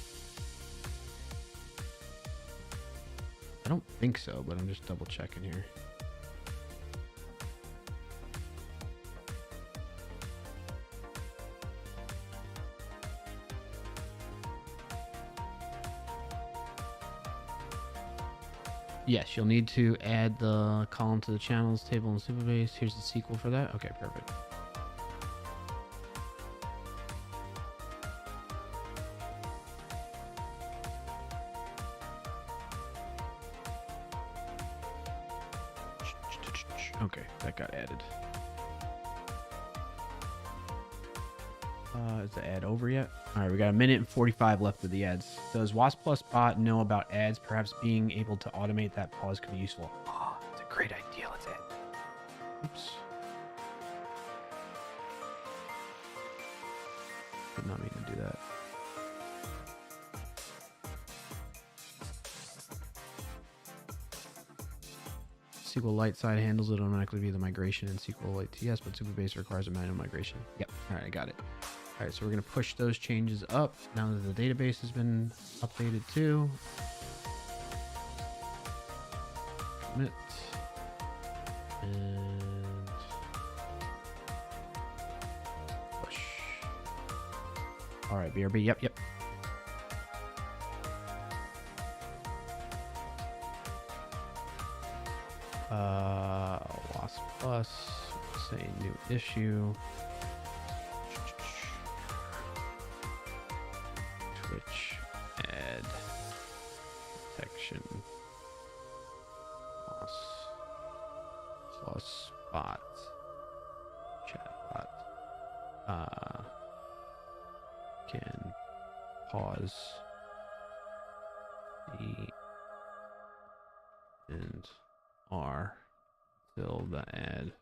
I don't think so, but I'm just double checking here. Yes, you'll need to add the column to the channels table in Superbase. Here's the SQL for that. Okay, perfect. Okay, that got added. Is the ad over yet? All right, we got 1 minute and 45 left of the ads. Does WoS Plus bot know about ads? Perhaps being able to automate that pause could be useful. Oh, it's a great idea. Let's add. Oops. Did not mean to do that. SQLite side handles it automatically via the migration in SQLite TS, but Superbase requires a manual migration. Yep. All right, I got it. All right, so we're going to push those changes up now that the database has been updated too. Commit. And push. All right, BRB. Yep. WoS Plus, say new issue. Twitch ad detection WoS Plus bot chatbot can pause the and R till the ad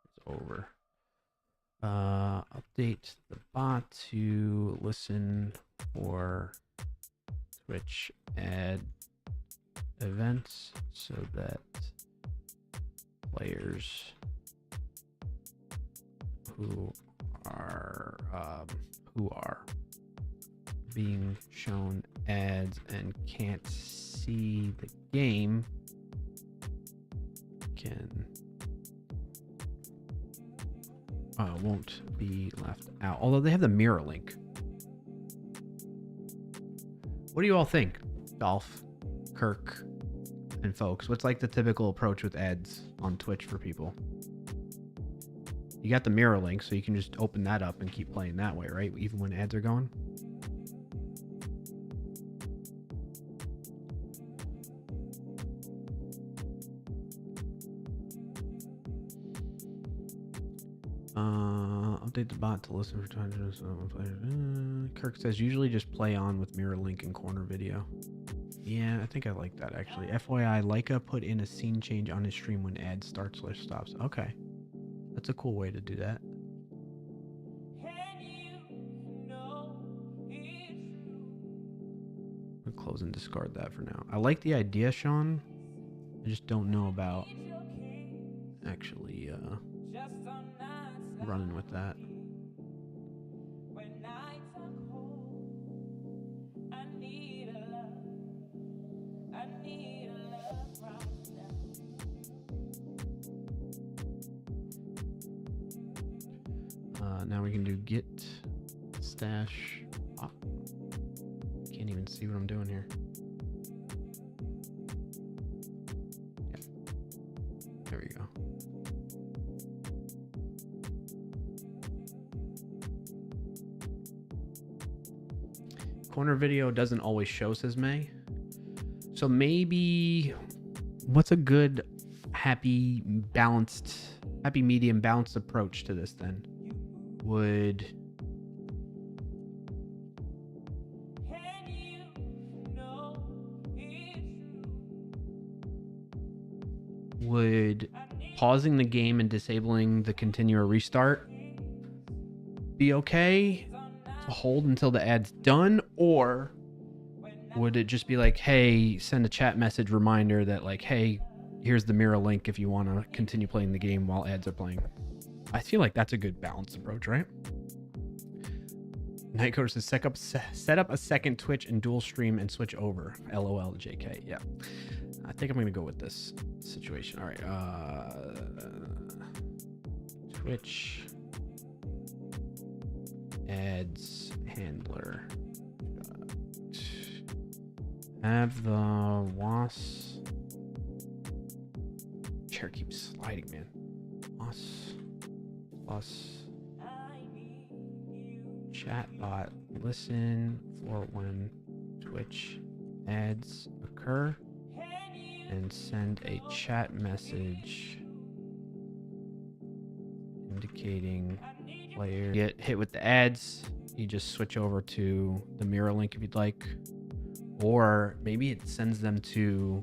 is over. Update the bot to listen for Twitch ad events so that players who are being shown ads and can't see the game won't be left out, although they have the mirror link. What do you all think, Dolph, Kirk, and folks? What's like the typical approach with ads on Twitch for people? You got the mirror link, so you can just open that up and keep playing that way, right? Even when ads are going. Update the bot to listen for time to Kirk says usually just play on with mirror link and corner video. Yeah, I think I like that actually. FYI, Leica put in a scene change on his stream when ad starts/stops. Okay, that's a cool way to do that. We'll close and discard that for now. I like the idea, Sean. I just don't know about actually running with that. Now we can do git stash. Oh, can't even see what I'm doing here. Yeah. There we go. Corner video doesn't always show, says May. So maybe what's a good happy medium balanced approach to this then? Would pausing the game and disabling the continue or restart be okay to hold until the ad's done? Or would it just be like, hey, send a chat message reminder that like, hey, here's the mirror link if you want to continue playing the game while ads are playing? I feel like that's a good balanced approach, right? Nightcoder says set up a second Twitch and dual stream and switch over. LOL JK. Yeah. I think I'm gonna go with this situation. All right. Twitch ads handler. Have the WoS. Chair keeps sliding, man. WoS plus chatbot listen for when Twitch ads occur and send a chat message indicating player get hit with the ads. You just switch over to the mirror link if you'd like, or maybe it sends them to,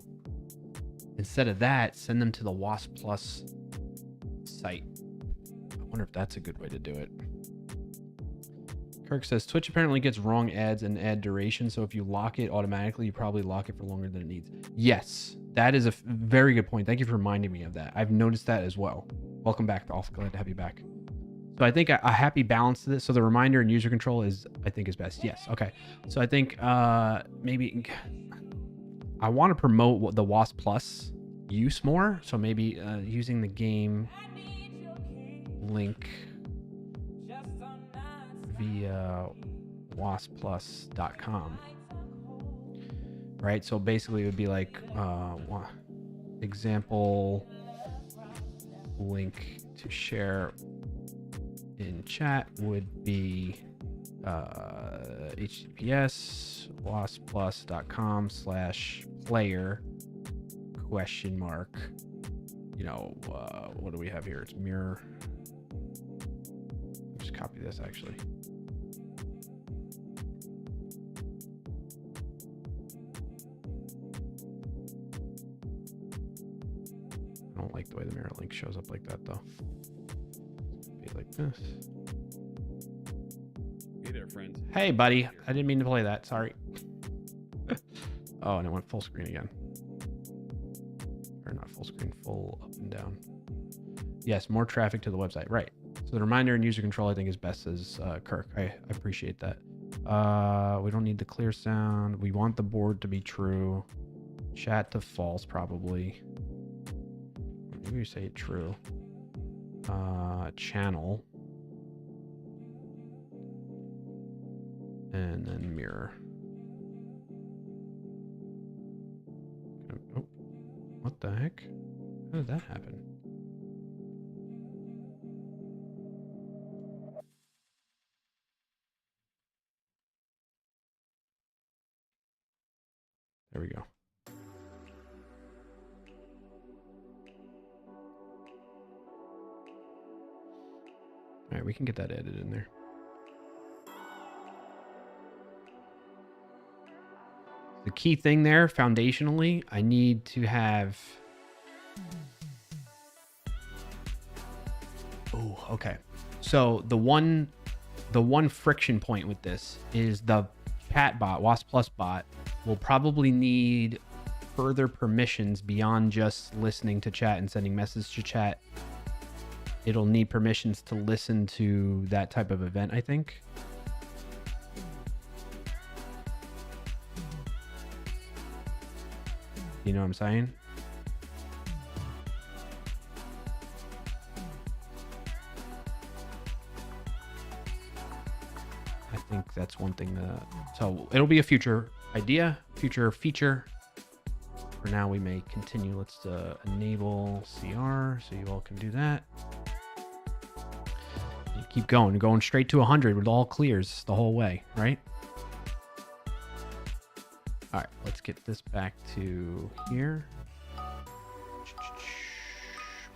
instead of that, send them to the WoS Plus site. I wonder if that's a good way to do it. Kirk says Twitch apparently gets wrong ads and ad duration, so if you lock it automatically, you probably lock it for longer than it needs. Yes, that is a very good point. Thank you for reminding me of that. I've noticed that as well. Welcome back, Dolph. Glad to have you back. So I think a happy balance to this. So the reminder and user control is, I think, is best. Yes. Okay. So I think maybe I want to promote the WoS Plus use more. So maybe using the game link via wasplus.com. Right. So basically it would be like example link to share in chat would be https wasplus.com/player ? You know, what do we have here? It's mirror. Just copy this actually. I don't like the way the mirror link shows up like that though. Be like this. Hey there, friends. Hey, buddy. I didn't mean to play that. Sorry. Oh, and it went full screen again. Or not full screen, full up and down. Yes, more traffic to the website. Right. So the reminder and user control, I think, is best as Kirk. I appreciate that. We don't need the clear sound. We want the board to be true. Chat to false, probably. Maybe we say true. Channel. And then mirror. Oh, what the heck? How did that happen? There we go. All right, we can get that edited in there. The key thing there, foundationally, I need to have... Oh, okay. So the one friction point with this is the chat bot, WoS Plus bot, will probably need further permissions beyond just listening to chat and sending messages to chat. It'll need permissions to listen to that type of event, I think. You know what I'm saying? I think that's one thing that... So it'll be a future idea, future feature. For now, we may continue. Let's enable CR so you all can do that. You keep going straight to 100 with all clears the whole way, right? All right, let's get this back to here.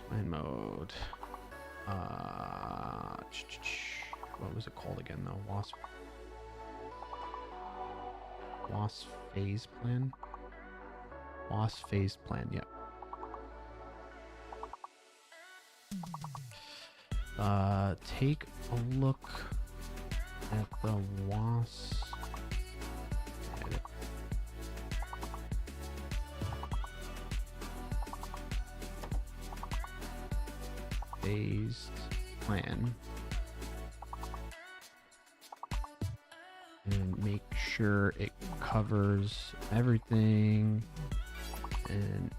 Plan mode. What was it called again though? WoS phase plan? WoS phase plan, yep. Take a look at the WoS. Edit. Phased plan. And make sure it covers everything an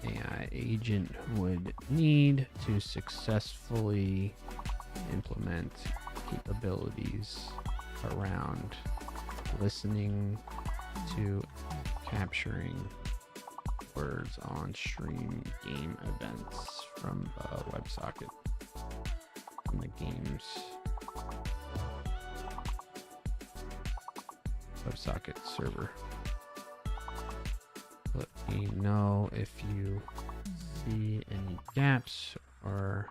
AI agent would need to successfully implement capabilities around listening to capturing words on stream game events from the WebSocket from the game's WebSocket server. Let me know if you see any gaps or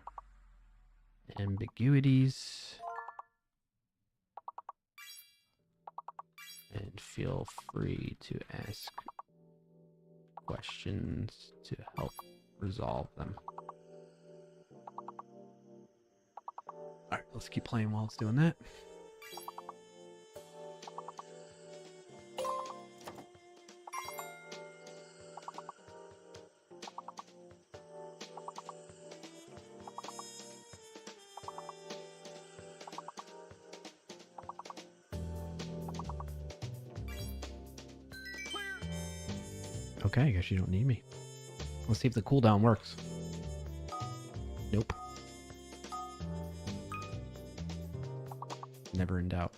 ambiguities, and feel free to ask questions to help resolve them. All right, let's keep playing while it's doing that. Okay, I guess you don't need me. Let's see if the cooldown works. Nope. Never in doubt.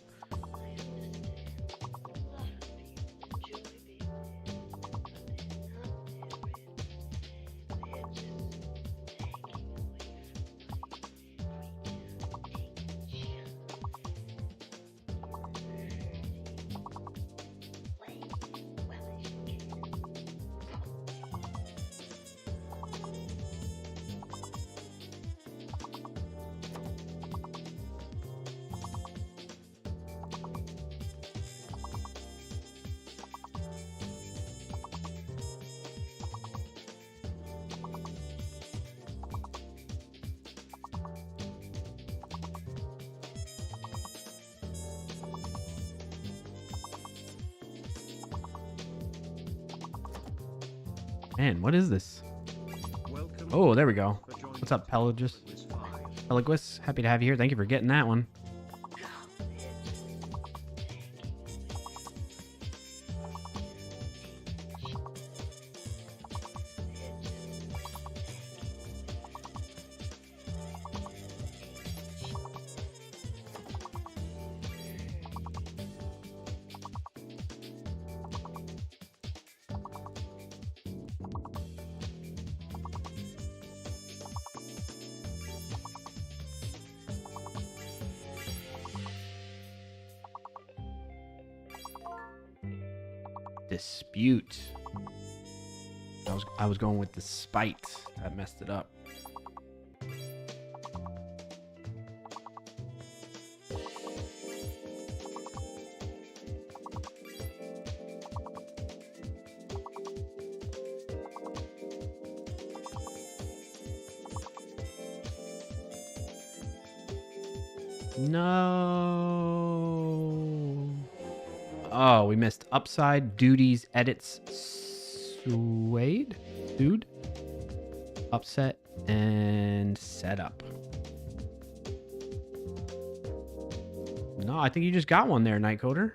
Man, what is this? Welcome. Oh, there we go. For joining What's up, Pelagus? Quiz 5. Pelagus, happy to have you here. Thank you for getting that one. Dispute. I was going with despite. That messed it up. No. Oh, we missed upside, duties, edits, suede, dude, upset, and setup. No, I think you just got one there, Nightcoder.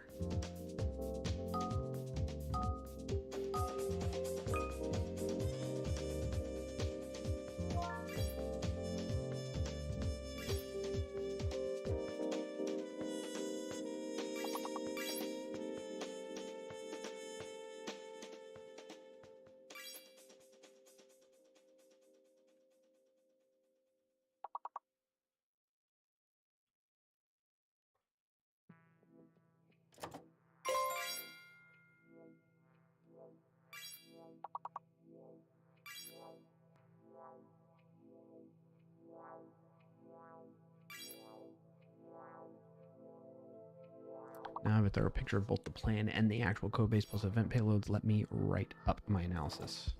Now I have a thorough picture of both the plan and the actual code base plus event payloads. Let me write up my analysis.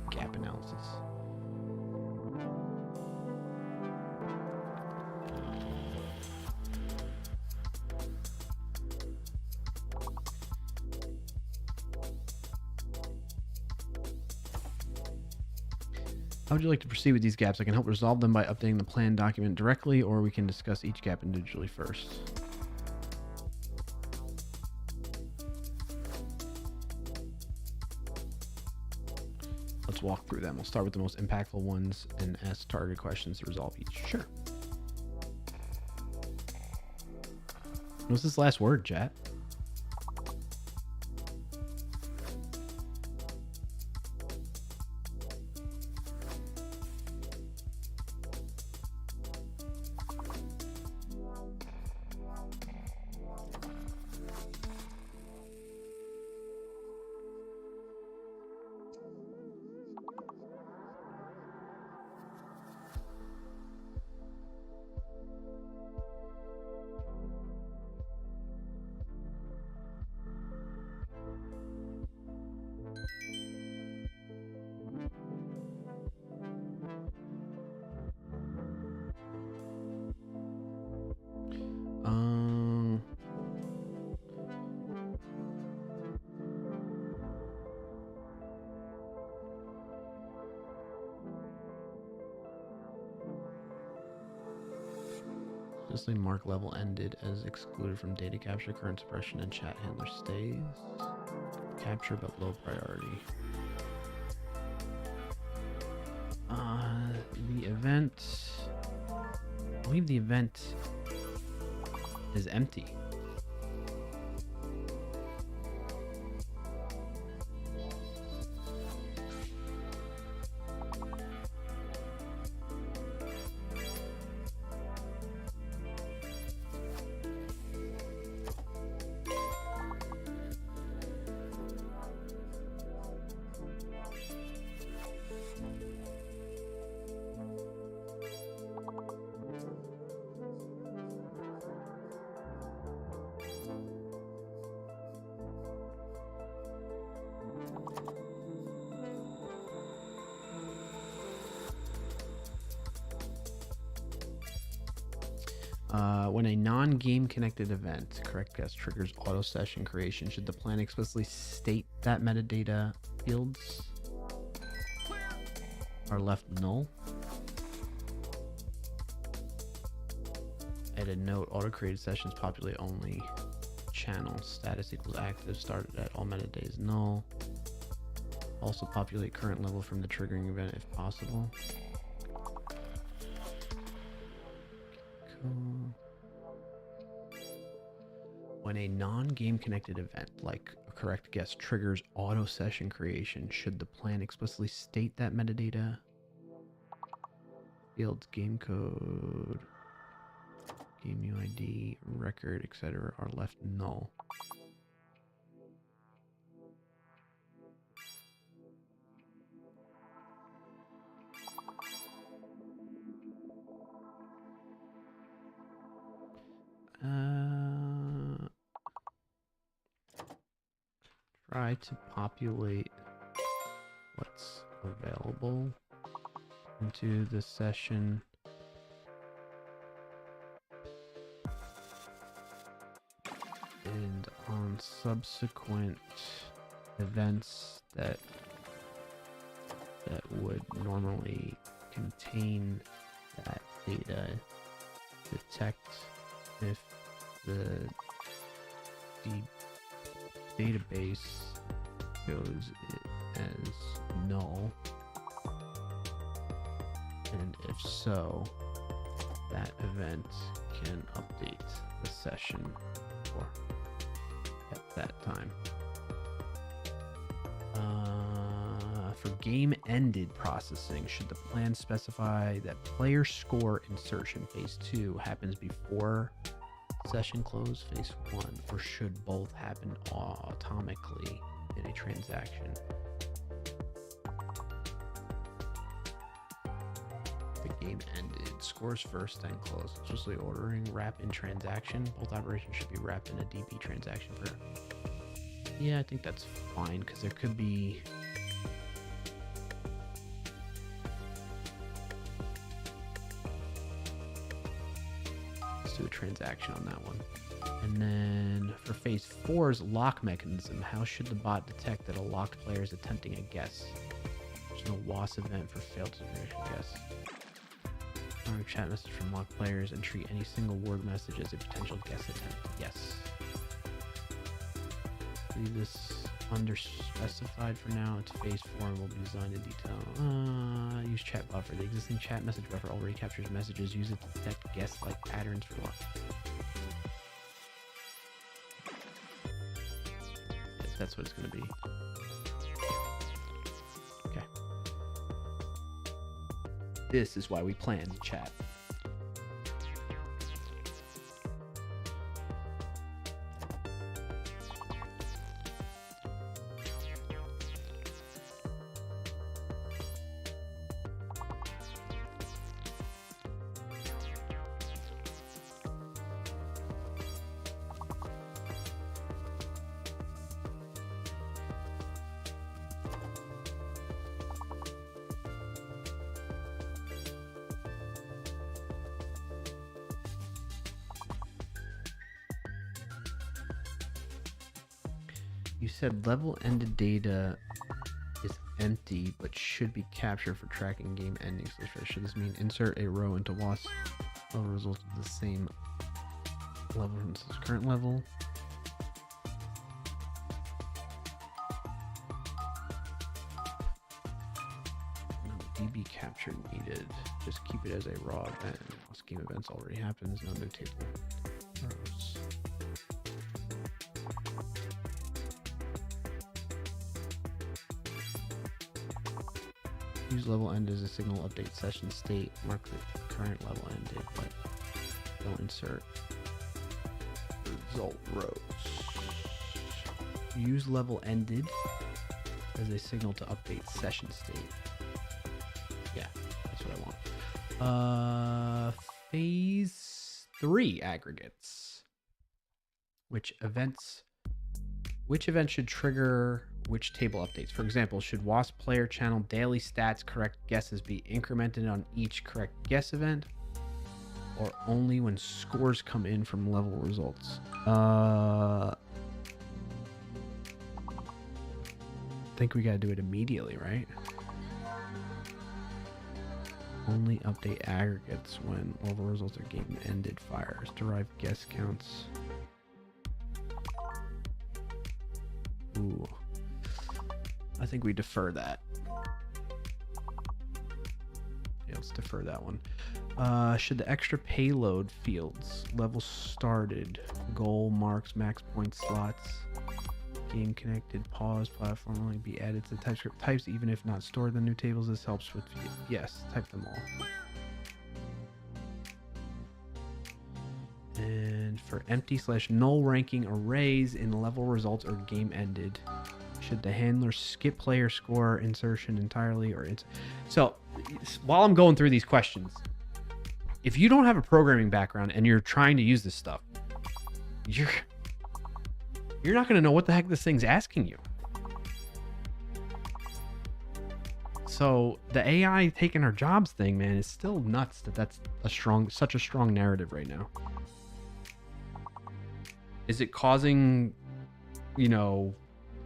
Gap analysis. How would you like to proceed with these gaps? I can help resolve them by updating the plan document directly, or we can discuss each gap individually first. Let's walk through them. We'll start with the most impactful ones and ask targeted questions to resolve each. Sure. What's this last word, chat? Display mark level ended as excluded from data capture. Current suppression and chat handler stays. Capture but low priority. The event. I believe the event is empty. When a non-game connected event, correct guess, triggers auto session creation, should the plan explicitly state that metadata fields are left null? Add a note, auto created sessions populate only channel, status equals active, started at all metadata is null. Also populate current level from the triggering event if possible. Cool. When a non-game connected event, like a correct guess, triggers auto session creation, should the plan explicitly state that metadata fields, game code, game UID, record, etc. are left null? Try to populate what's available into the session. And on subsequent events that would normally contain that data, detect if the database shows it as null, and if so, that event can update the session or at that time. For game ended processing, should the plan specify that player score insertion phase 2 happens before session close phase 1, or should both happen atomically in a transaction? The game ended, scores first then close. Explicitly ordering wrap in transaction. Both operations should be wrapped in a DP transaction for. Yeah, I think that's fine because there could be. Do a transaction on that one. And then for phase 4's lock mechanism, how should the bot detect that a locked player is attempting a guess? There's no WoS event for failed generation guess. Or chat message from locked players and treat any single word message as a potential guess attempt. Yes. Leave this Underspecified for now. It's phase 4 and will be designed in detail. Use chat buffer. The existing chat message buffer already captures messages. Use it to detect guest-like patterns for luck. Yes, that's what it's going to be. Okay. This is why we plan to chat. You said level ended data is empty, but should be captured for tracking game endings. Should this mean insert a row into WoS level results of the same level from its current level? No DB capture needed. Just keep it as a raw event. WoS game events already happens. No new table rows. Use level end as a signal update session state. Mark the current level ended, but don't insert result rows. Use level ended as a signal to update session state. Yeah, that's what I want. Phase 3 aggregates. Which events should trigger which table updates? For example, should WoS player channel daily stats correct guesses be incremented on each correct guess event, or only when scores come in from level results? I think we gotta do it immediately, right? Only update aggregates when level results are game ended. Fires derive guess counts. Ooh. I think we defer that. Yeah, let's defer that one. Should the extra payload fields, level started, goal, marks, max point slots, game connected, pause, platform only be added to the TypeScript types even if not stored in the new tables? This helps with, yes, type them all. And for empty/null ranking arrays in level results or game ended, should the handler skip player score insertion entirely, or so while I'm going through these questions, if you don't have a programming background and you're trying to use this stuff, you're not going to know what the heck this thing's asking you. So the AI taking our jobs thing, man, is still nuts that's such a strong narrative right now. Is it causing,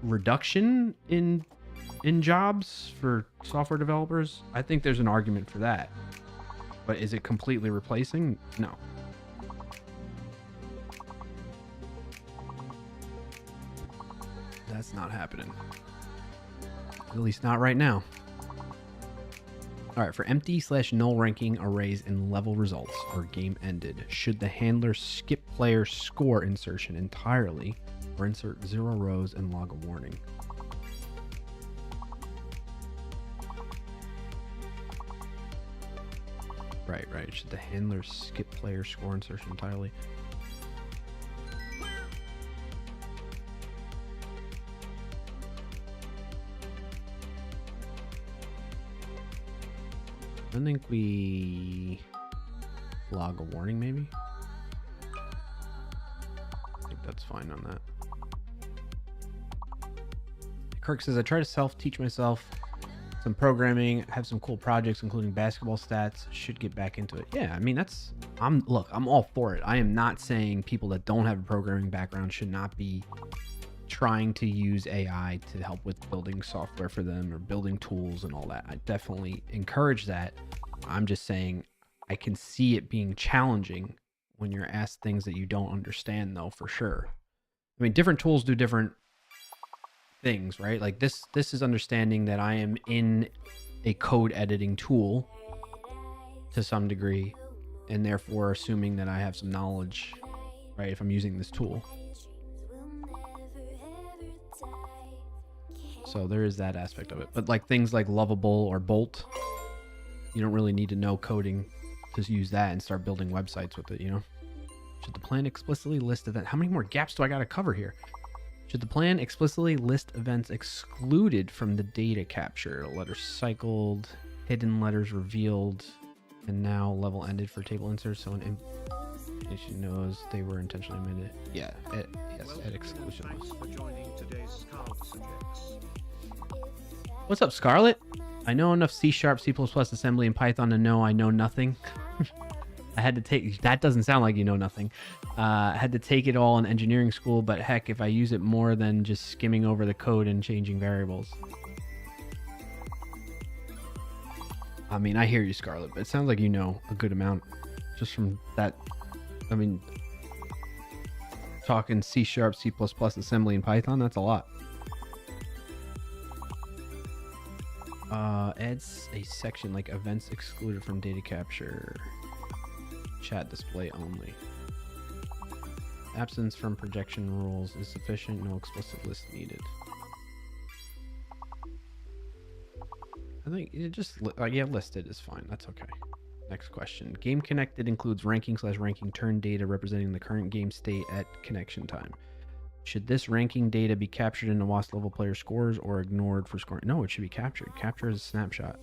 reduction in jobs for software developers? I think there's an argument for that. But is it completely replacing? No. That's not happening. At least not right now. All right, for empty/null ranking arrays in level results or game ended, should the handler skip player score insertion entirely or insert 0 rows and log a warning? Right. Should the handler skip player score insertion entirely? I think we log a warning, maybe. I think that's fine on that. Kirk says, I try to self-teach myself some programming, have some cool projects, including basketball stats. Should get back into it. Yeah, I mean, I'm all for it. I am not saying people that don't have a programming background should not be trying to use AI to help with building software for them or building tools and all that. I definitely encourage that. I'm just saying I can see it being challenging when you're asked things that you don't understand, though, for sure. I mean, different tools do different things, right? Like this is understanding that I am in a code editing tool to some degree, and therefore assuming that I have some knowledge, right, if I'm using this tool. So there is that aspect of it. But like things like Lovable or Bolt, you don't really need to know coding to use that and start building websites with it, you know? Should the plan explicitly list events? How many more gaps do I got to cover here? Should the plan explicitly list events excluded from the data capture? Letters cycled, hidden letters revealed, and now level ended for table inserts, so an implementation knows they were intentionally omitted. Yeah, yes, at exclusion. Thanks for joining today's Scarlet Subjects. What's up, Scarlet? I know enough C#, C++, assembly, and Python to know I know nothing. I had to take, that doesn't sound like you know nothing. I had to take it all in engineering school, but heck, if I use it more than just skimming over the code and changing variables. I mean, I hear you, Scarlet, but it sounds like you know a good amount just from that. I mean, talking C#, C++, assembly, and Python, that's a lot. Adds a section like events excluded from data capture. Chat display only. Absence from projection rules is sufficient. No explicit list needed. I think it just yeah, listed is fine. That's okay. Next question. Game connected includes ranking/ranking turn data representing the current game state at connection time. Should this ranking data be captured in the WoS level player scores or ignored for scoring? No, it should be captured. Capture as a snapshot.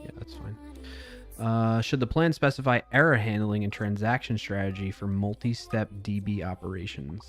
Yeah, that's fine. Should the plan specify error handling and transaction strategy for multi-step DB operations?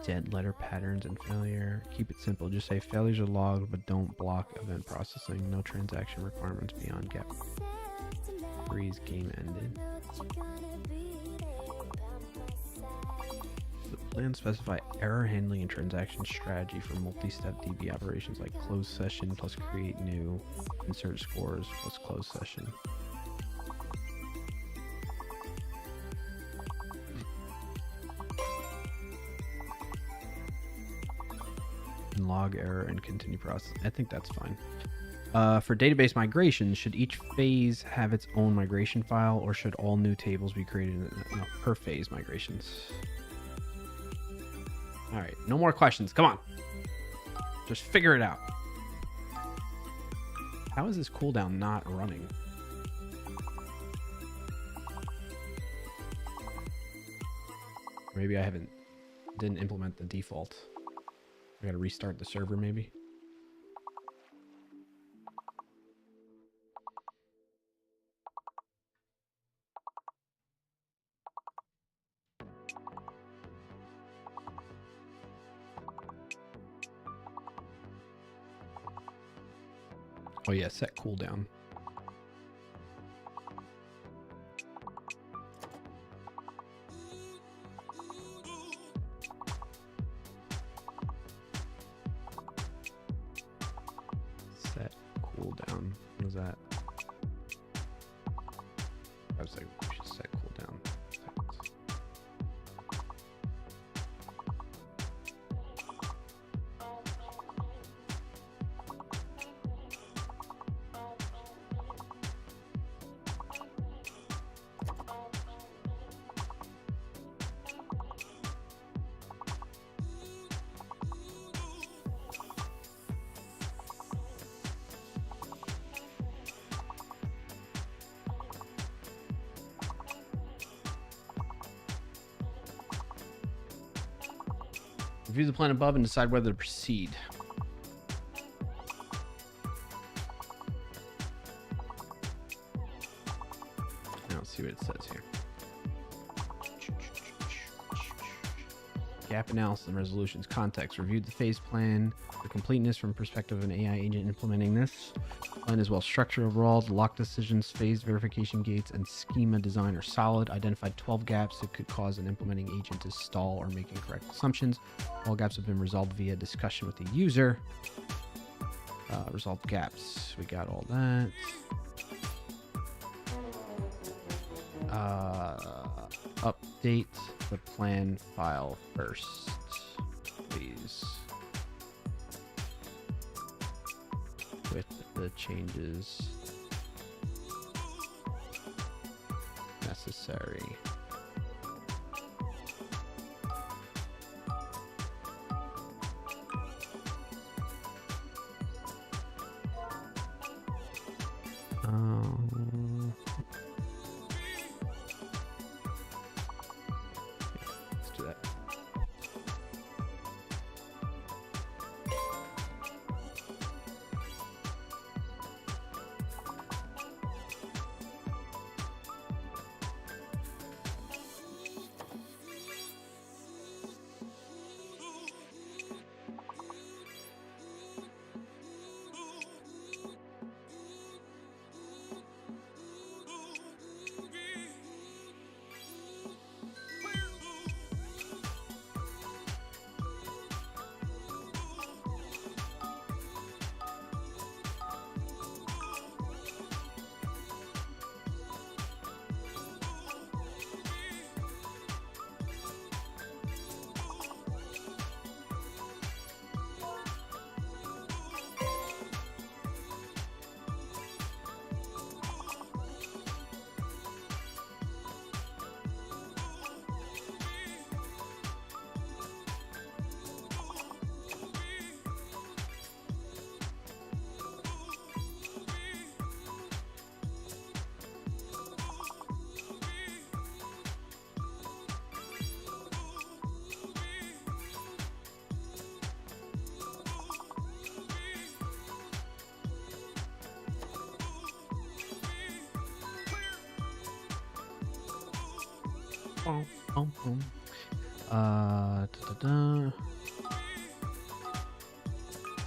Dead letter patterns and failure. Keep it simple. Just say failures are logged, but don't block event processing. No transaction requirements beyond gap. Freeze game ended. The plan specify error handling and transaction strategy for multi-step DB operations like close session plus create new, insert scores plus close session. Log error and continue processing. I think that's fine. For database migrations, should each phase have its own migration file, or should all new tables be created per phase migrations? All right, no more questions. Come on, just figure it out. How is this cooldown not running? Maybe I didn't implement the default. I gotta restart the server, maybe. Oh yeah, set cooldown. Set cooldown. What is that? I was like, we should set cooldown. Settings. Review the plan above and decide whether to proceed. Now let's see what it says here. Gap analysis and resolutions. Context. Reviewed the phase plan for completeness from perspective of an AI agent implementing this. Plan is well structured overall. The lock decisions, phase verification gates, and schema design are solid. Identified 12 gaps that could cause an implementing agent to stall or make incorrect assumptions. All gaps have been resolved via discussion with the user. Resolved gaps. We got all that. Update the plan file first, please, with the changes necessary. Let's do that.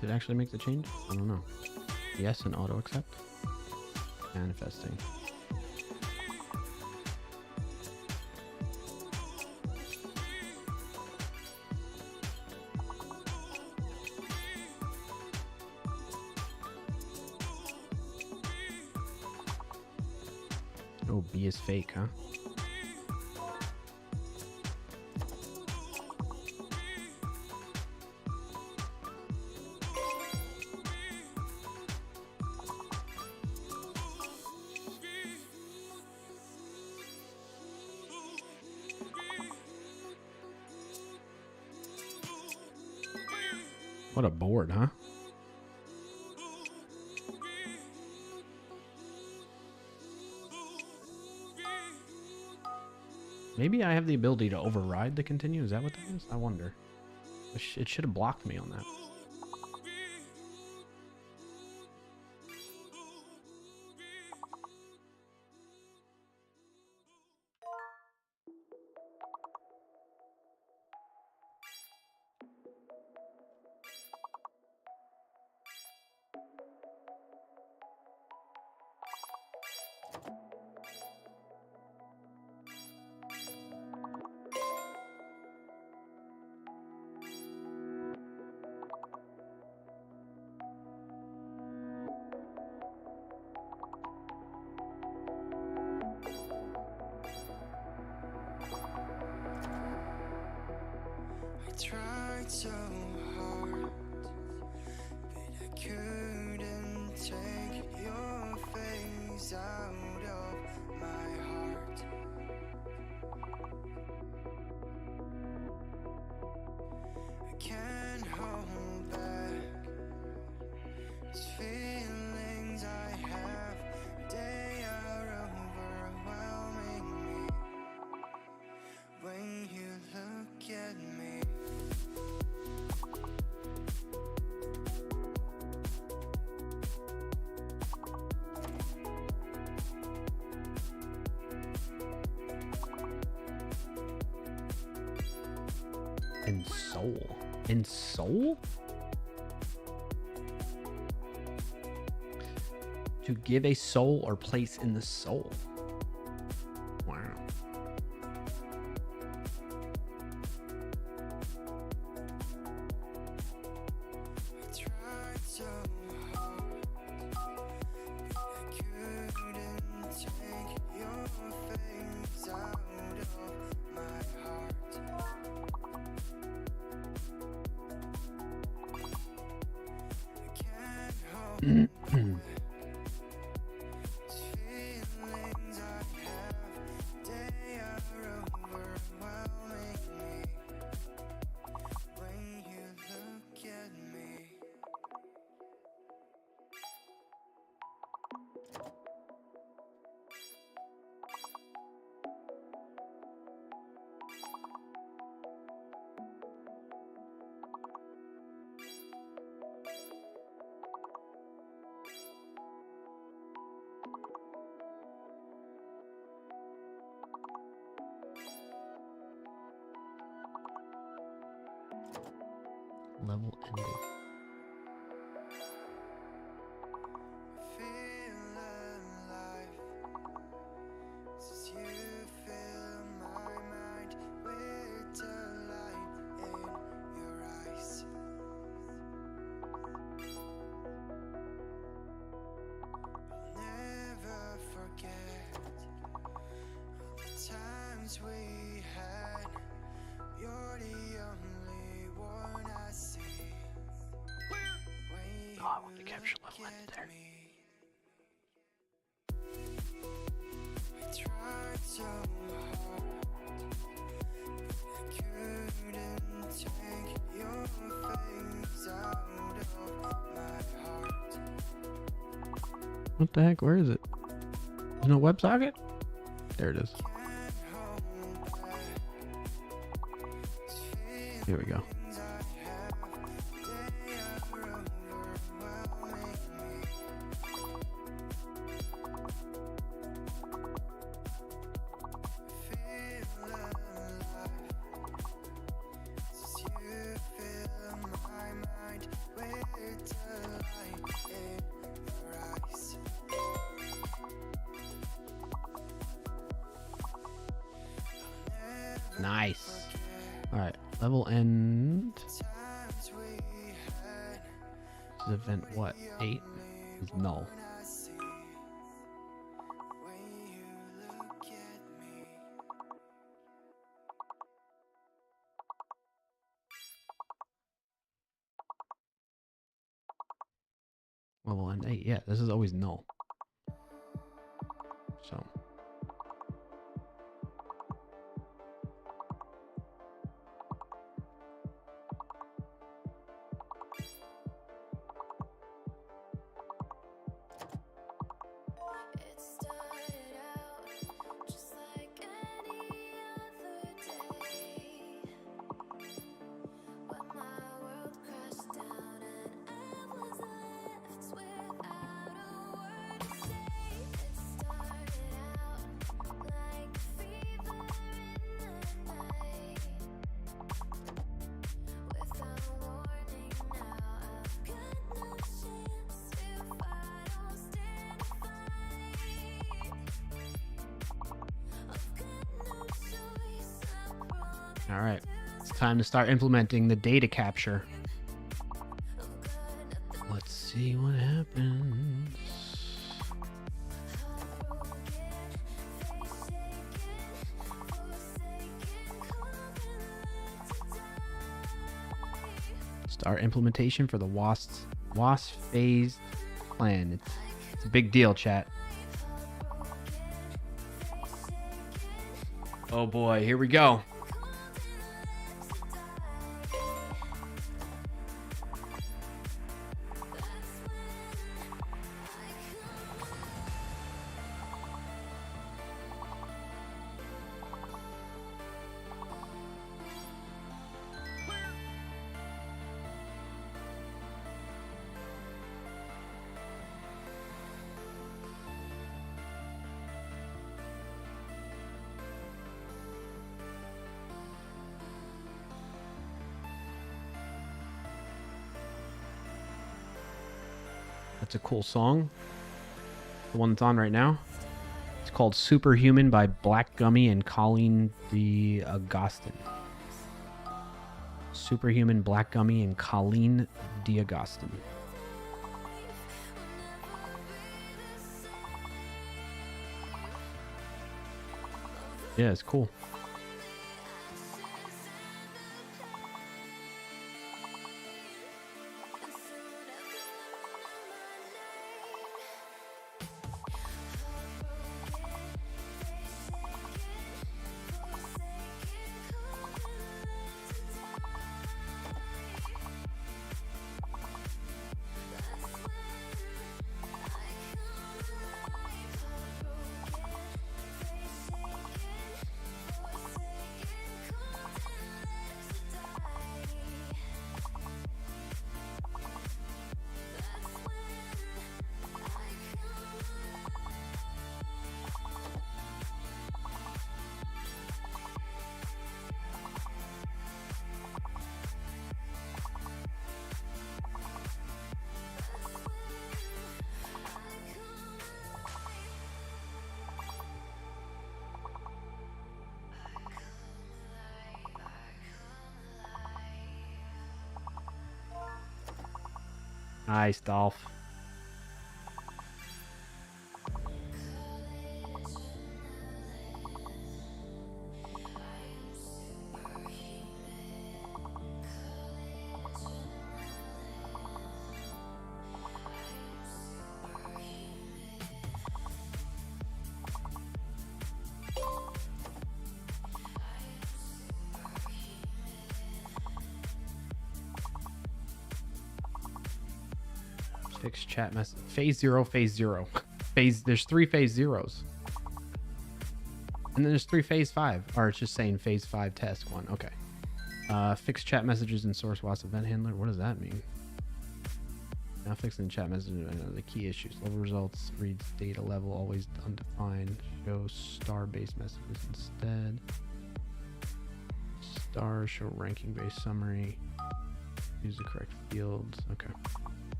Did it actually make the change? I don't know. Yes, and auto accept. Manifesting. Oh, B is fake, huh? What a board, huh? Maybe I have the ability to override the continue. Is that what that is? I wonder. It should have blocked me on that. Tried so hard, but I couldn't take your face out of my heart. I can't hold back these feelings I have. They are overwhelming me when you look at me. In soul. In soul? To give a soul or place in the soul. Wow. I tried so hard, I couldn't take your face out of my heart. I can't hold these feelings I have. They are overwhelming me. When you look at me. Level ended. Feel alive, since you fill my mind with delight in your eyes. I'll never forget all the times we had. You're the only one I see. When Oh, I want to capture level look ended at there. me. I tried so hard, I couldn't take your face out of my heart. What the heck? Where is it? There's no WebSocket? There it is. Can't hold back these Here we go. feelings I have. They are overwhelming me. Feel alive, since you fill my mind with delight in your eyes. Nice. All right. Level end. Times we had. This is event what? 8? Is null. I see when you look at me. Level end 8. Yeah, this is always null. So. It started out just like any other day, when my world crashed down and I was left without a word to say. It started out like a fever in the night, without warning. Now I've got no chance if I don't stand a fight. All right. It's time to start implementing the data capture. Let's see what happens. Start implementation for the WoS phased plan. It's a big deal, chat. Oh boy, here we go. That's a cool song. The one that's on right now. It's called Superhuman by Black Gummy and Colleen D'Agostin. Superhuman, Black Gummy, and Colleen D'Agostin. Yeah, it's cool. Nice, Dolph. Fix chat message. Phase 0, phase 0. There's 3 phase 0s. And then there's 3 phase 5. Or it's just saying phase 5 test 1. Okay. Fix chat messages in source WoS event handler. What does that mean? Now fixing chat messages. The key issues. Level results. Reads data level. Always undefined. Show star-based messages instead. Star. Show ranking-based summary. Use the correct fields. Okay.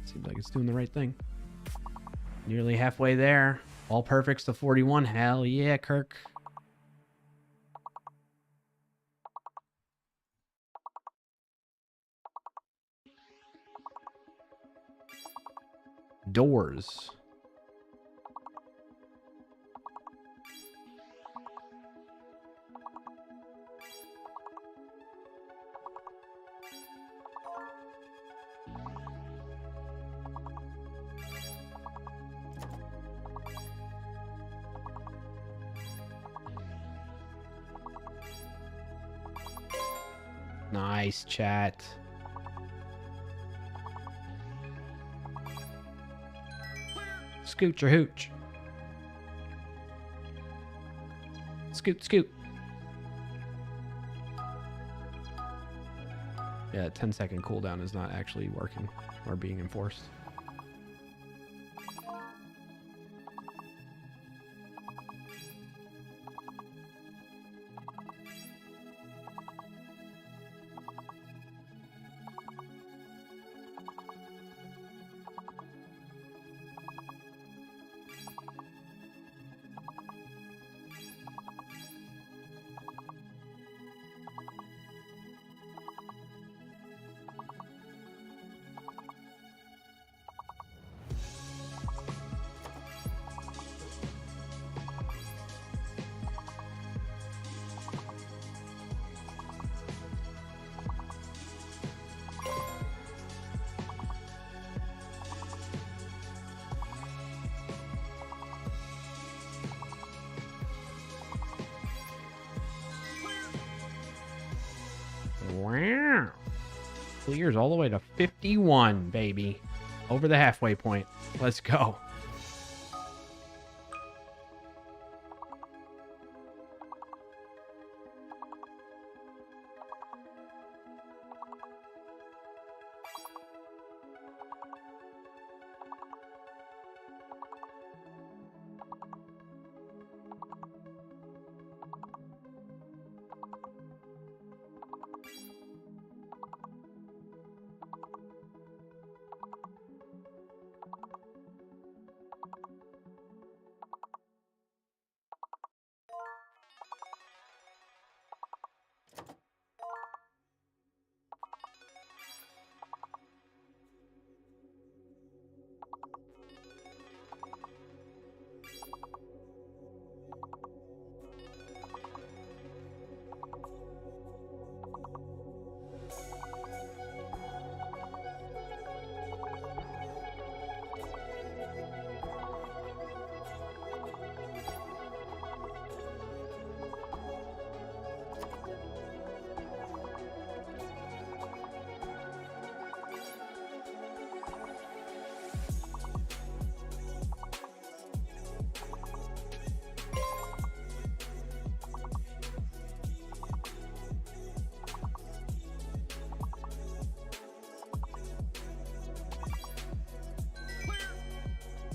Seems like it's doing the right thing. Nearly halfway there. All perfects to 41. Hell yeah, Kirk. Doors. Nice chat. Scoot your hooch. Scoot, scoot. Yeah, 10-second cooldown is not actually working or being enforced. Wow. Clears all the way to 51, baby. Over the halfway point. Let's go.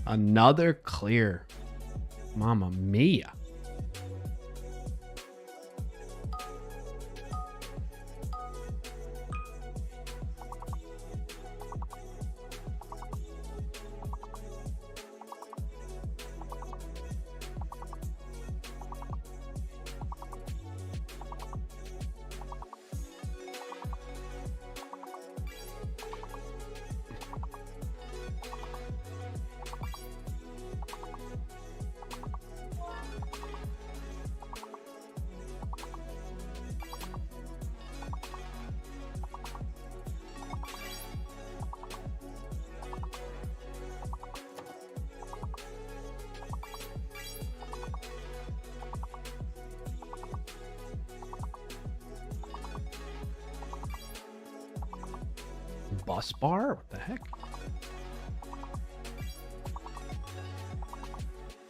Another clear. Mamma mia. Bus bar? What the heck?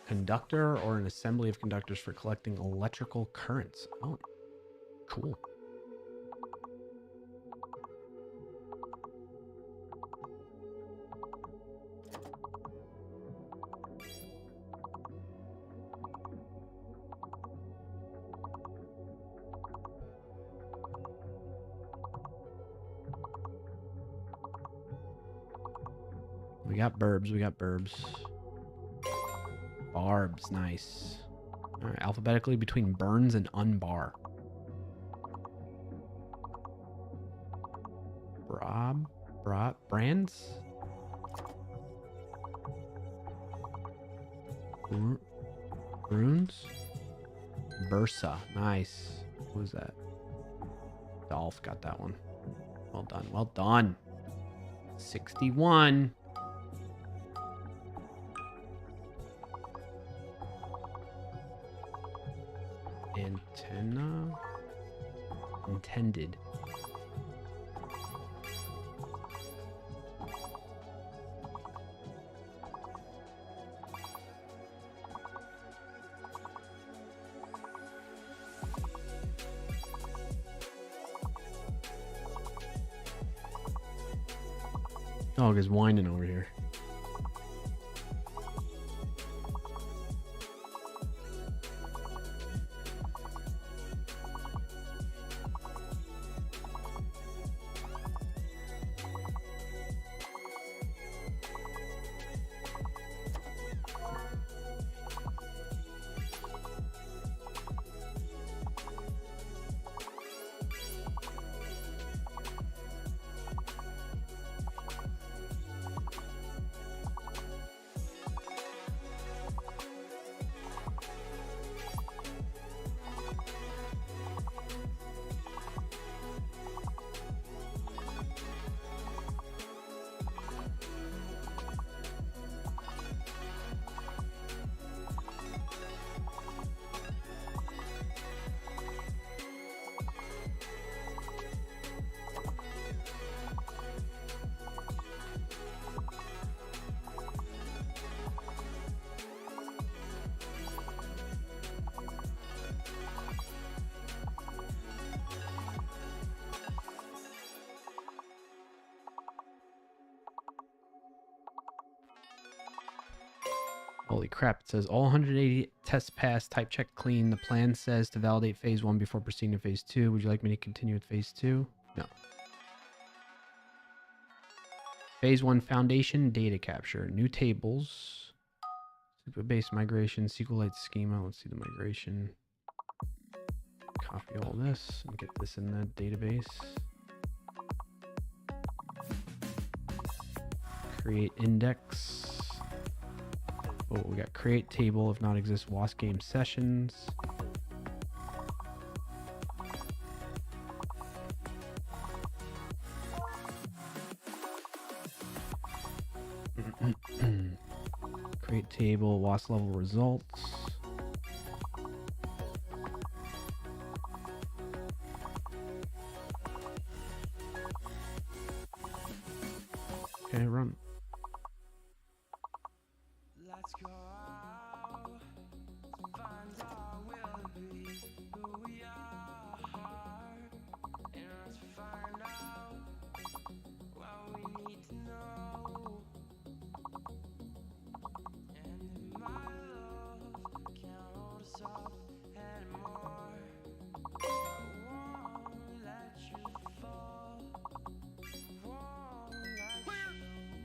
Conductor or an assembly of conductors for collecting electrical currents. Oh, cool. We got burbs. We got burbs. Barbs. Nice. All right. Alphabetically between burns and unbar. Brands? Runes? Bursa. Nice. What was that? Dolph got that one. Well done. Well done. 61. Antenna? Intended. Dog is whining over here. Holy crap. It says all 180 tests passed, type check clean. The plan says to validate phase 1 before proceeding to phase 2. Would you like me to continue with phase 2? No. Phase 1 foundation data capture. New tables. Super-based migration. SQLite schema. Let's see the migration. Copy all this and get this in the database. Create index. Oh, we got create table if not exist WoS game sessions. Create table WoS level results. Okay, run. Let's go out to find out we'll be who we are, and let's find out what we need to know.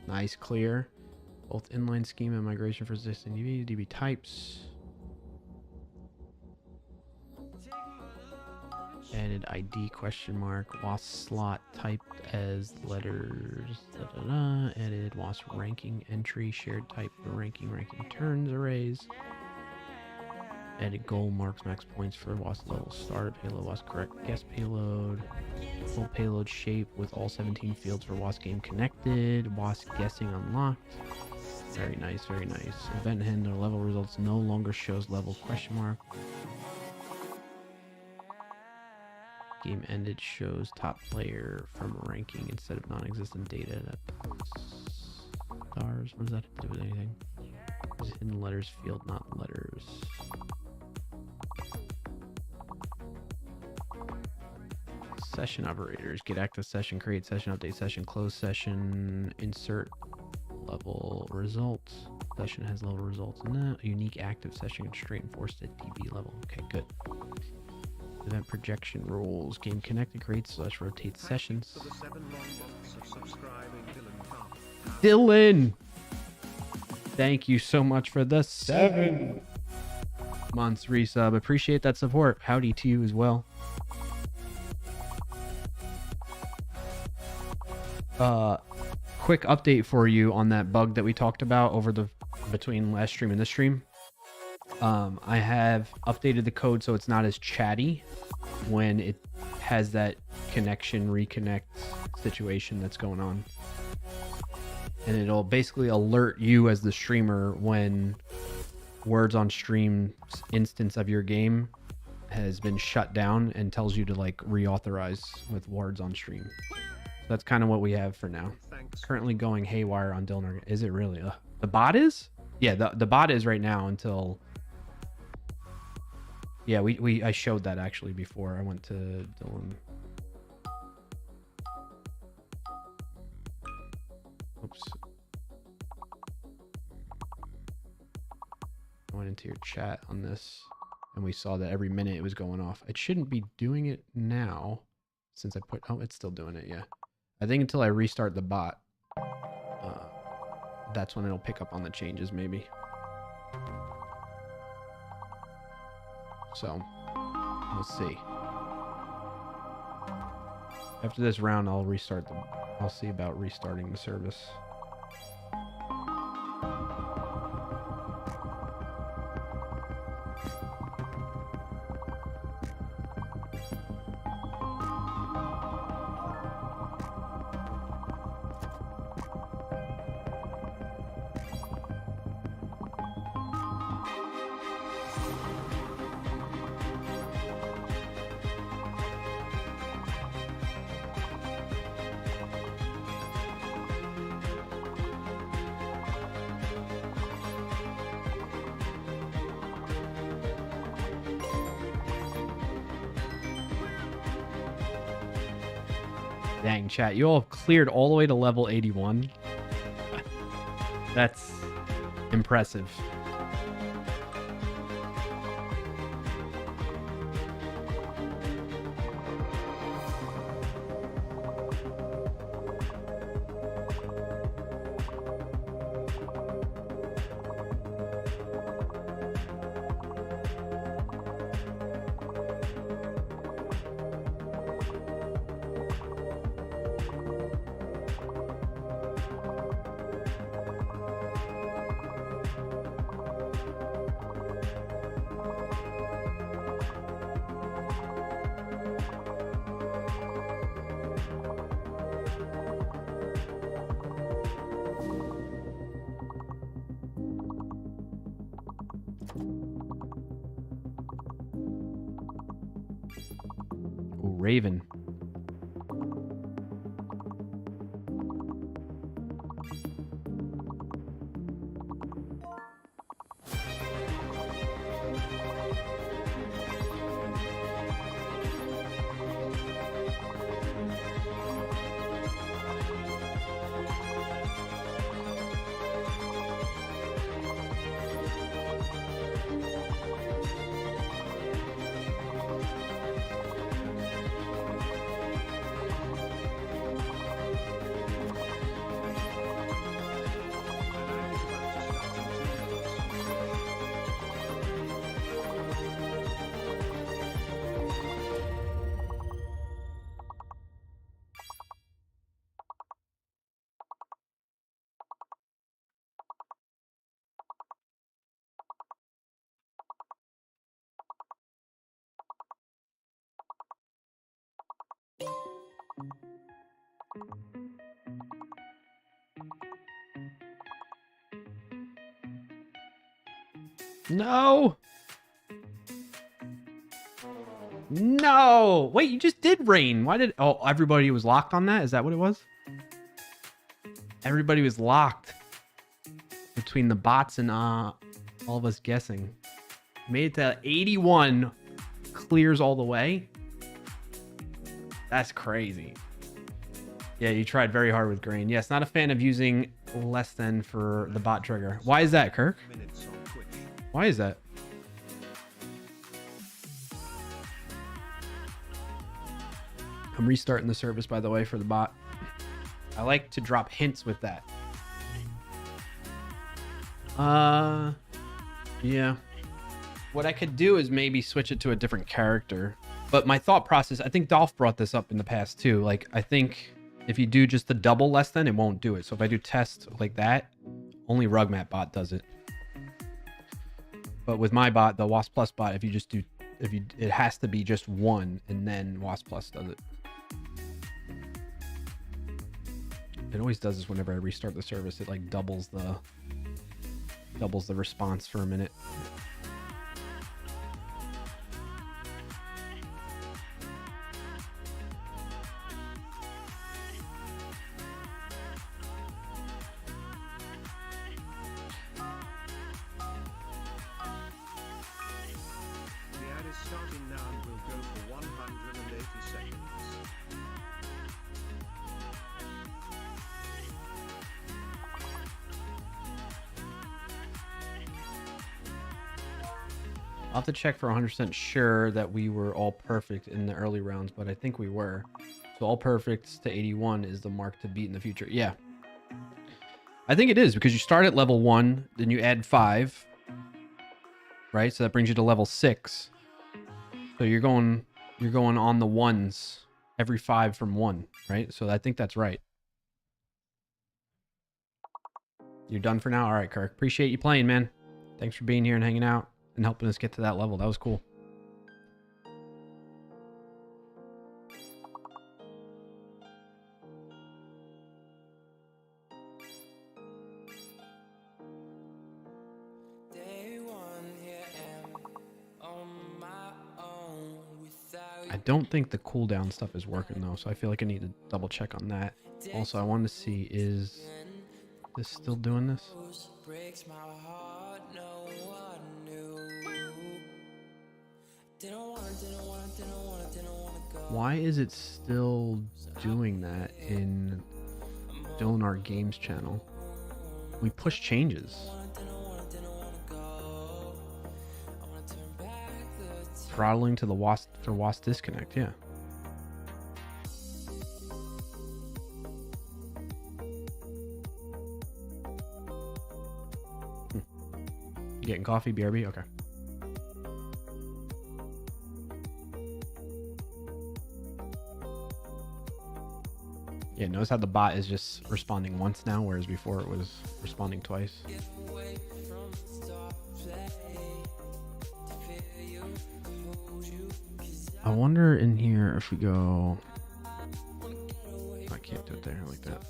Nice, clear. Both inline schema and migration for existing DB types. Added ID question mark. WoS slot typed as letters. Added WoS ranking entry shared type for ranking turns arrays. Added goal marks max points for WoS level start payload WoS correct guess payload. Full payload shape with all 17 fields for WoS game connected. WoS guessing unlocked. Very nice, very nice. Event handler level results no longer shows level question mark. Game ended shows top player from ranking instead of non-existent data. Stars. What does that have to do with anything? It's hidden letters field, not letters. Session operators. Get active session, create session, update session, close session, insert level results. Session has level results in that. A unique active session constraint enforced at DB level. Okay, good. Event projection rules. Game connected creates / rotates sessions. For the 7 long months of subscribing, Dylan, thank you so much for the 7 months resub. Appreciate that support. Howdy to you as well. Quick update for you on that bug that we talked about over the between last stream and this stream. I have updated the code so it's not as chatty when it has that connection reconnect situation that's going on. And it'll basically alert you as the streamer when words on stream instance of your game has been shut down and tells you to like reauthorize with words on stream. So that's kind of what we have for now. Currently going haywire on Dylan. Is it really? The bot is? Yeah, the bot is right now until... Yeah, I showed that actually before I went to Dylan. Oops. I went into your chat on this and we saw that every minute it was going off. It shouldn't be doing it now since I put... Oh, it's still doing it, yeah. I think until I restart the bot, that's when it'll pick up on the changes maybe. So, we'll see. After this round, I'll restart them. I'll see about restarting the service. Dang, chat, you all cleared all the way to level 81. That's impressive. Ooh, Raven. No. No. Wait, you just did rain. Why did... Oh, everybody was locked on that? Is that what it was? Everybody was locked between the bots and all of us guessing. Made it to 81. Clears all the way. That's crazy. Yeah, you tried very hard with grain. Yes, not a fan of using less than for the bot trigger. Why is that, Kirk? Minutes on Twitch. Why is that? I'm restarting the service, by the way, for the bot. I like to drop hints with that. Yeah. What I could do is maybe switch it to a different character. But my thought process, I think Dolph brought this up in the past too. Like, I think if you do just the double less than, it won't do it. So if I do test like that, only Rugmat bot does it. But with my bot, the WoS Plus bot, if you just do, it has to be just one, and then WoS Plus does it. It always does this whenever I restart the service. It like doubles the response for a minute. The ad is starting now and will go for 180 seconds. I'll have to check for 100% sure that we were all perfect in the early rounds, but I think we were. So all perfects to 81 is the mark to beat in the future. Yeah. I think it is, because you start at level 1, then you add 5. Right? So that brings you to level 6. So you're going on the ones every 5 from 1, right? So I think that's right. You're done for now? All right, Kirk. Appreciate you playing, man. Thanks for being here and hanging out and helping us get to that level. That was cool. Day one, here am on my own without I don't think the cooldown stuff is working though, so I feel like I need to double check on that. Also, I wanted to see, is this still doing this? you. Breaks my heart, no one knew. Didn't wanna go. Why is it still doing that in still in our games channel? We push changes. Throttling to the WoS for WoS disconnect, yeah. Getting coffee, BRB? Okay. Yeah, notice how the bot is just responding once now, whereas before it was responding twice. I wonder in here if we go... I can't do it there like that.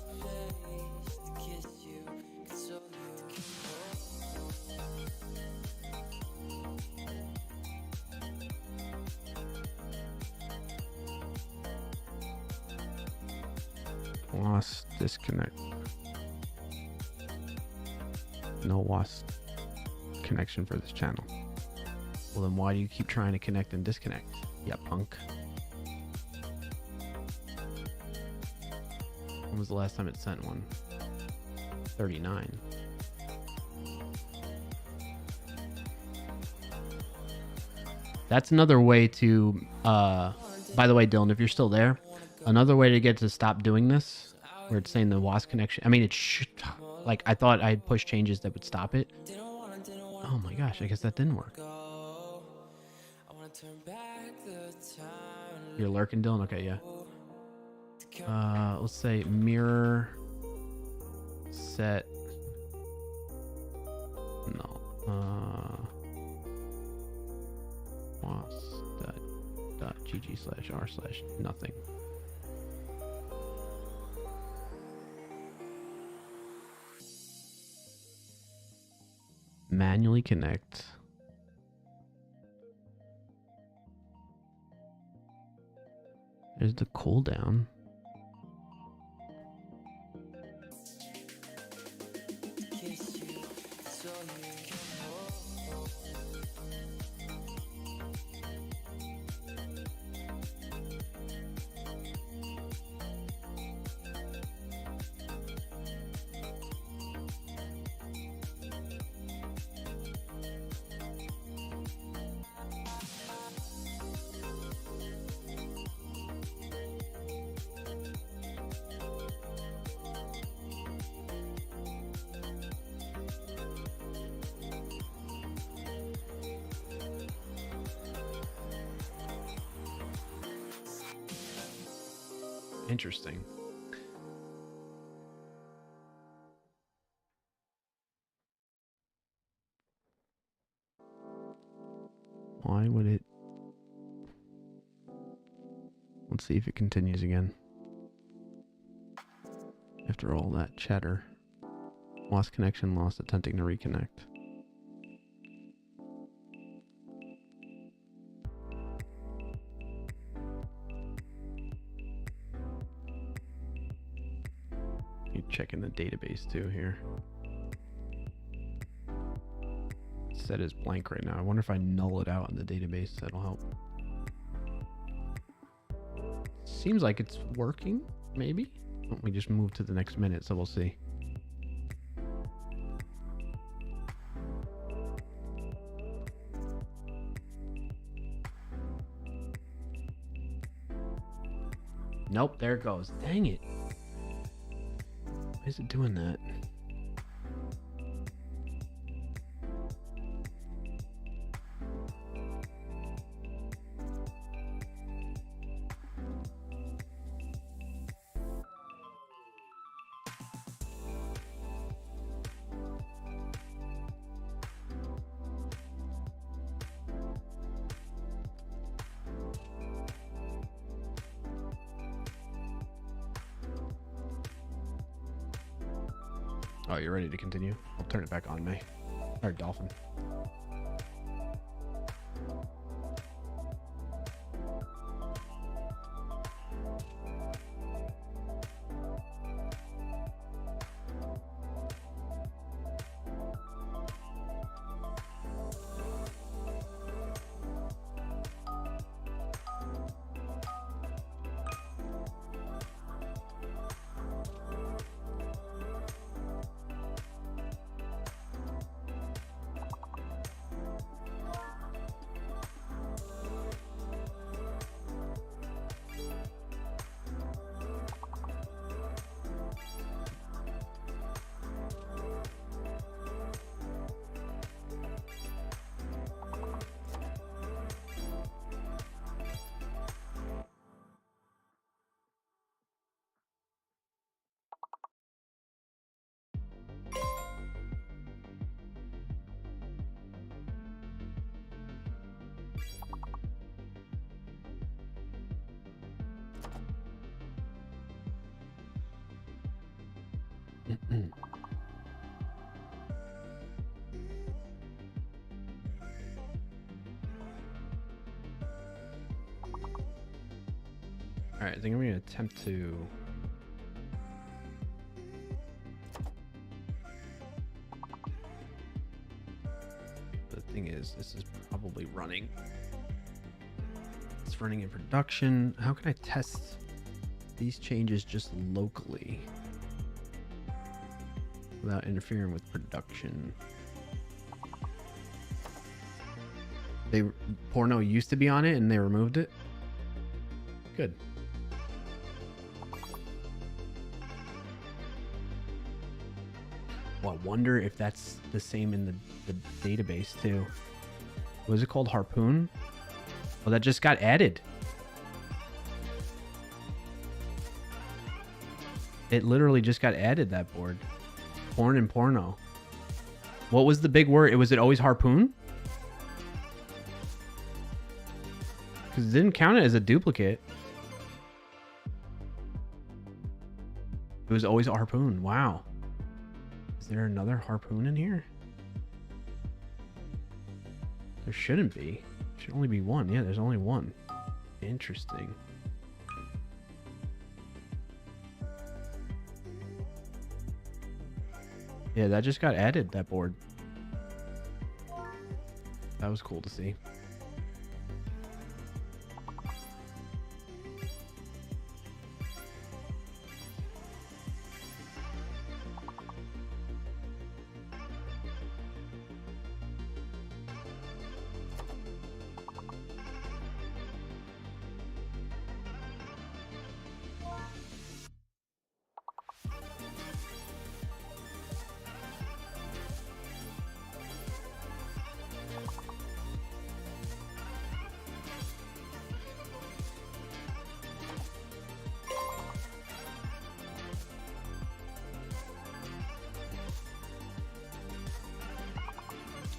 WoS disconnect. No WoS connection for this channel. Well, then why do you keep trying to connect and disconnect? Yeah, punk. When was the last time it sent one? 39. That's another way to, by the way, Dylan, if you're still there, another way to get to stop doing this, where it's saying the WoS connection, I mean, it should, like, I thought I had pushed changes that would stop it. Oh my gosh, I guess that didn't work. You're lurking, Dylan? Okay, yeah. Let's say mirror set. No. WoS.gg/r/nothing. manually connect. There's the cooldown. Interesting. Why would it? Let's see if it continues again. After all that chatter. Lost connection, lost attempting to reconnect. You checking the database too here. It's set as blank right now. I wonder if I null it out in the database. That'll help. Seems like it's working, maybe. We just move to the next minute, so we'll see. Nope, there it goes. Dang it. Why is it doing that? Oh, you're ready to continue? I'll turn it back on, May. Or Dolphin. Alright, I think I'm going to attempt to... The thing is, this is probably running. It's running in production. How can I test these changes just locally without interfering with production? Porno used to be on it and they removed it? Good. Well, I wonder if that's the same in the database too. Was it called Harpoon? Well, that just got added. It literally just got added, that board. Porn and porno. What was the big word? Was it always Harpoon? Because it didn't count it as a duplicate. It was always a Harpoon. Wow. Is there another Harpoon in here? There shouldn't be. Should only be one. Yeah, there's only one. Interesting. Yeah, that just got added, that board. That was cool to see.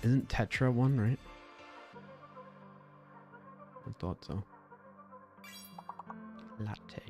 Isn't Tetra one, right? I thought so. Latte.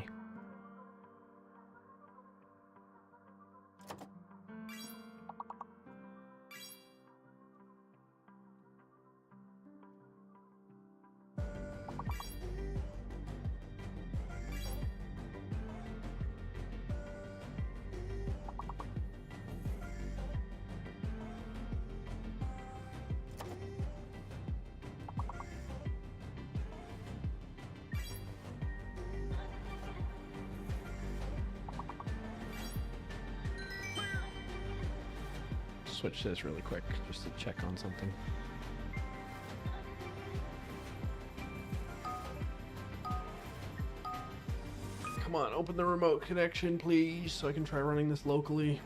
Switch this really quick just to check on something. Come on, open the remote connection, please, so I can try running this locally.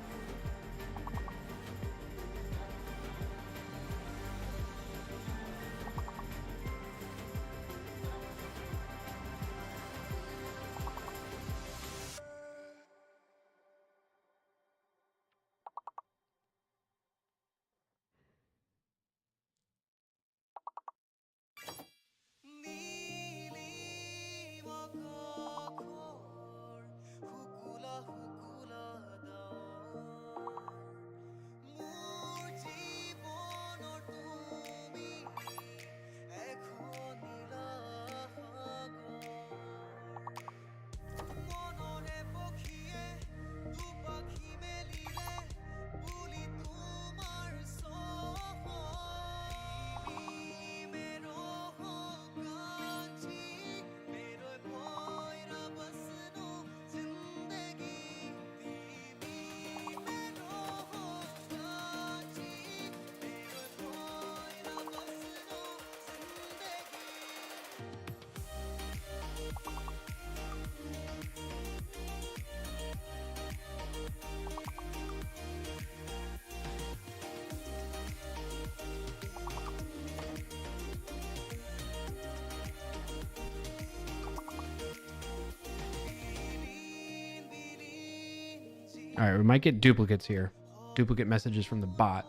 All right, we might get duplicates here. Duplicate messages from the bot.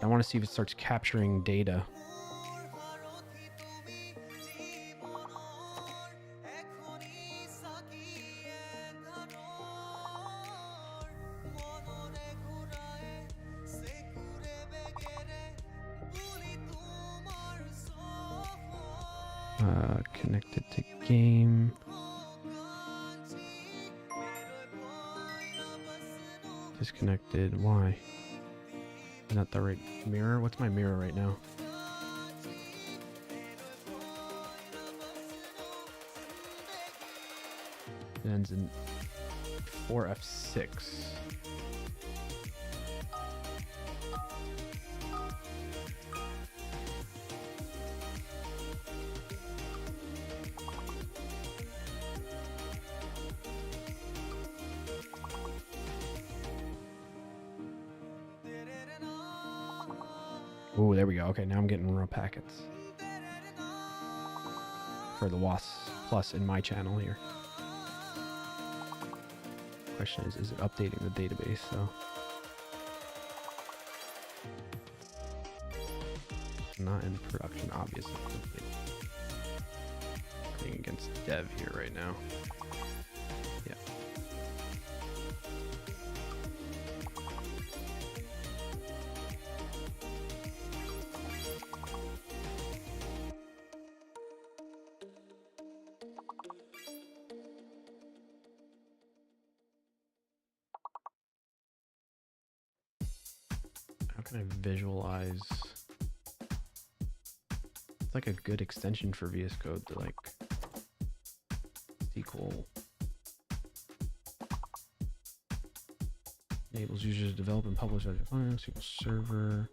I want to see if it starts capturing data. Connected to game. Disconnected. Why? Not the right mirror? What's my mirror right now? It ends in 4F6. Oh, there we go. Okay, now I'm getting raw packets for the WoS Plus in my channel here. Question is it updating the database? So not in production, obviously. Playing against dev here right now. Yeah. Can I visualize? It's like a good extension for VS Code to like SQL. Enables users to develop and publish other files, SQL Server.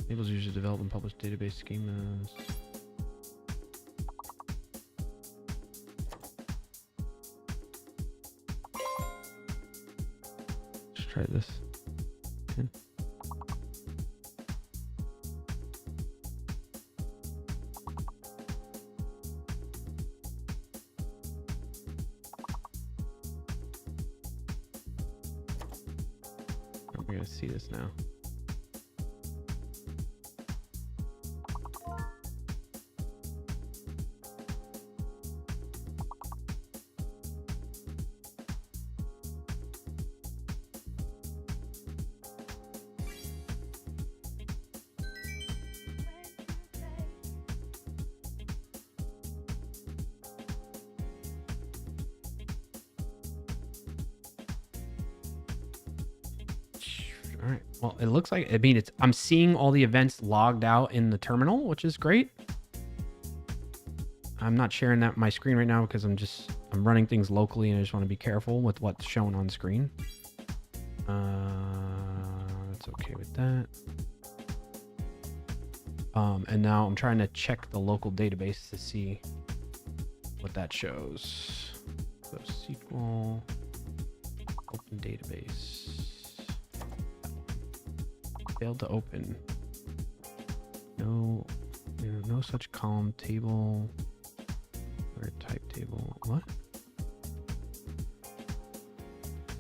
Enables users to develop and publish database schemas. Let's try this. Okay. We're gonna see this now. All right. Well, it looks like, I mean, it's, I'm seeing all the events logged out in the terminal, which is great. I'm not sharing that my screen right now because I'm running things locally and I just want to be careful with what's shown on screen. That's okay with that. And now I'm trying to check the local database to see what that shows. So SQL, open database. Failed to open. No, no such column table or type table. What?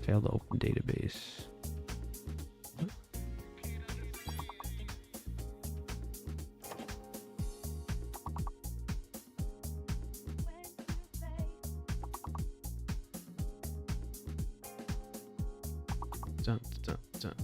Failed to open database. What? Dun, dun, dun.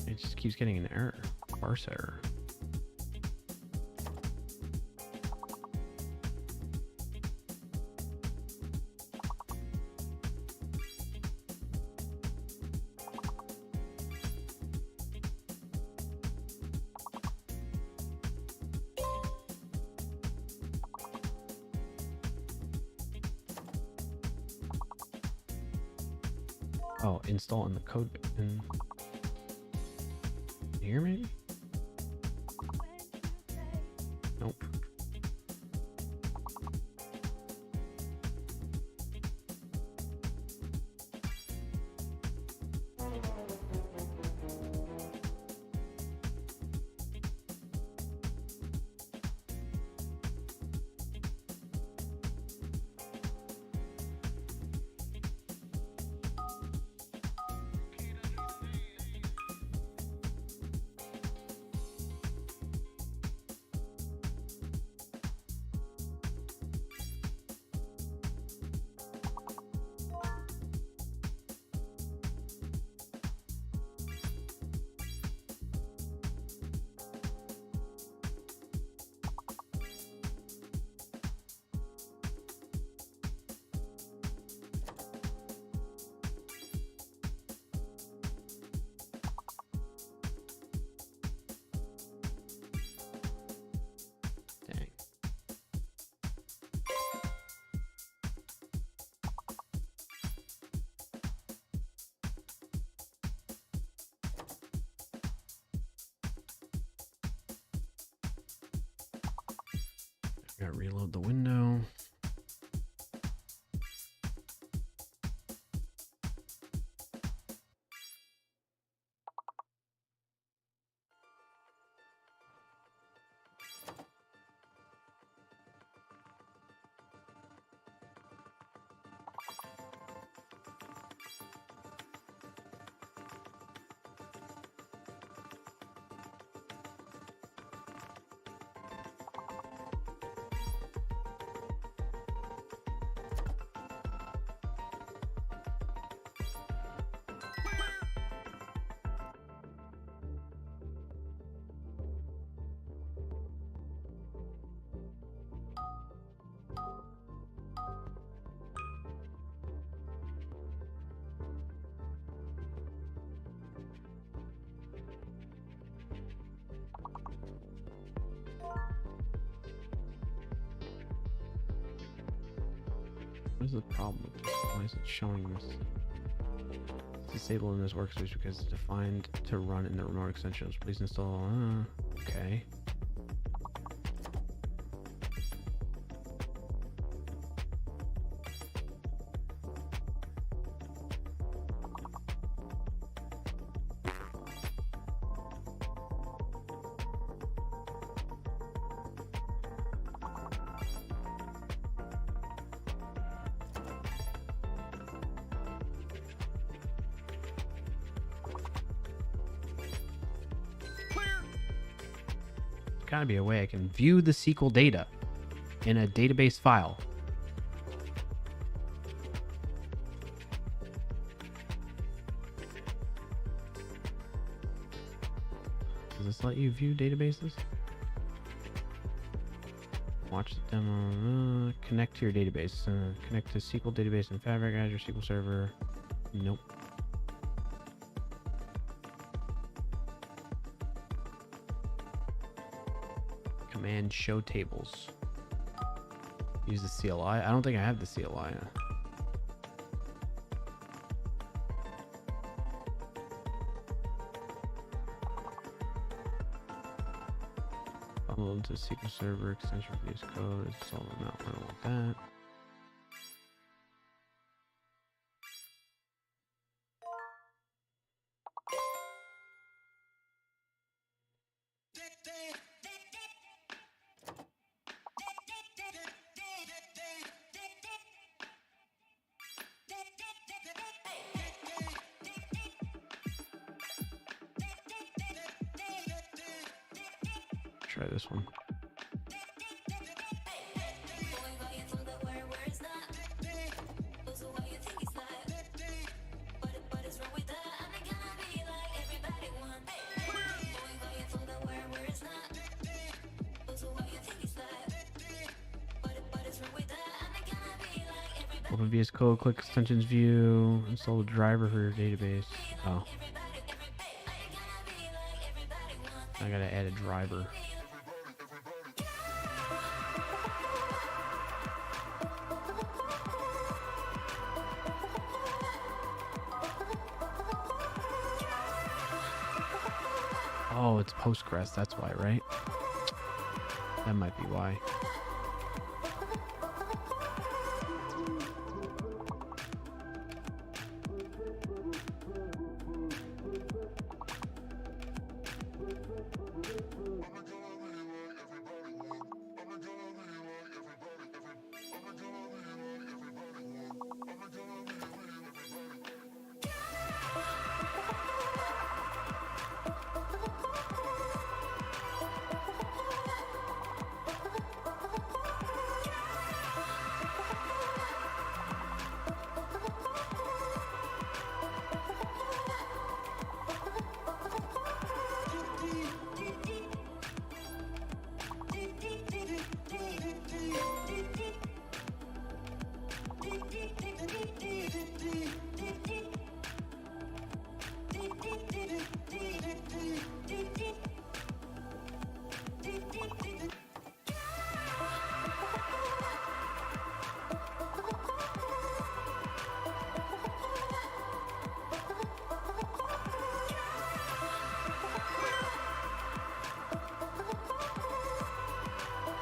It just keeps getting an error, parse error. Oh, install in the code in here maybe? Nope. Dang. Gotta reload the window. What is the problem with this? Why is it showing this? It's disabled in this workspace because it's defined to run in the remote extensions. Please install. Okay. Gotta be a way I can view the SQL data in a database file. Does this let you view databases? Watch the demo. Connect to your database. Connect to SQL database in Fabric, Azure SQL Server. Nope. Command show tables. Use the CLI. I don't think I have the CLI. Upload to SQL Server extension for this code. It's all about. I don't want that. Try this one. Open VS Code, click extensions view, install the driver for your database. Oh. I gotta add a driver. Oh, it's Postgres, that's why, right? That might be why.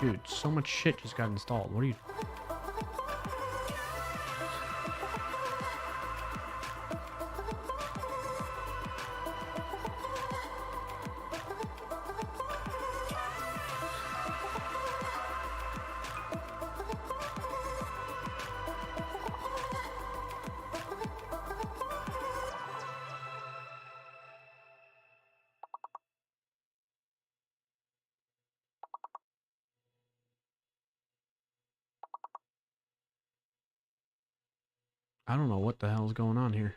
Dude, so much shit just got installed. What are you... I don't know what the hell is going on here.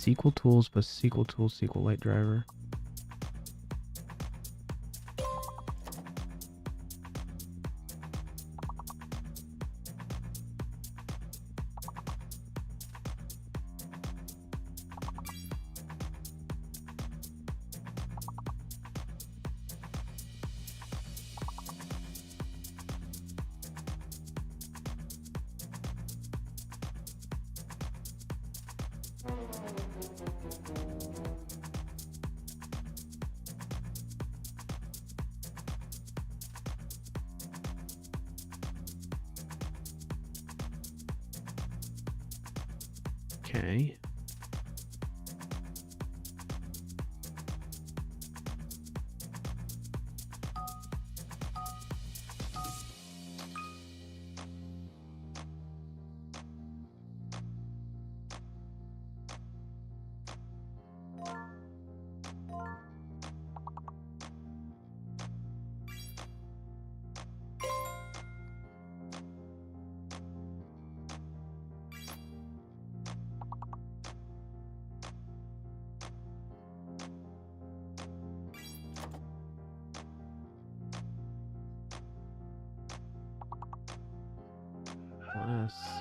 SQL tools plus SQL tools SQLite driver. Okay.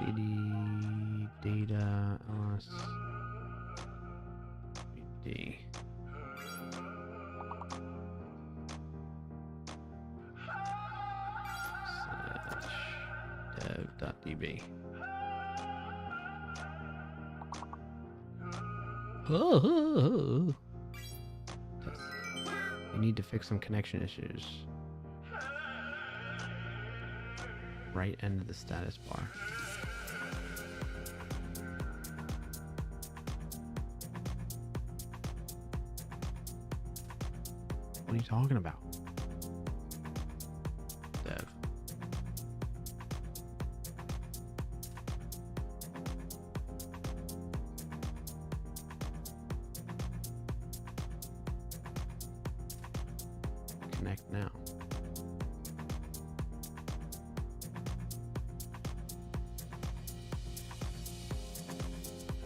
CD data ls d dev.db. You need to fix some connection issues. Right end of the status bar. What are you talking about? Dev. Connect now.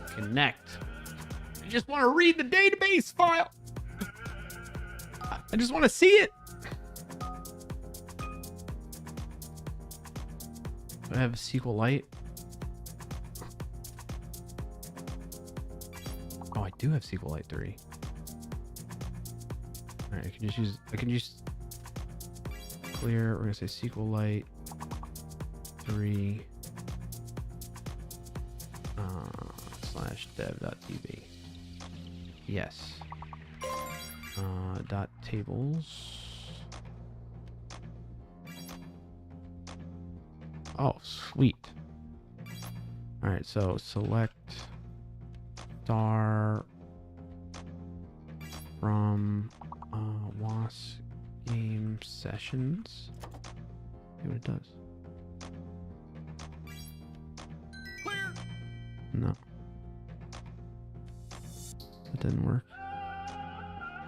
Connect. I just want to read the database file. I just want to see it. Do I have a SQLite? Oh, I do have SQLite 3. All right, I can just clear. We're gonna say SQLite 3 / dev.db. Yes. Dot tables. Oh, sweet. All right, so select star from WoS game sessions. See what it does. Clear. No. That didn't work.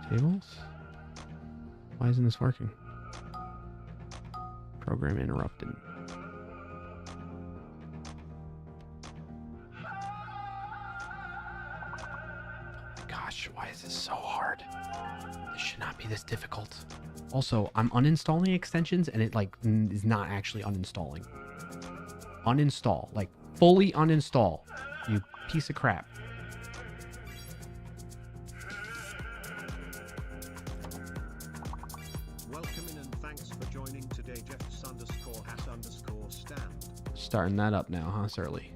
Tables? Why isn't this working? Program interrupted. Gosh, why is this so hard? This should not be this difficult. Also, I'm uninstalling extensions and it like is not actually uninstalling. Uninstall, like fully uninstall, you piece of crap. Welcome in and thanks for joining today, Jeffs_has_stand. Starting that up now, huh, Surly?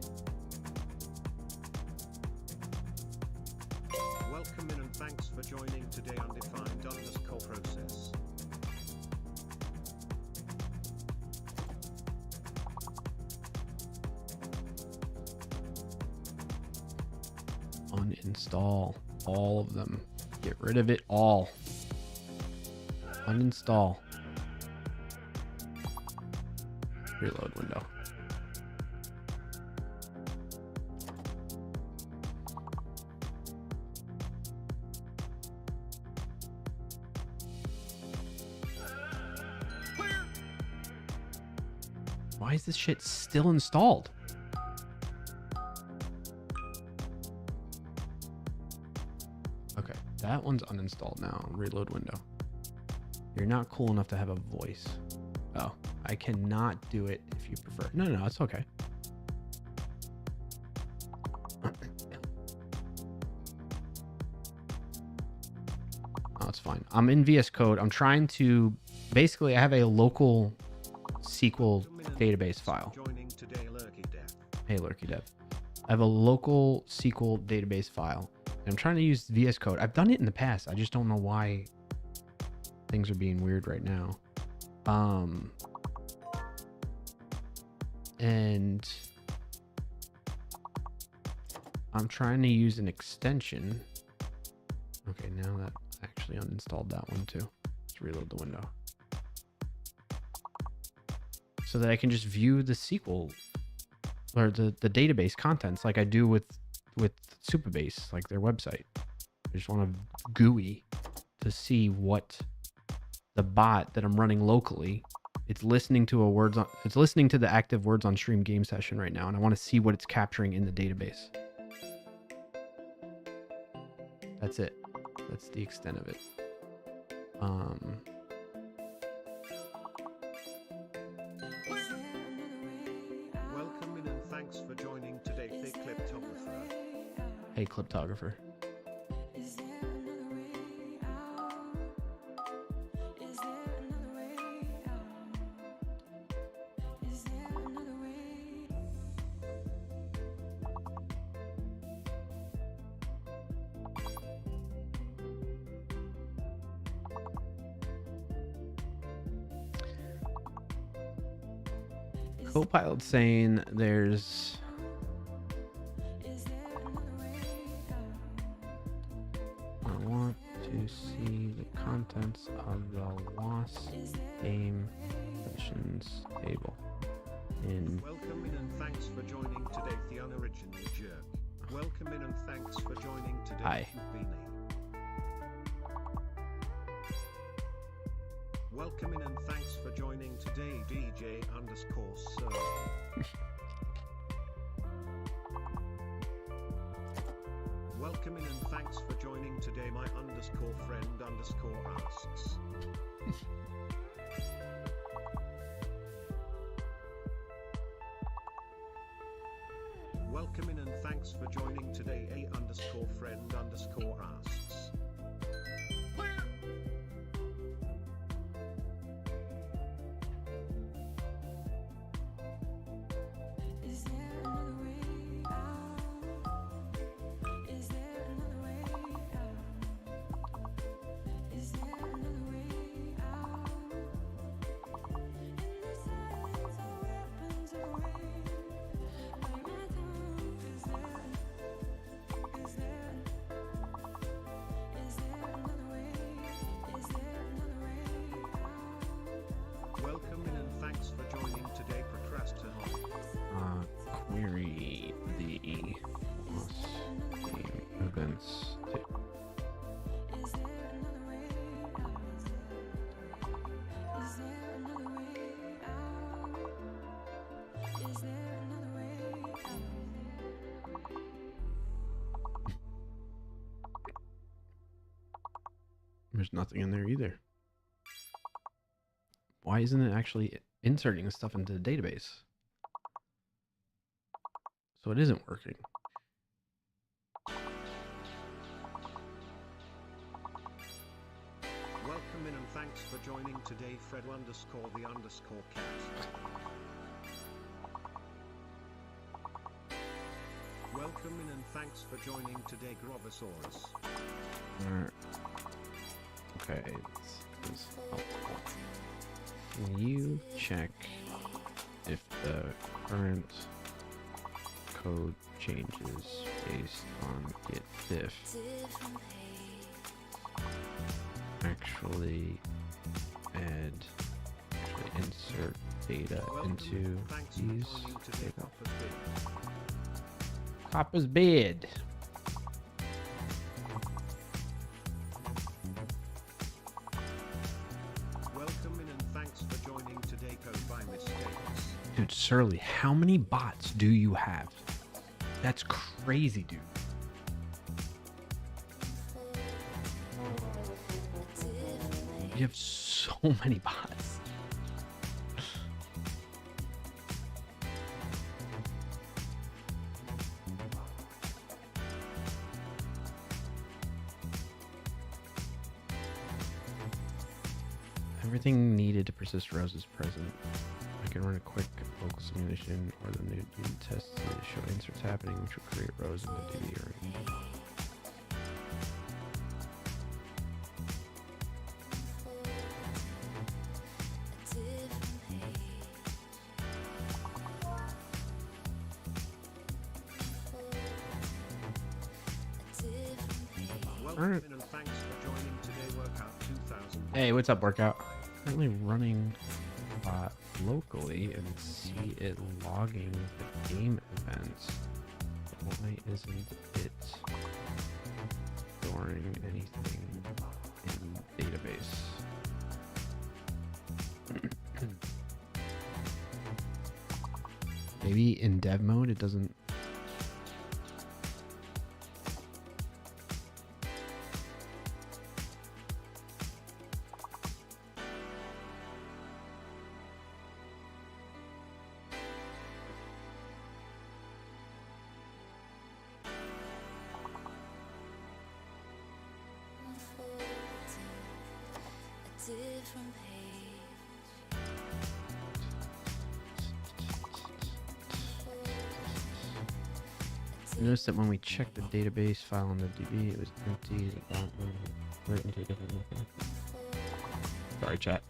Welcome in and thanks for joining today, undefined_process. Uninstall all of them. Get rid of it all. Uninstall. Reload window. Clear. Why is this shit still installed? that one's uninstalled now. Reload window. You're not cool enough to have a voice. Oh, I cannot do it if you prefer. No, no, it's okay. Oh, it's fine. I'm in VS Code. I'm trying to, basically I have a local SQL database file. Joining today, Lurky Dev. Hey, Lurky Dev. I have a local SQL database file. And I'm trying to use VS Code. I've done it in the past. I just don't know why things are being weird right now. And I'm trying to use an extension. Okay, now that I actually uninstalled that one too. Let's reload the window. So that I can just view the SQL or the database contents like I do with Supabase, like their website. I just want a GUI to see what the bot that I'm running locally, it's listening to it's listening to the active Words on Stream game session right now, and I want to see what it's capturing in the database. That's it. That's the extent of it. Welcome in and thanks for joining today, the Cliptographer. Hey, Cliptographer. Is there another way out? Is there another way out? Is there another way? Copilot saying there's Is there another way out? I want to see the contents of the WoS game sessions table in Welcome in and thanks for joining today, the unoriginal jerk. Welcome in and thanks for joining today, Hi. Beanie. Welcome in and thanks for joining today, DJ_Sir. Welcome in and thanks for joining today, my _friend_asks. Welcome in and thanks for joining today, a_friend_asks. Is there another way out? Is there another way out? Is there another way out? In the silence, our weapons are waiting. Like my tongue, is there another way? Is there another way out? Welcome in and thanks for joining today, Procrastinator. query the WoS game events table. Is there another way out? Is there another way out? Is there another way out? There's nothing in there either. Why isn't it actually inserting the stuff into the database? So it isn't working. Welcome in and thanks for joining today, Fred_the_cast. Welcome in and thanks for joining today, Grovosaurus. Alright. Okay, this is helpful. Can you check if the current code changes based on git diff actually insert data Welcome into and thanks for these joining today, data? Copper's Bid. Copper's bid. Welcome in and thanks for joining today, Code by Mistakes. Dude, Surly, how many bots do you have? That's crazy, dude. You have so many bots. Everything needed to persist rows is present. I can run a quick local simulation or the new test to show inserts happening, which will create rows in the DB array. Welcome in and thanks for joining today Workout 2000. Hey, what's up, Workout? Currently running a bot locally and see it logging the game events. Why isn't it storing anything in database? Maybe in dev mode it doesn't. Different page. Notice that when we checked the database file on the DB, it was empty. Sorry, chat.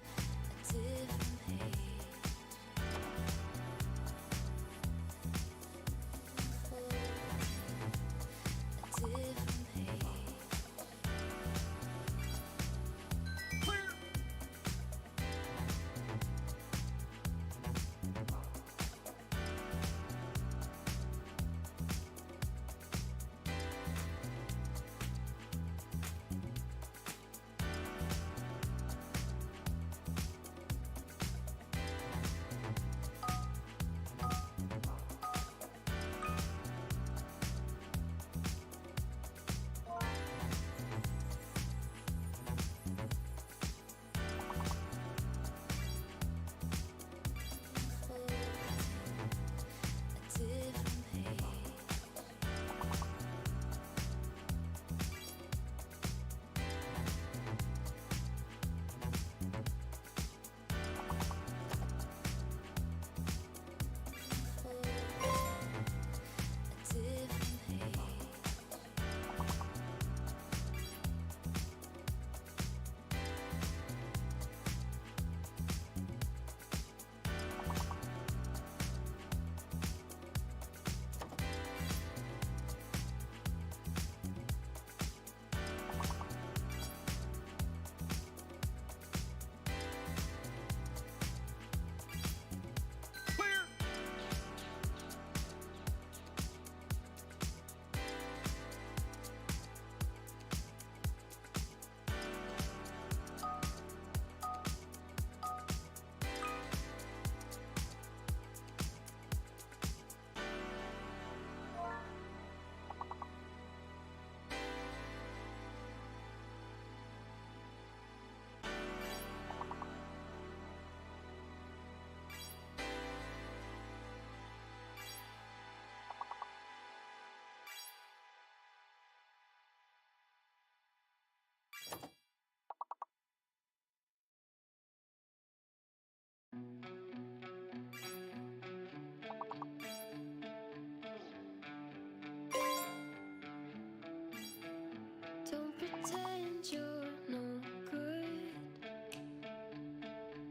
Don't pretend you're no good,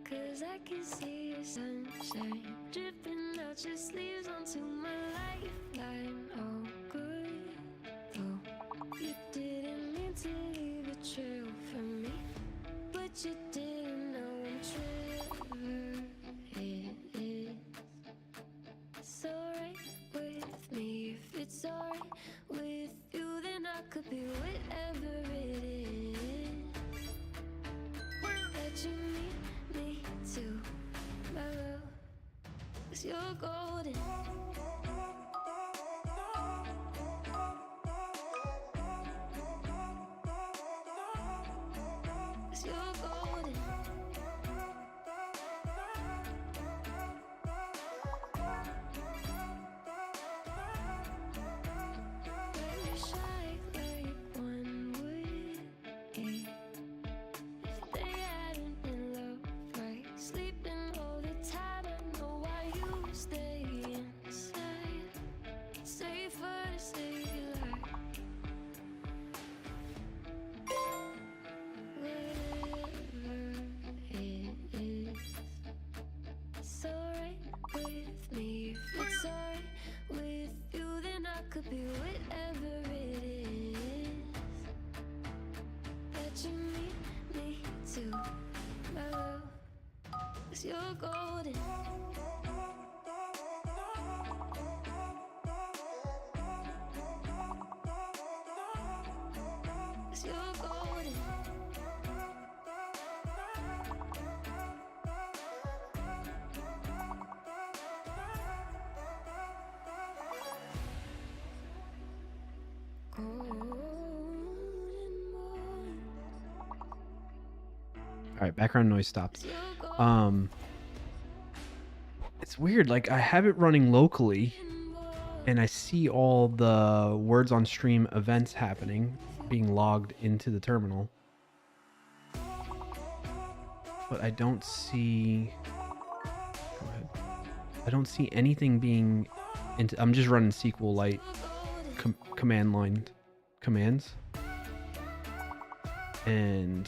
'cause I can see your sunshine dripping out your sleeves onto my lifeline. Oh, good, though you didn't mean to leave a trail for me, but you didn't know I'm Trevor. It is. It's alright with me if it's alright with you, then I could be whatever it is that you need me to, my love, 'cause you're golden. 'Cause you're golden. 'cause you're golden. 'Cause you're golden. All right, background noise stopped. It's weird. Like I have it running locally, and I see all the words on stream events happening, being logged into the terminal, but I don't see. Go ahead. I don't see anything being. I'm just running SQLite command line commands, and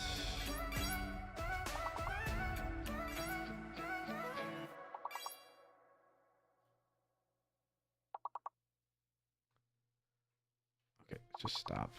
okay, just stop.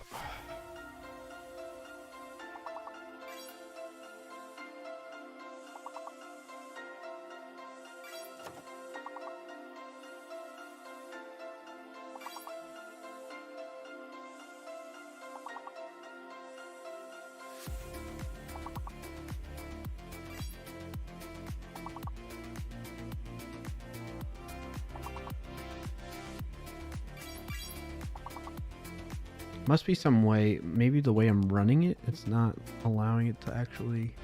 Must be some way, maybe the way I'm running it, it's not allowing it to actually.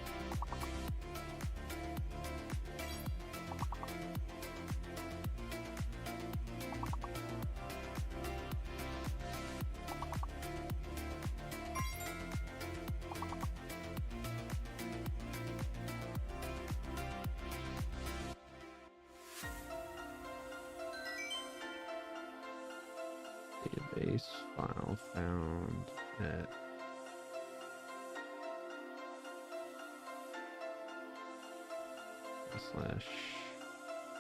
Database file found at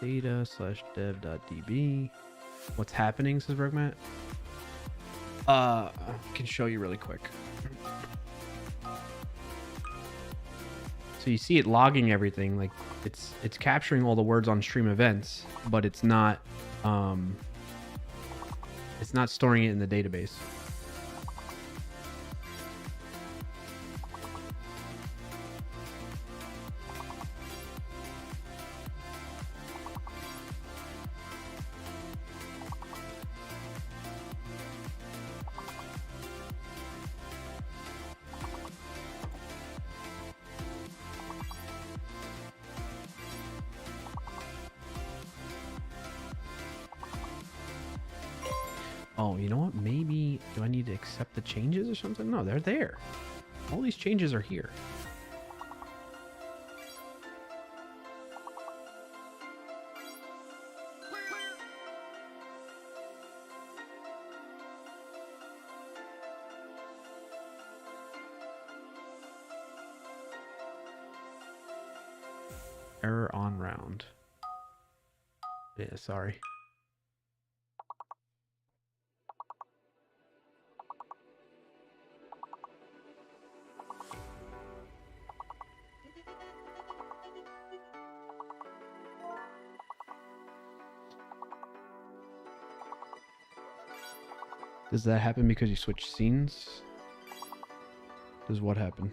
/data/dev.db. What's happening, says Rugmat? I can show you really quick. So you see it logging everything, like it's capturing all the words on stream events, but it's not storing it in the database. Oh, you know what? Maybe, do I need to accept the changes or something? No, they're there. All these changes are here. Error on round. Yeah, sorry. Does that happen because you switch scenes? Does what happen?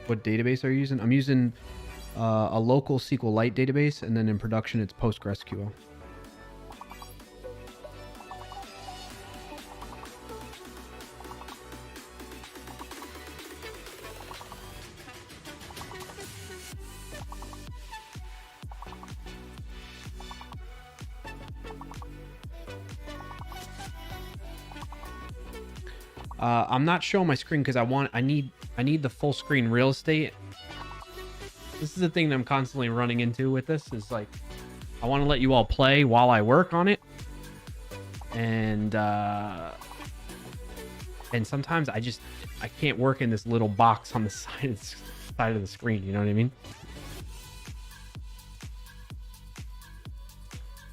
What database are you using? I'm using a local SQLite database, and then in production it's PostgreSQL. I'm not showing my screen because I need the full screen real estate. This is the thing that I'm constantly running into with this, is like I want to let you all play while I work on it, and sometimes I can't work in this little box on the side of the screen. You know what I mean?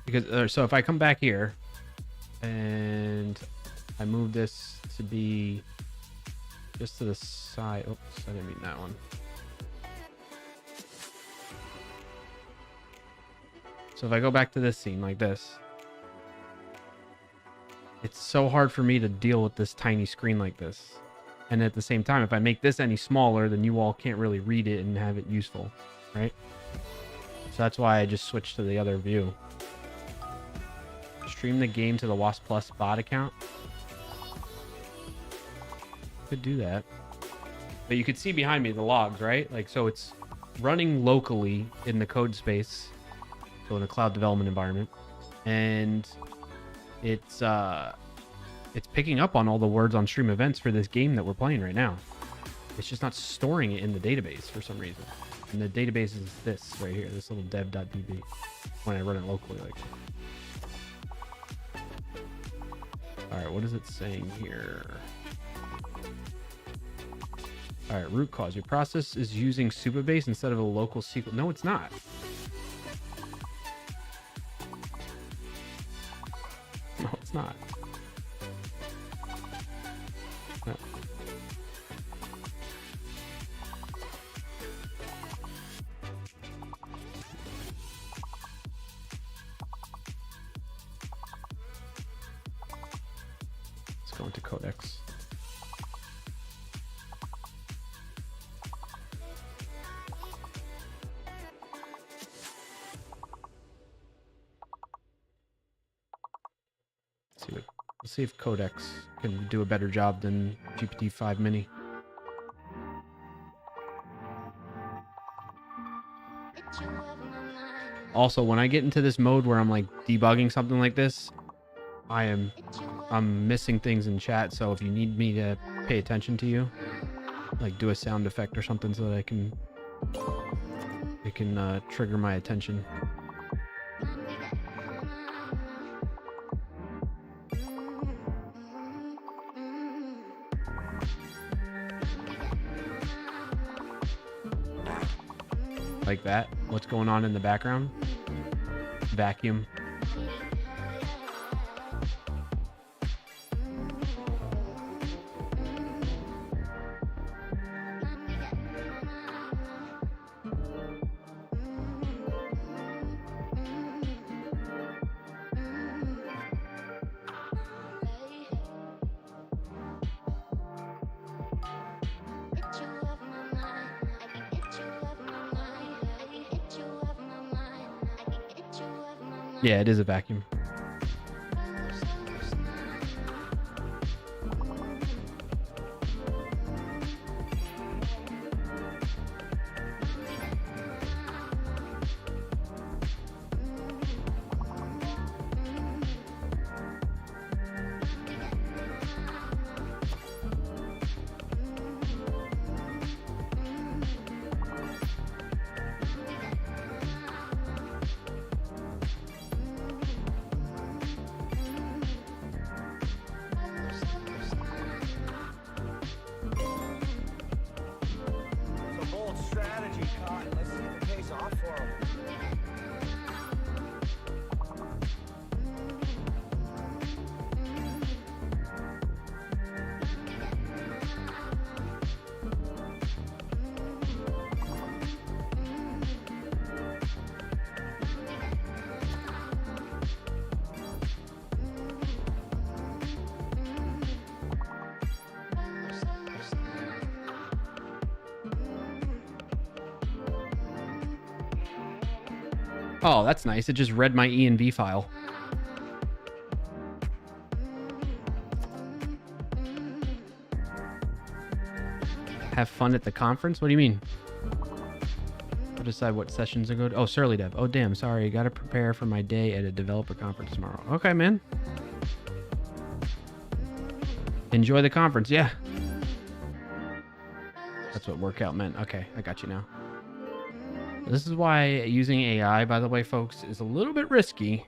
Because so if I come back here and I move this to be just to the side. Oops, I didn't mean that one. So if I go back to this scene like this, it's so hard for me to deal with this tiny screen like this. And at the same time, if I make this any smaller, then you all can't really read it and have it useful, right? So that's why I just switched to the other view. Stream the game to the WoS Plus bot account. Could do that. But you could see behind me the logs, right? Like, so it's running locally in the code space. So in a cloud development environment. And it's picking up on all the words on stream events for this game that we're playing right now. It's just not storing it in the database for some reason. And the database is this right here, this little dev.db when I run it locally like that. All right, what is it saying here? All right, root cause. Your process is using Supabase instead of a local SQL. No, it's not. No, it's not. No. Let's go into Codex. Let's see if Codex can do a better job than GPT-5 Mini. Also, when I get into this mode where I'm like debugging something like this, I'm missing things in chat. So if you need me to pay attention to you, like do a sound effect or something so that it can trigger my attention. Like that. What's going on in the background? Vacuum. Yeah, it is a vacuum. Oh, that's nice. It just read my env file. Have fun at the conference? What do you mean? I'll decide what sessions are good. Oh, Surly Dev. Oh, damn. Sorry. Got to prepare for my day at a developer conference tomorrow. Okay, man. Enjoy the conference. Yeah. That's what workout meant. Okay, I got you now. This is why using AI, by the way, folks, is a little bit risky.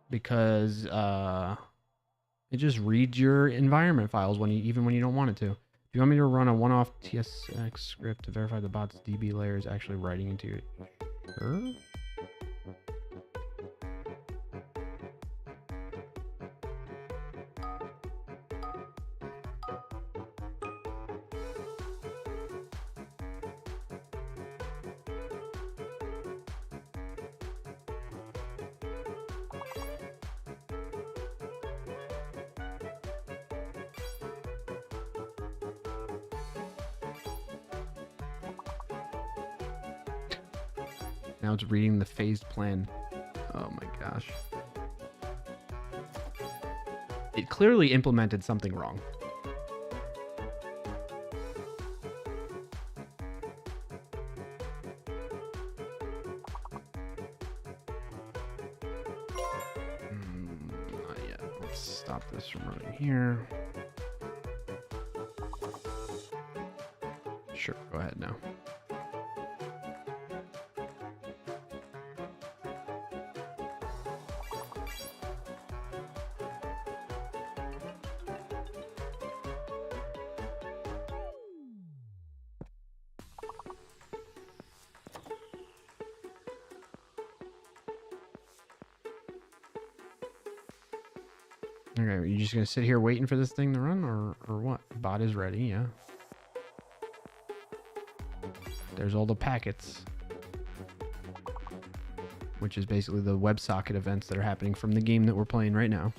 Because it just reads your environment files even when you don't want it to. If you want me to run a one-off TSX script to verify the bot's DB layer is actually writing into it. Sure. Now it's reading the phased plan. Oh my gosh. It clearly implemented something wrong. Not yet. Let's stop this from running here. Sure, go ahead now. Okay, are you just gonna sit here waiting for this thing to run, or what? Bot is ready, yeah. There's all the packets, which is basically the WebSocket events that are happening from the game that we're playing right now.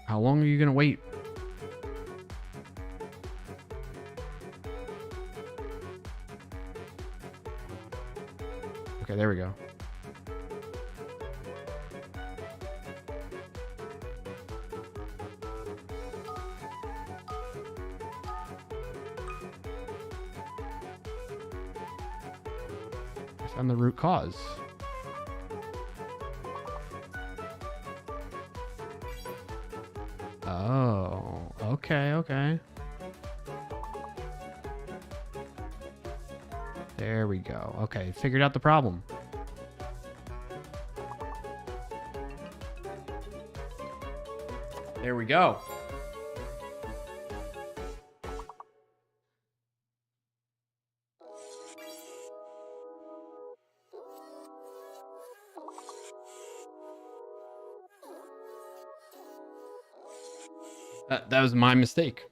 How long are you gonna wait? Okay, there we go. I found the root cause. Oh, okay, okay. There we go. Okay, figured out the problem. There we go. That was my mistake.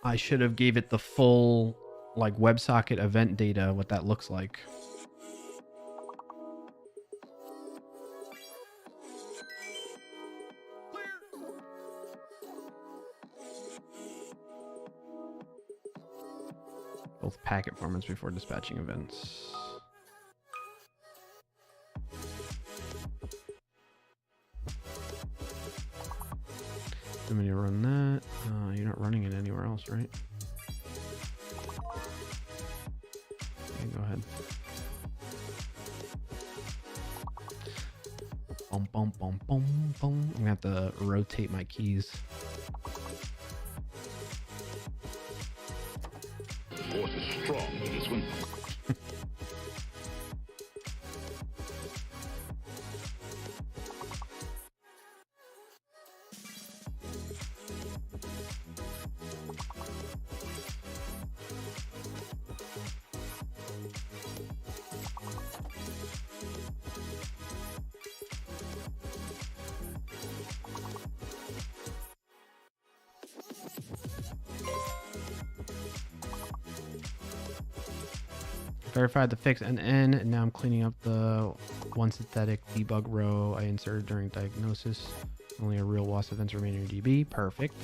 I should have gave it the full like WebSocket event data, what that looks like. Both packet formats before dispatching events. I'm going to run that. You're not running it anywhere else, right? Okay, go ahead. Boom, boom, boom, boom, boom. I'm going to have to rotate my keys. Force is strong with this one. Verified the fix and and now I'm cleaning up the one synthetic debug row I inserted during diagnosis. Only a real WoS events remaining in DB. Perfect.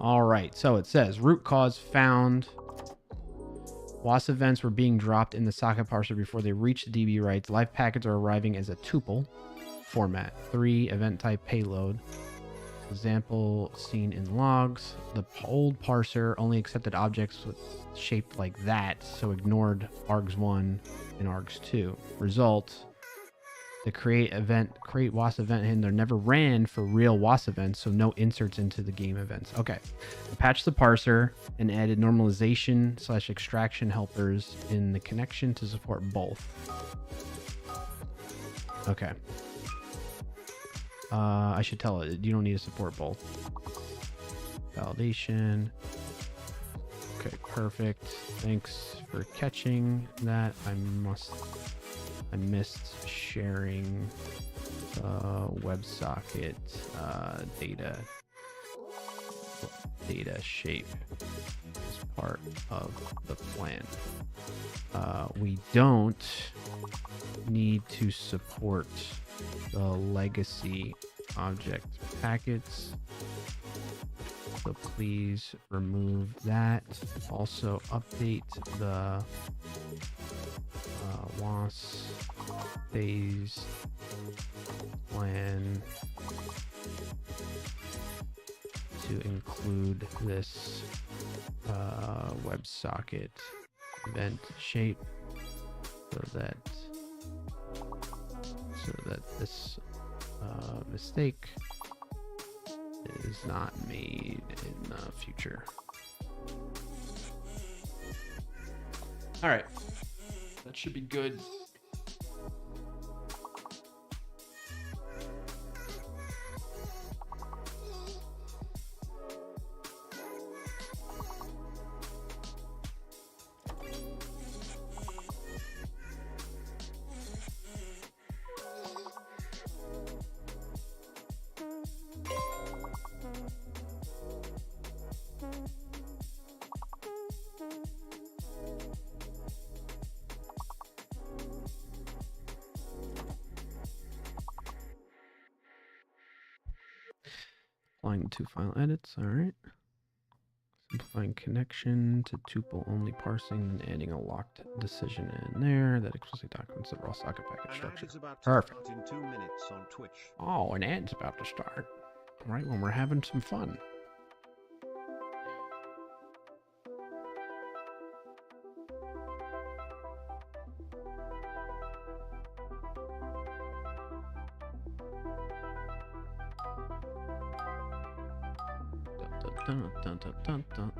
All right, so it says root cause found. WoS events were being dropped in the socket parser before they reached the DB writes. Live packets are arriving as a tuple format. 3 event type payload. Example seen in logs. The old parser only accepted objects with shaped like that, so ignored args1 and args2. Result: the create WoS event handler never ran for real WoS events, so no inserts into the game events. Okay, I patched the parser and added normalization / extraction helpers in the connection to support both. Okay. I should tell it you don't need to support both. Validation. Okay, perfect. Thanks for catching that. I missed sharing WebSocket data shape as part of the plan. We don't need to support the legacy object packets. So please remove that. Also update the WoS phase plan to include this WebSocket event shape so that this mistake is not made in the future. All right, that should be good. Applying two file edits, all right. Simplifying connection to tuple only parsing and adding a locked decision in there that explicitly documents the raw socket package structure. Perfect. In 2 minutes on Twitch. Oh, an ad's about to start. Right when we're having some fun. Dun, dun, dun, dun, dun.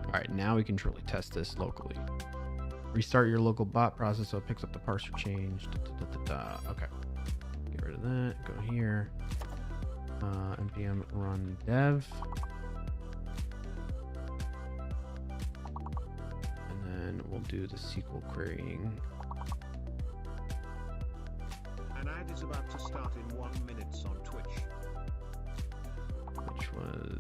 All right, now we can truly test this locally. Restart your local bot process so it picks up the parser change. Okay, get rid of that. Go here. npm run dev. We'll do the SQL querying. An ad is about to start in 1 minute on Twitch. Which was...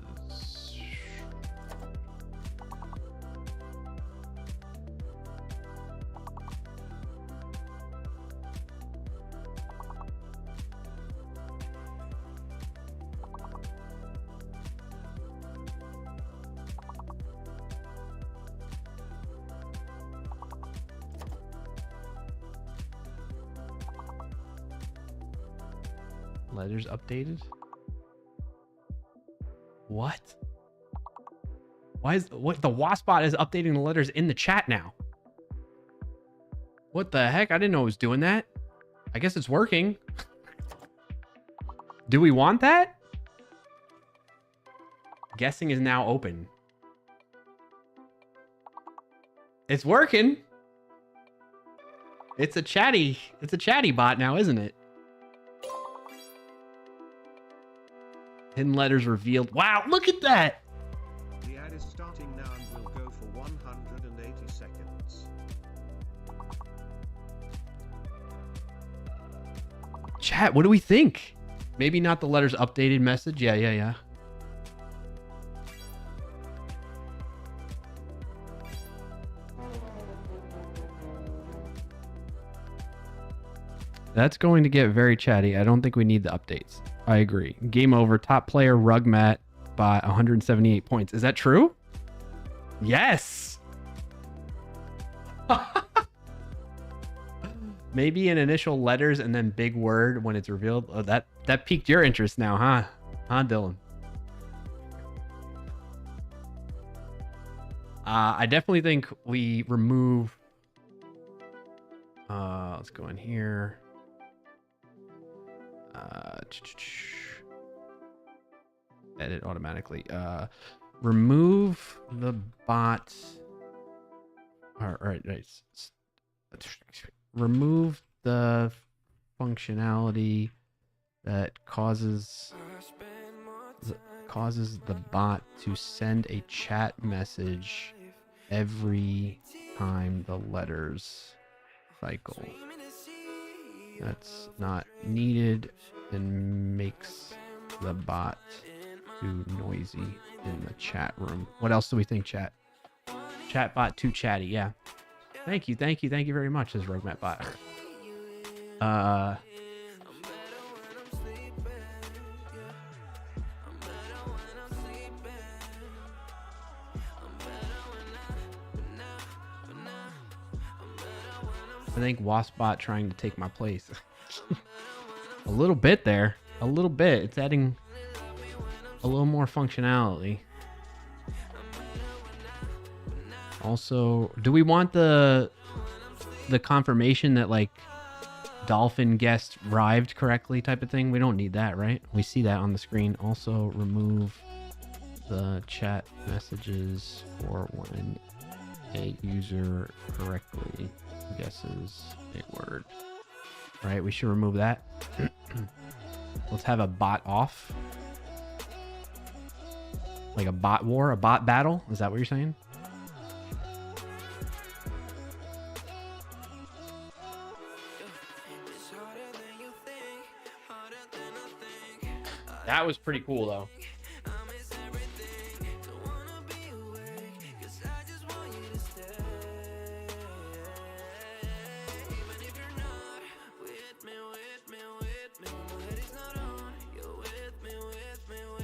letters updated? What? Why is the WoS bot is updating the letters in the chat now? What the heck? I didn't know it was doing that. I guess it's working. Do we want that? Guessing is now open. It's working. It's a chatty bot now, isn't it? Hidden letters revealed. Wow, look at that. The ad is starting now and will go for 180 seconds. Chat, what do we think? Maybe not the letters updated message. Yeah. That's going to get very chatty. I don't think we need the updates. I agree. Game over. Top player Rugmat by 178 points. Is that true? Yes. Maybe in initial letters and then big word when it's revealed. Oh, that piqued your interest now, huh? Huh, Dylan? I definitely think we remove. Let's go in here. Edit automatically. Remove the bot. All right. Remove the functionality that causes the bot to send a chat message every time the letters cycle. That's not needed and makes the bot too noisy in the chat room. What else do we think, chat? Chatbot too chatty, yeah. Thank you very much, says RogueMatBot. I think WASPbot trying to take my place. A little bit there. A little bit. It's adding a little more functionality. Also, do we want the confirmation that like dolphin guessed rived correctly type of thing? We don't need that, right? We see that on the screen. Also, remove the chat messages for when a user correctly guesses a word. Right, we should remove that. Let's have a bot off. Like a bot war, a bot battle? Is that what you're saying? That was pretty cool though.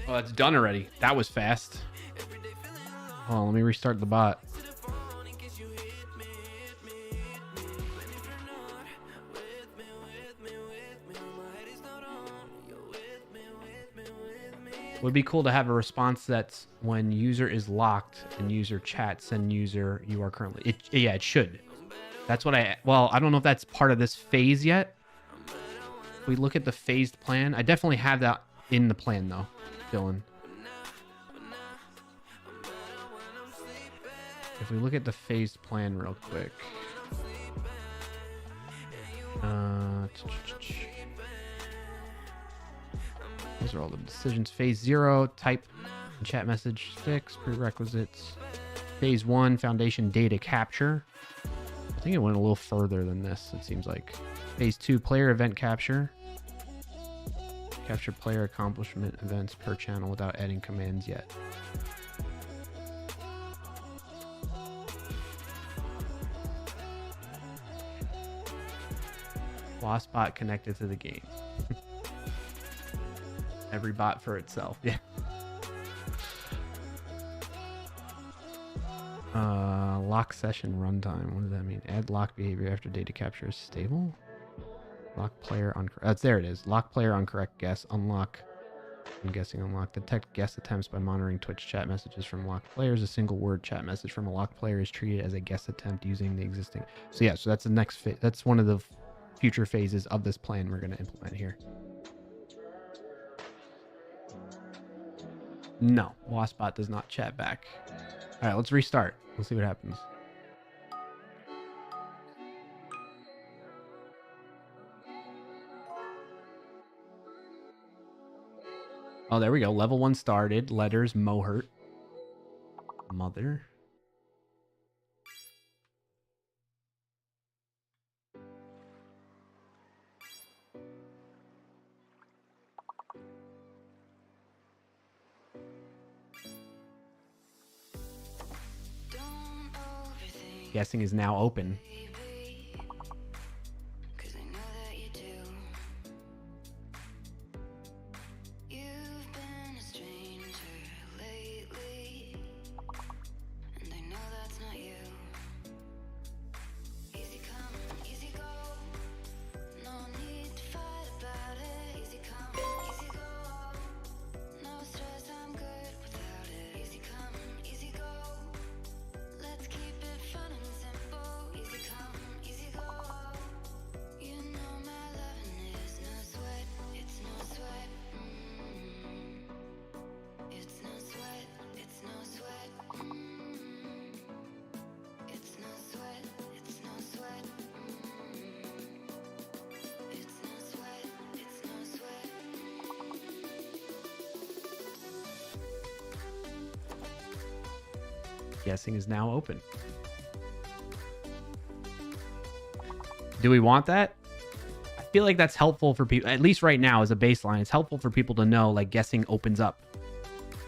Oh, that's done already. That was fast. Oh, let me restart the bot. Would be cool to have a response that's when user is locked and user chats, send user you are currently. Yeah, it should. That's what I don't know if that's part of this phase yet. If we look at the phased plan, I definitely have that in the plan though, Dylan. If we look at the phased plan real quick. Those are all the decisions. Phase 0, type and chat message fix, prerequisites. Phase 1, foundation data capture. I think it went a little further than this, it seems like. Phase 2, player event capture. Capture player accomplishment events per channel without adding commands yet. WASPbot connected to the game. Every bot for itself. Yeah. Lock session runtime. What does that mean? Add lock behavior after data capture is stable. Lock player on. There it is. Lock player on correct guess. Unlock. I'm guessing unlock. Detect guess attempts by monitoring Twitch chat messages from locked players. A single word chat message from a locked player is treated as a guess attempt using the existing. So yeah. So that's the next phase. That's one of the future phases of this plan we're going to implement here. No, WASPbot does not chat back. All right, let's restart. Let's see what happens. Oh, there we go. Level 1 started. Letters, Mohurt. Mother. Guessing is now open. Let's keep it fun and simple. Easy come. Guessing is now open. Do we want that? I feel like that's helpful for people, at least right now as a baseline. It's helpful for people to know, like, guessing opens up,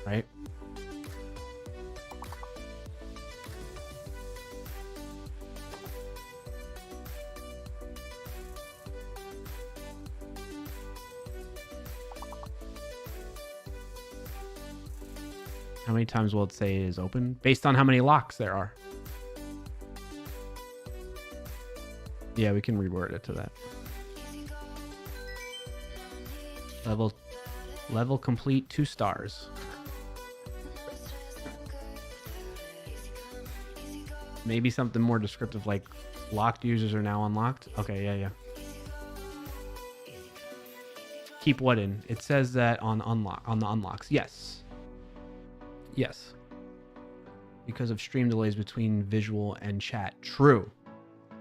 right? How many times will it say it is open? Based on how many locks there are. Yeah, we can reword it to that. Level complete 2 stars. Maybe something more descriptive like locked users are now unlocked. Okay, yeah. Keep what in? It says that on the unlocks. Yes. Yes. Because of stream delays between visual and chat. True.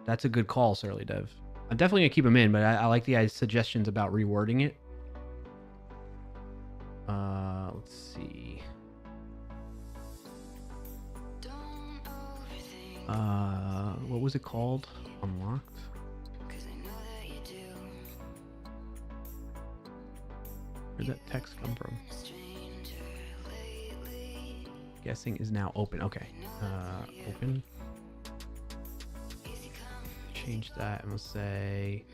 That's a good call, Surly Dev. I'm definitely going to keep them in, but I like the suggestions about rewording it. Let's see. What was it called? Unlocked? Where'd that text come from? Guessing is now open. Okay. Open. Change that and we'll say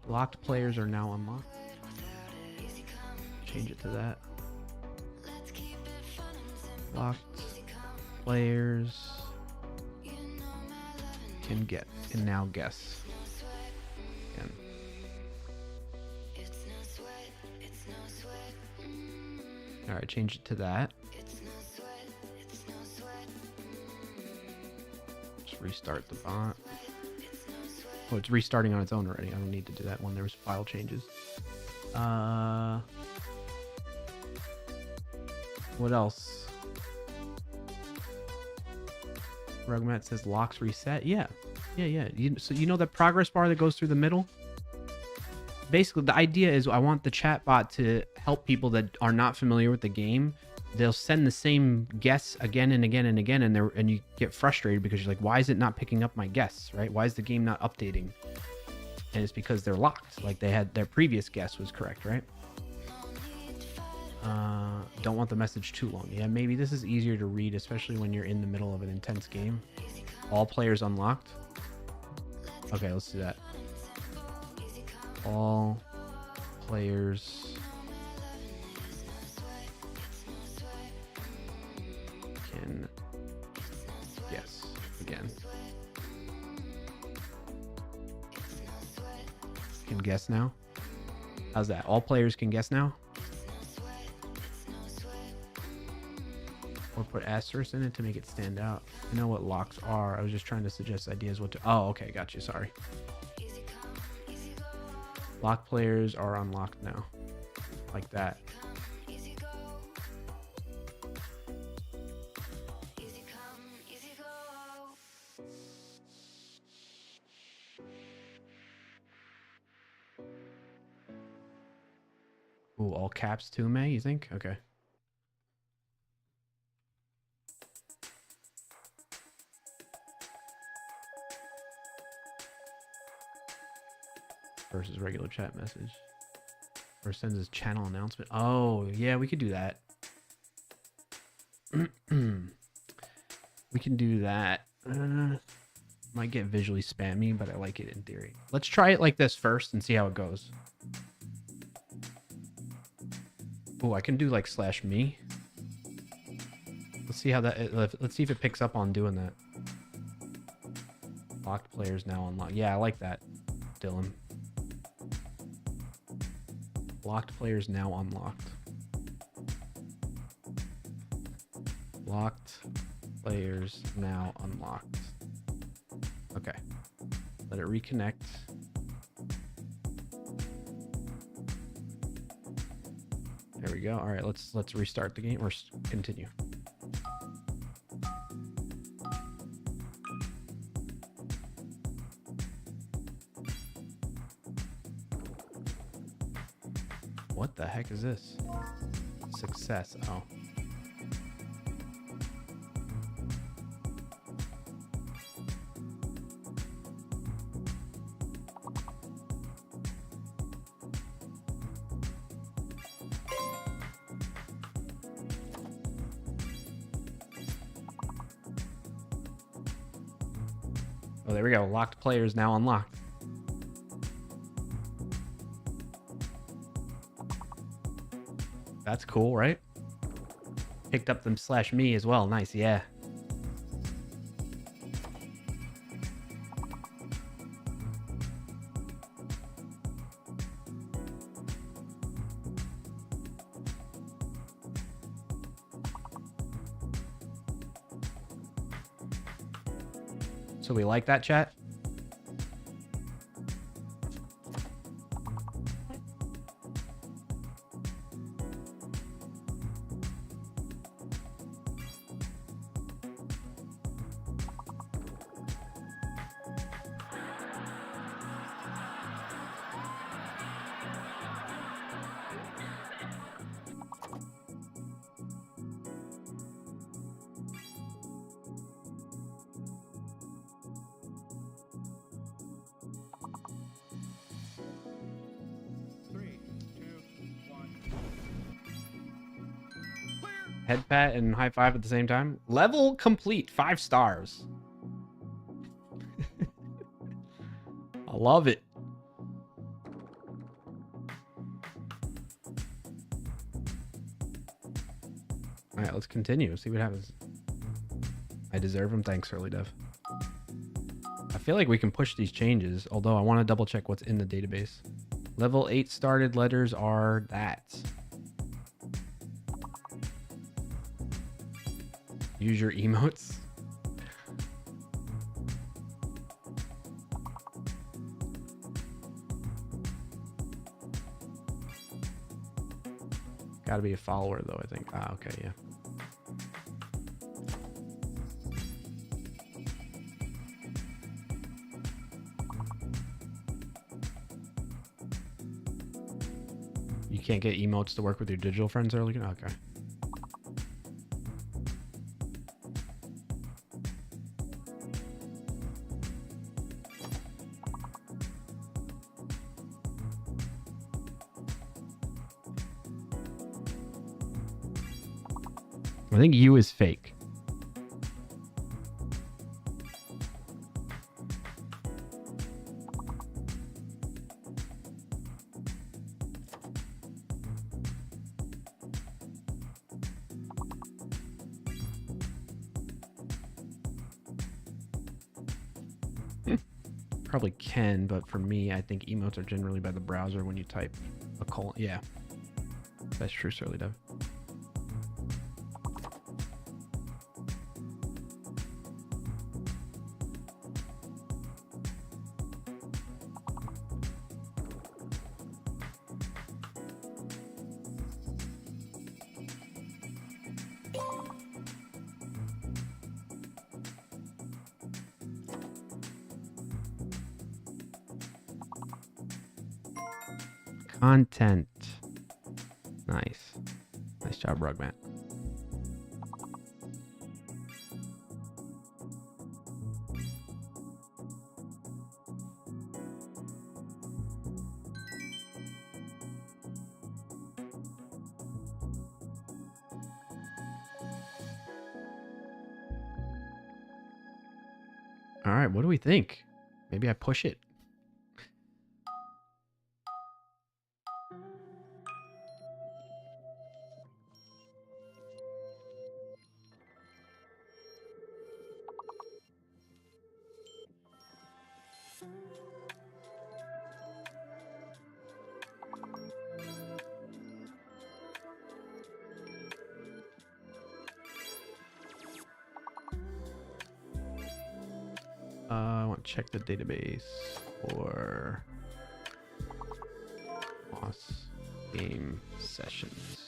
locked players are now unlocked. Change it to that. Locked players can now guess. Again. All right, change it to that. Just restart the bot. Oh, it's restarting on its own already. I don't need to do that when there's file changes. What else? Rugmat says locks reset. Yeah. So you know the progress bar that goes through the middle? Basically, the idea is I want the chat bot to help people that are not familiar with the game. They'll send the same guess again and again and again, and you get frustrated because you're like, why is it not picking up my guess, right? Why is the game not updating? And it's because they're locked. Like their previous guess was correct, right? Don't want the message too long. Yeah, maybe this is easier to read, especially when you're in the middle of an intense game. All players unlocked. Okay, let's do that. All players can guess again. Can guess now? How's that? All players can guess now? Or put asterisks in it to make it stand out. I know what locks are. I was just trying to suggest ideas what to... Oh, okay. Got you. Sorry. Lock players are unlocked now. Like that. Ooh, all caps too, May, you think? Okay. Versus regular chat message. Or sends his channel announcement. Oh, yeah, we could do that. We can do that. Might get visually spammy, but I like it in theory. Let's try it like this first and see how it goes. Oh, I can do like /me. Let's see how let's see if it picks up on doing that. Locked players now unlocked. Yeah, I like that, Dylan. Locked players now unlocked. Locked players now unlocked. Okay. Let it reconnect. There we go. All right, let's restart the game or continue. What the heck is this? Success. Oh. Oh, there we go. Locked players now unlocked. That's cool, right? Picked up them /me as well. Nice, yeah. So we like that, chat? Head pat and high five at the same time. Level complete. 5 stars. I love it. All right, let's continue. See what happens. I deserve them. Thanks, Early Dev. I feel like we can push these changes, although I want to double check what's in the database. Level 8 started letters are that. Use your emotes. Gotta be a follower though, I think. Ah, okay, yeah. You can't get emotes to work with your digital friends early? Okay. I think you is fake. Probably can, but for me, I think emotes are generally by the browser when you type a colon. Yeah, that's true, Surly Dev. Content. Nice. Nice job, Rugmat. All right, what do we think? Maybe I push it. I want to check the database for WoS game sessions.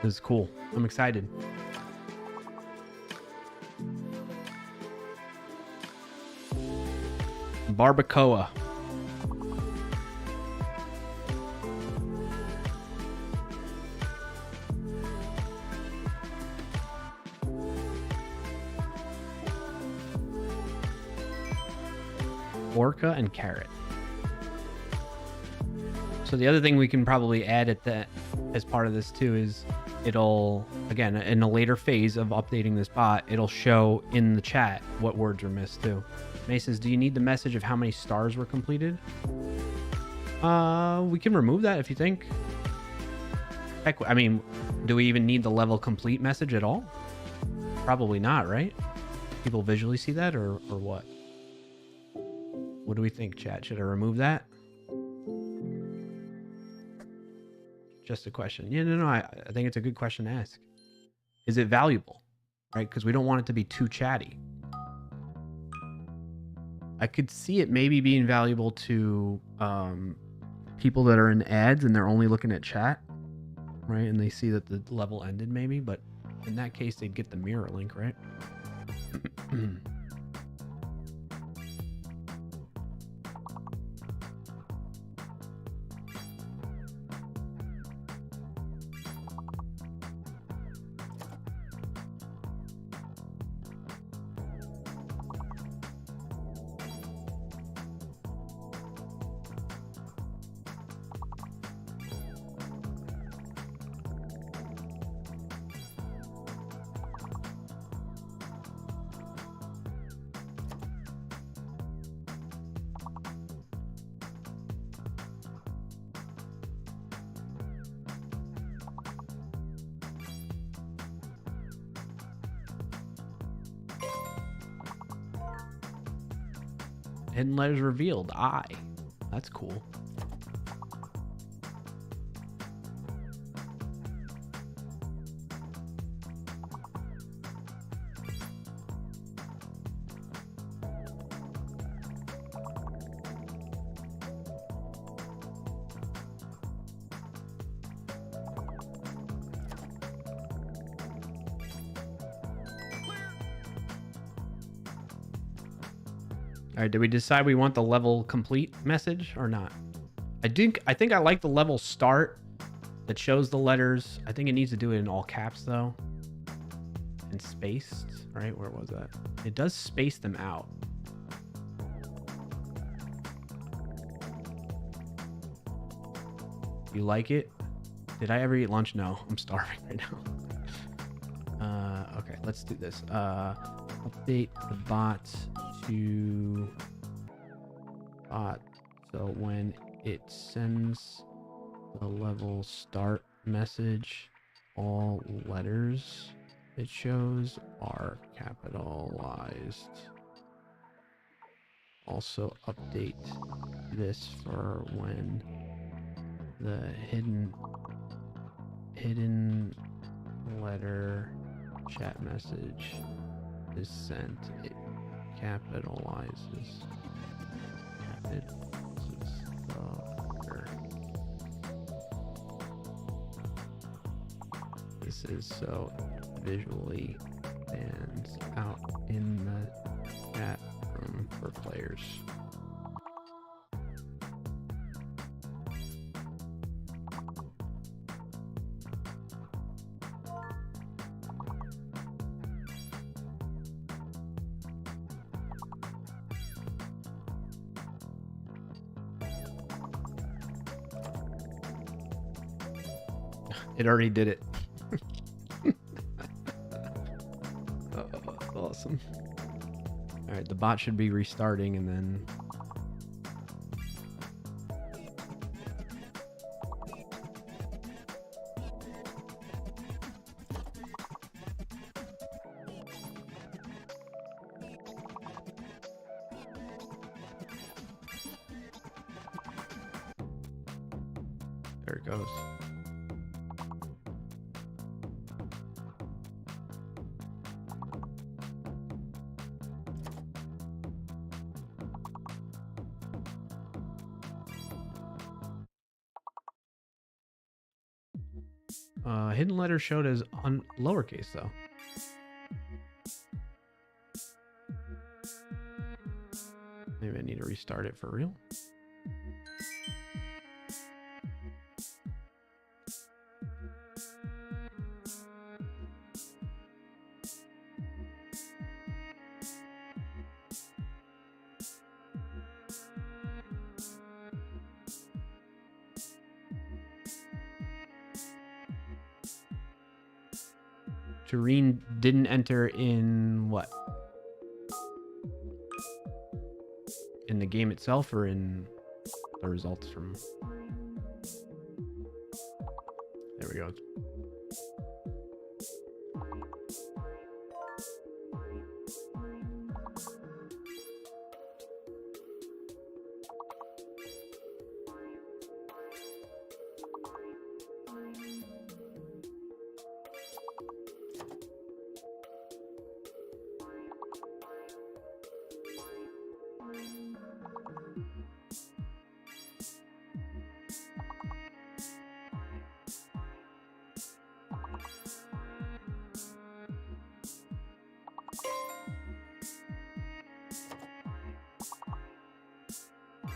This is cool. I'm excited. Barbacoa. Orca and carrot. So the other thing we can probably add at that as part of this too is it'll, again, in a later phase of updating this bot, it'll show in the chat what words are missed too. May says, do you need the message of how many stars were completed? We can remove that if you think. Heck, I mean, do we even need the level complete message at all? Probably not, right? People visually see that or what? What do we think, chat? Should I remove that? Just a question. Yeah, no, I think it's a good question to ask. Is it valuable? Right? Because we don't want it to be too chatty. I could see it maybe being valuable to people that are in ads and they're only looking at chat, right? And they see that the level ended maybe, but in that case, they'd get the mirror link, right? Hidden letters revealed. I. That's cool. All right, did we decide we want the level complete message or not? I think I like the level start that shows the letters. I think it needs to do it in all caps though. And spaced, right? Where was that? It does space them out. You like it? Did I ever eat lunch? No, I'm starving right now. Okay, let's do this. Update the bot to bot so when it sends the level start message, all letters it shows are capitalized. Also update this for when the hidden letter chat message is sent. It capitalizes the letter. This is so visually stands out in the chat room for players. It already did it. Oh, awesome. All right, the bot should be restarting and then... There it goes. Hidden letter showed as on lowercase though. Maybe I need to restart it for real. Tureen didn't enter in what? In the game itself or in the results from... There we go.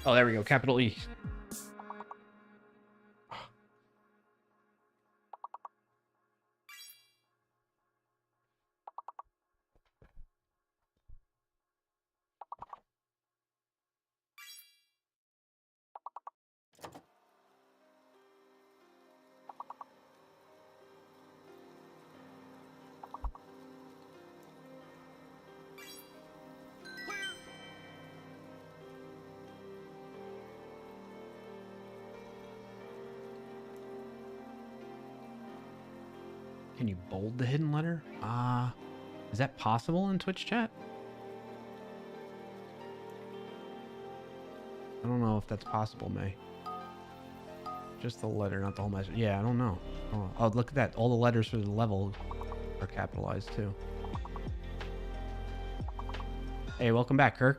Oh, there we go. Capital E. Can you bold the hidden letter? Is that possible in Twitch chat? I don't know if that's possible, May. Just the letter, not the whole message. Yeah, I don't know. Oh, look at that. All the letters for the level are capitalized too. Hey, welcome back, Kirk.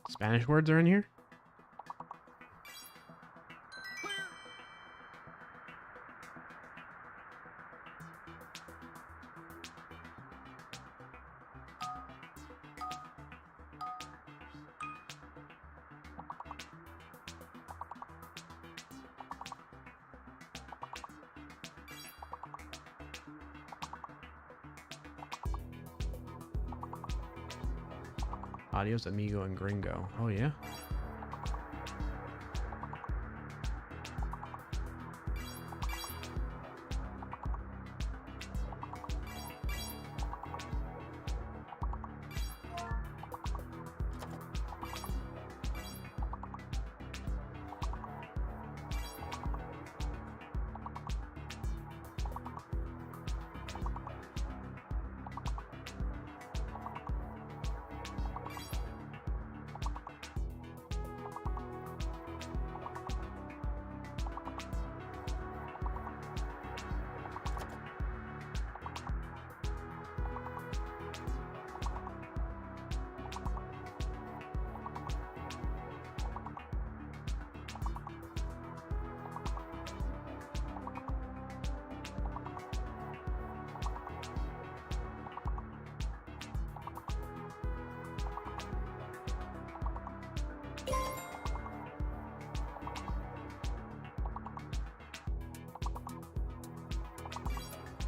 Spanish words are in here? Adios, amigo, and gringo. Oh, yeah?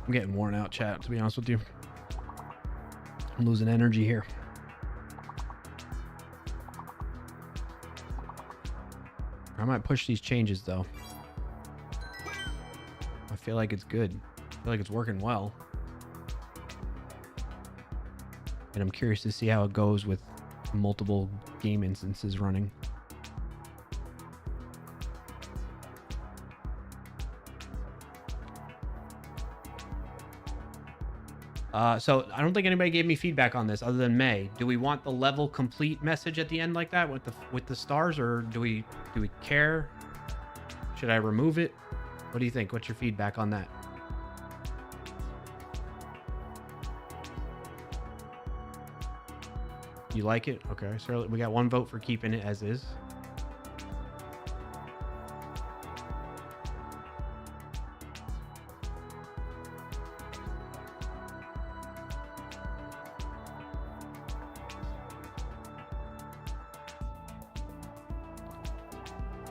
I'm getting worn out, chat, to be honest with you. I'm losing energy here. I might push these changes, though. I feel like it's good. I feel like it's working well. And I'm curious to see how it goes with multiple game instances running. So I don't think anybody gave me feedback on this other than May. Do we want the level complete message at the end like that with the stars, or do we care? Should I remove it? What do you think? What's your feedback on that? You like it? Okay, so we got one vote for keeping it as is.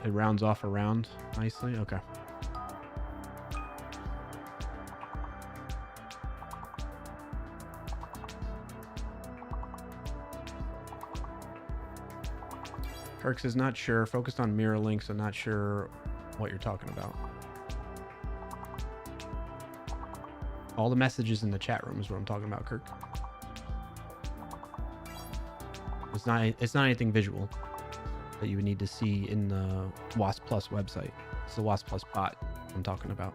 It rounds off a round nicely. Okay. Kirk is not sure. Focused on mirror links. I'm not sure what you're talking about. All the messages in the chat room is what I'm talking about, Kirk. It's not anything visual that you would need to see in the WoS Plus website. It's the WoS Plus bot I'm talking about.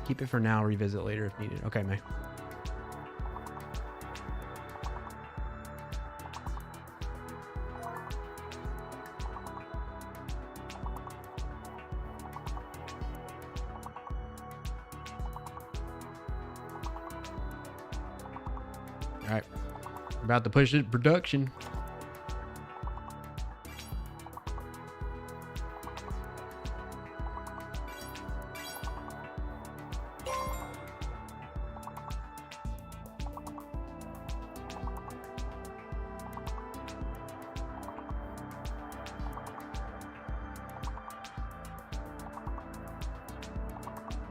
Keep it for now, revisit later if needed. Okay, May. All right, we're about to push it to production.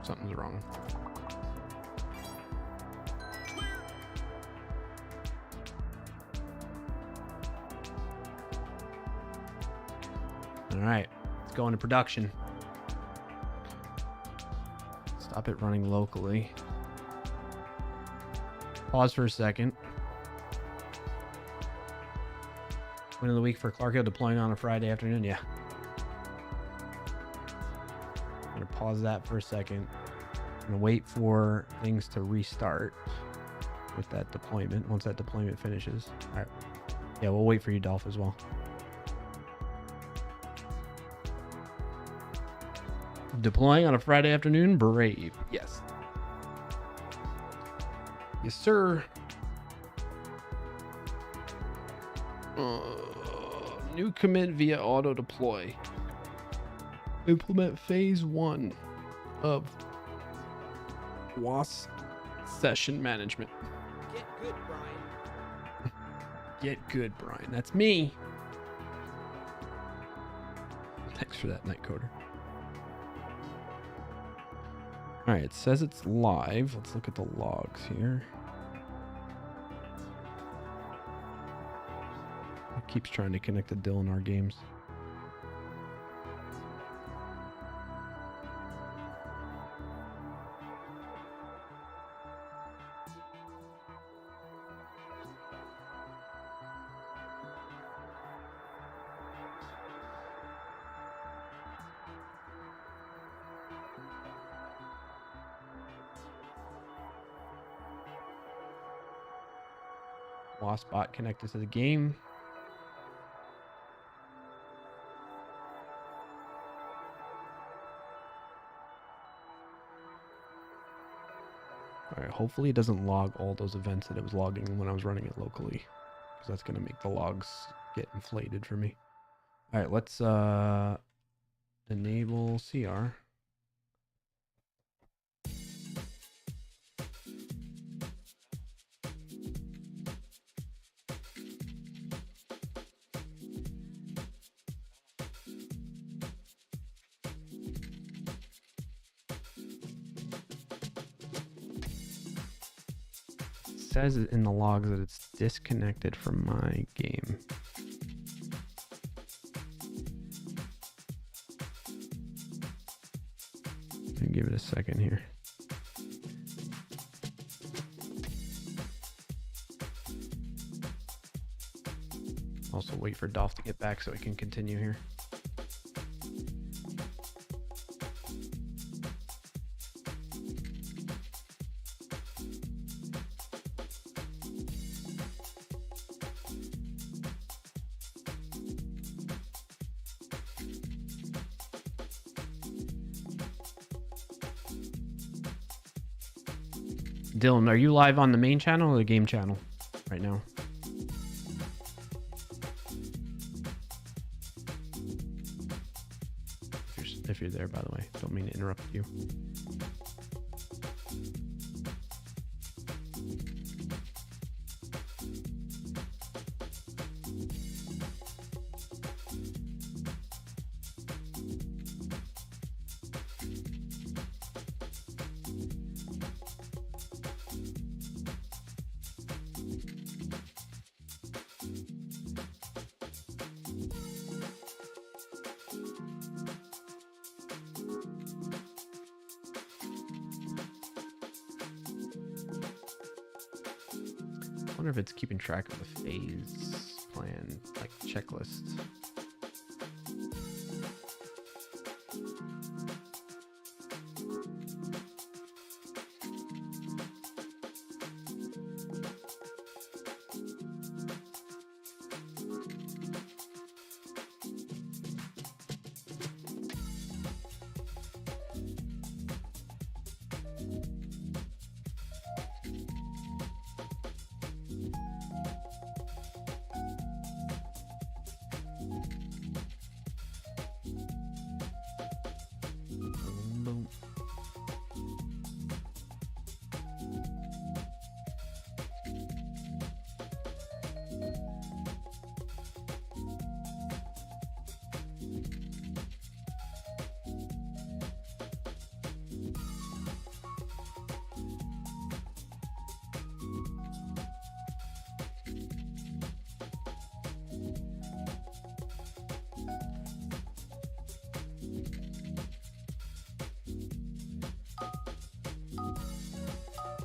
Something's wrong. All right, let's go into production. Stop it running locally. Pause for a second. Win of the week for Clark Hill deploying on a Friday afternoon. Yeah. I'm going to pause that for a second. I'm going to wait for things to restart with that deployment once that deployment finishes. All right. Yeah, we'll wait for you, Dolph, as well. Deploying on a Friday afternoon? Brave. Yes. Yes, sir. New commit via auto deploy. Implement phase 1 of WoS session management. Get good, Brian. Get good, Brian. That's me. Thanks for that, Nightcoder. All right, it says it's live. Let's look at the logs here. It keeps trying to connect to Dylan our games. WoS bot connected to the game. All right, hopefully it doesn't log all those events that it was logging when I was running it locally, because that's going to make the logs get inflated for me. All right, let's enable CR. says in the logs that it's disconnected from my game. Give it a second here. Also wait for Dolph to get back so we can continue here. Dylan, are you live on the main channel or the game channel right now? If you're there, by the way, don't mean to interrupt you. I wonder if it's keeping track of the phase plan, like checklist. Boom.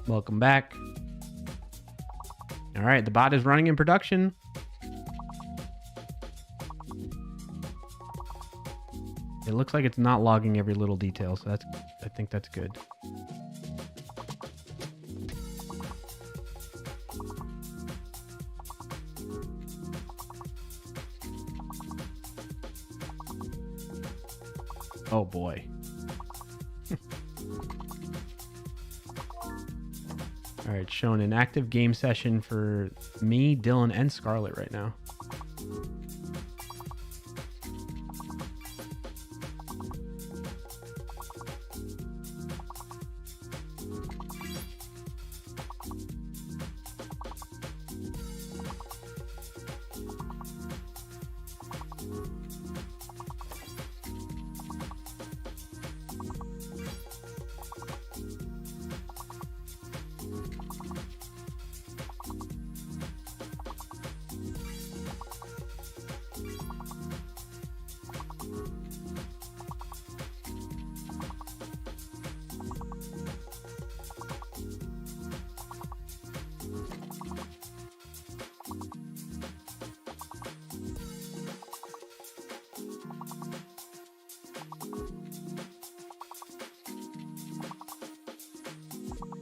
Welcome back. All right, the bot is running in production. It looks like it's not logging every little detail, so I think that's good. Oh boy. All right, showing an active game session for me, Dylan, and Scarlett right now.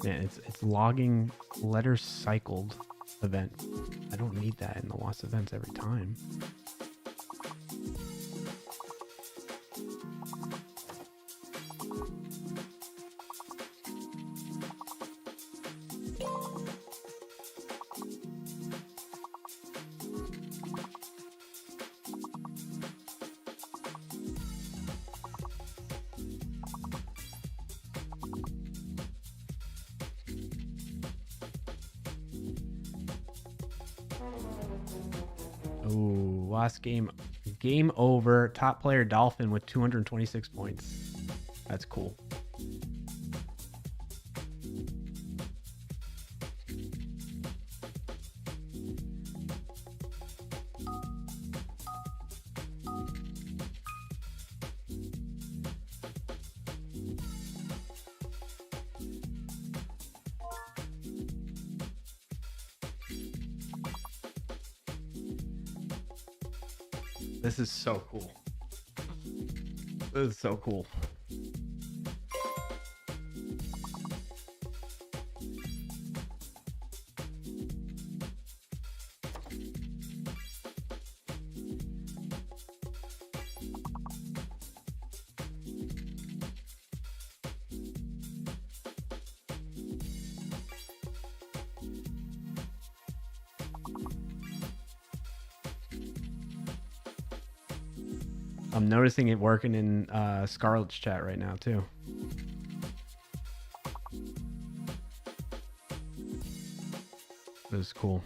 Yeah, it's logging letters cycled event. I don't need that in the WoS events every time. Ooh, last game over. Top player Dolphin with 226 points. That's cool. This is so cool. This is so cool. I'm noticing it working in Scarlett's chat right now too. This is cool.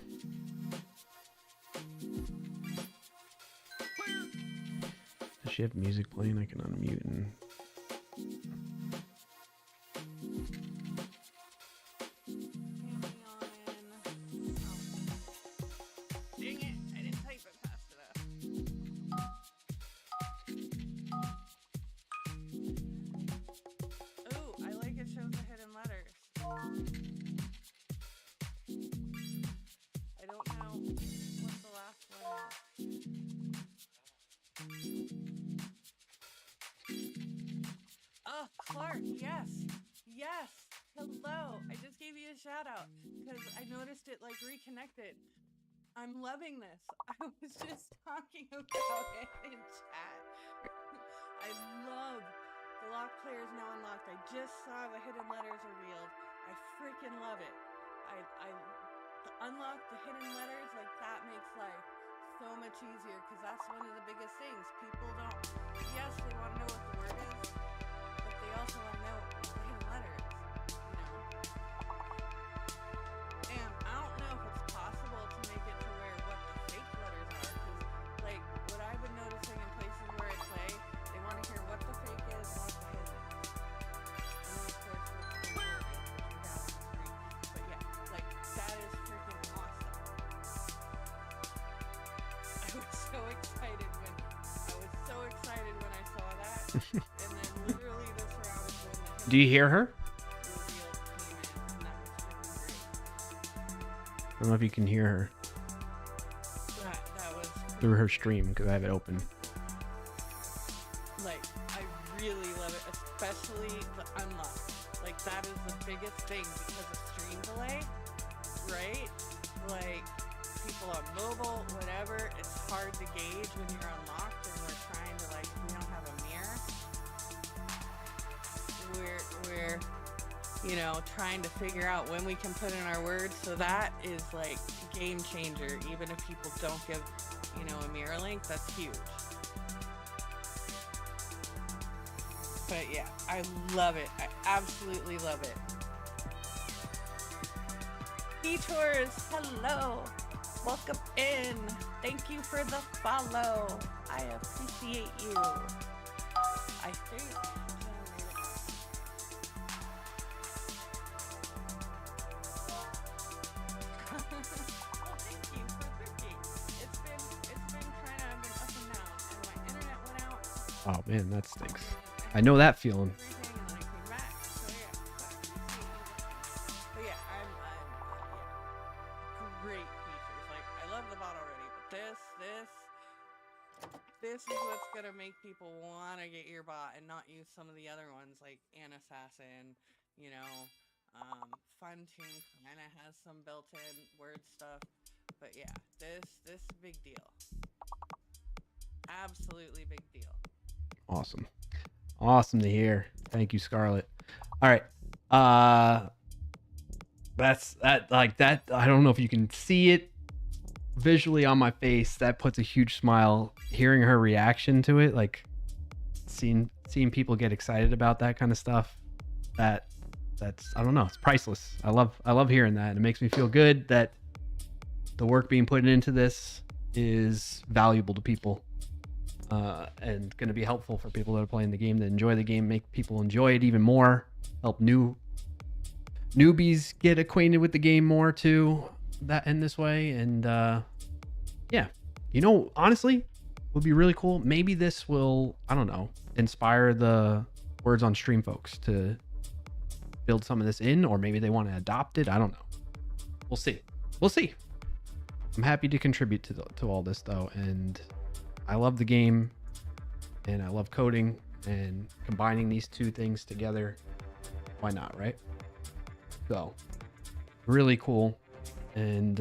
Does she have music playing? I can unmute and... Dang it, I didn't type it fast enough. Ooh, I like it shows the hidden letters. I don't know what the last one is. Oh, Clark, yes. Yes. Hello. I just gave you a shout out because I noticed it like reconnected. I'm loving this. I was just talking about it in chat. I love the locked player is now unlocked. I just saw the hidden letters revealed. I freaking love it. I unlock the hidden letters, like that makes life so much easier because that's one of the biggest things. People don't, yes, they want to know what the word is, but they also want to know what the hidden letter is, you know? And I don't know if it's possible to make it to where what the fake letters are, because like what I've been noticing in places where I play, they want to hear what the fake is and what the hidden is. And then of course what's the word is, which we got on the screen. But yeah, like that is freaking awesome. I was so excited when I saw that. And then literally this round is when the Do you hear her? reveal came in, and that was freaking great. I don't know if you can hear her That was through her stream because I have it open. like, I really love it, especially the unlock. Like that is the biggest thing because of stream delay, right? Like people on mobile, whatever, it's hard to gauge when you're unlocked and we're trying to like, we don't have a mirror. We're you know, trying to figure out when we can put in our words. So that is like game changer. Even if people don't give, you know, a mirror link, that's huge. But yeah, I love it. I absolutely love it. Detours, hello. Welcome in. Thank you for the follow. I appreciate you. I think. Well, thank you for cooking. It's been kind of been up and down, and my internet went out. Oh man, that stinks. I know that feeling. Everything, and then I came back. So yeah, but yeah, I'm yeah, great features. Like I love the bot already, but this is what's gonna make people want to get your bot and not use some of the other ones like An Assassin, you know. Funtune kind of has some built-in word stuff, but yeah, this big deal. Absolutely big deal. Awesome. Awesome to hear. Thank you, Scarlett. All right. That's that like that. I don't know if you can see it visually on my face. That puts a huge smile hearing her reaction to it. Like seeing people get excited about that kind of stuff. That's I don't know. It's priceless. I love hearing that. It makes me feel good that the work being put into this is valuable to people. And going to be helpful for people that are playing the game, that enjoy the game, make people enjoy it even more, help newbies get acquainted with the game more too, that in this way. And yeah, you know, honestly, would be really cool. Maybe this will, I don't know, inspire the Words on Stream folks to build some of this in, or maybe they want to adopt it. I don't know. We'll see. I'm happy to contribute to all this though, and I love the game and I love coding, and combining these two things together, why not, right? So really cool. And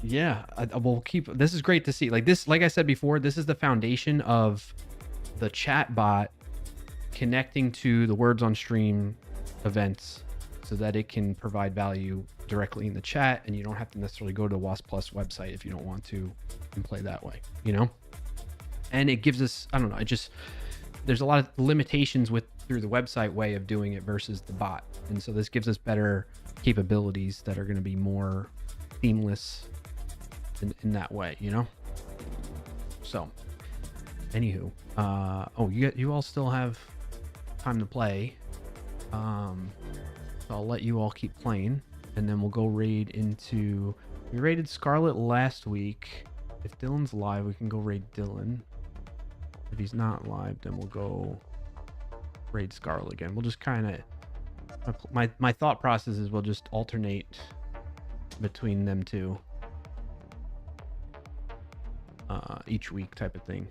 yeah, I will keep, this is great to see. Like this, like I said before, this is the foundation of the chat bot connecting to the Words on Stream events so that it can provide value directly in the chat, and you don't have to necessarily go to the WoS Plus website if you don't want to and play that way, you know? And it gives us, I don't know, it just, there's a lot of limitations with through the website way of doing it versus the bot. And so this gives us better capabilities that are going to be more seamless in that way, you know? So anywho, oh, you all still have time to play. So I'll let you all keep playing, and then we'll go raid into, we raided Scarlet last week. If Dylan's live, we can go raid Dylan. If he's not live, then we'll go raid Scarlet again. We'll just kind of, my thought process is we'll just alternate between them two each week type of thing.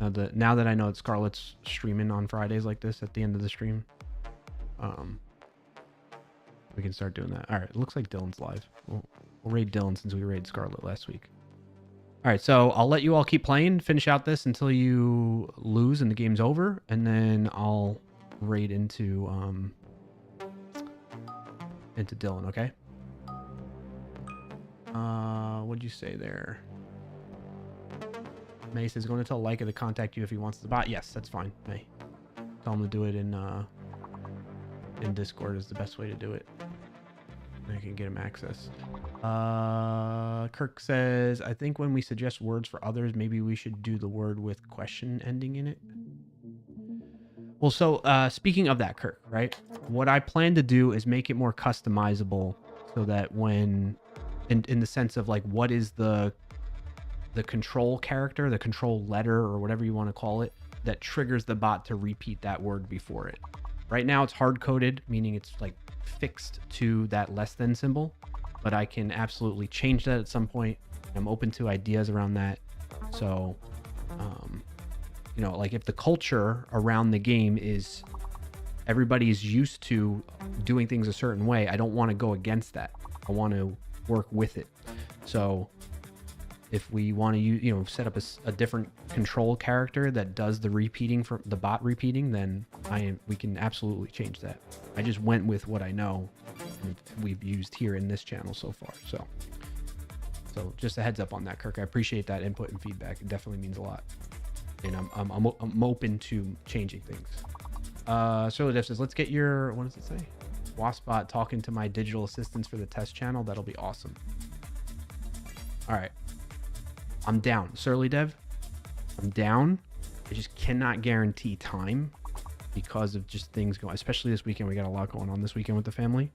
Now that I know that Scarlet's streaming on Fridays like this at the end of the stream, we can start doing that. All right, it looks like Dylan's live. We'll raid Dylan since we raided Scarlet last week. All right, so I'll let you all keep playing, finish out this until you lose and the game's over, and then I'll raid into Dylan, okay? What'd you say there? May says going to tell Leica to contact you if he wants the bot. Yes, that's fine. May, tell him to do it in Discord is the best way to do it. I can get him access. Kirk says, I think when we suggest words for others, maybe we should do the word with question ending in it. Well, so speaking of that, Kirk, right? What I plan to do is make it more customizable so that when, in the sense of like, what is the control character, the control letter, or whatever you want to call it, that triggers the bot to repeat that word before it. Right now it's hard coded, meaning it's like fixed to that less than symbol, but I can absolutely change that at some point. I'm open to ideas around that. So, you know, like if the culture around the game is everybody is used to doing things a certain way, I don't want to go against that. I want to work with it. So if we want to, set up a different control character that does the repeating for the bot repeating, then we can absolutely change that. I just went with what I know and we've used here in this channel so far. So just a heads up on that, Kirk. I appreciate that input and feedback. It definitely means a lot. And I'm open to changing things. Shirley Def says, let's get your, what does it say? WASPbot talking to my digital assistants for the test channel. That'll be awesome. All right. I'm down. Surly Dev, I'm down. I just cannot guarantee time because of just things going, especially this weekend. We got a lot going on this weekend with the family.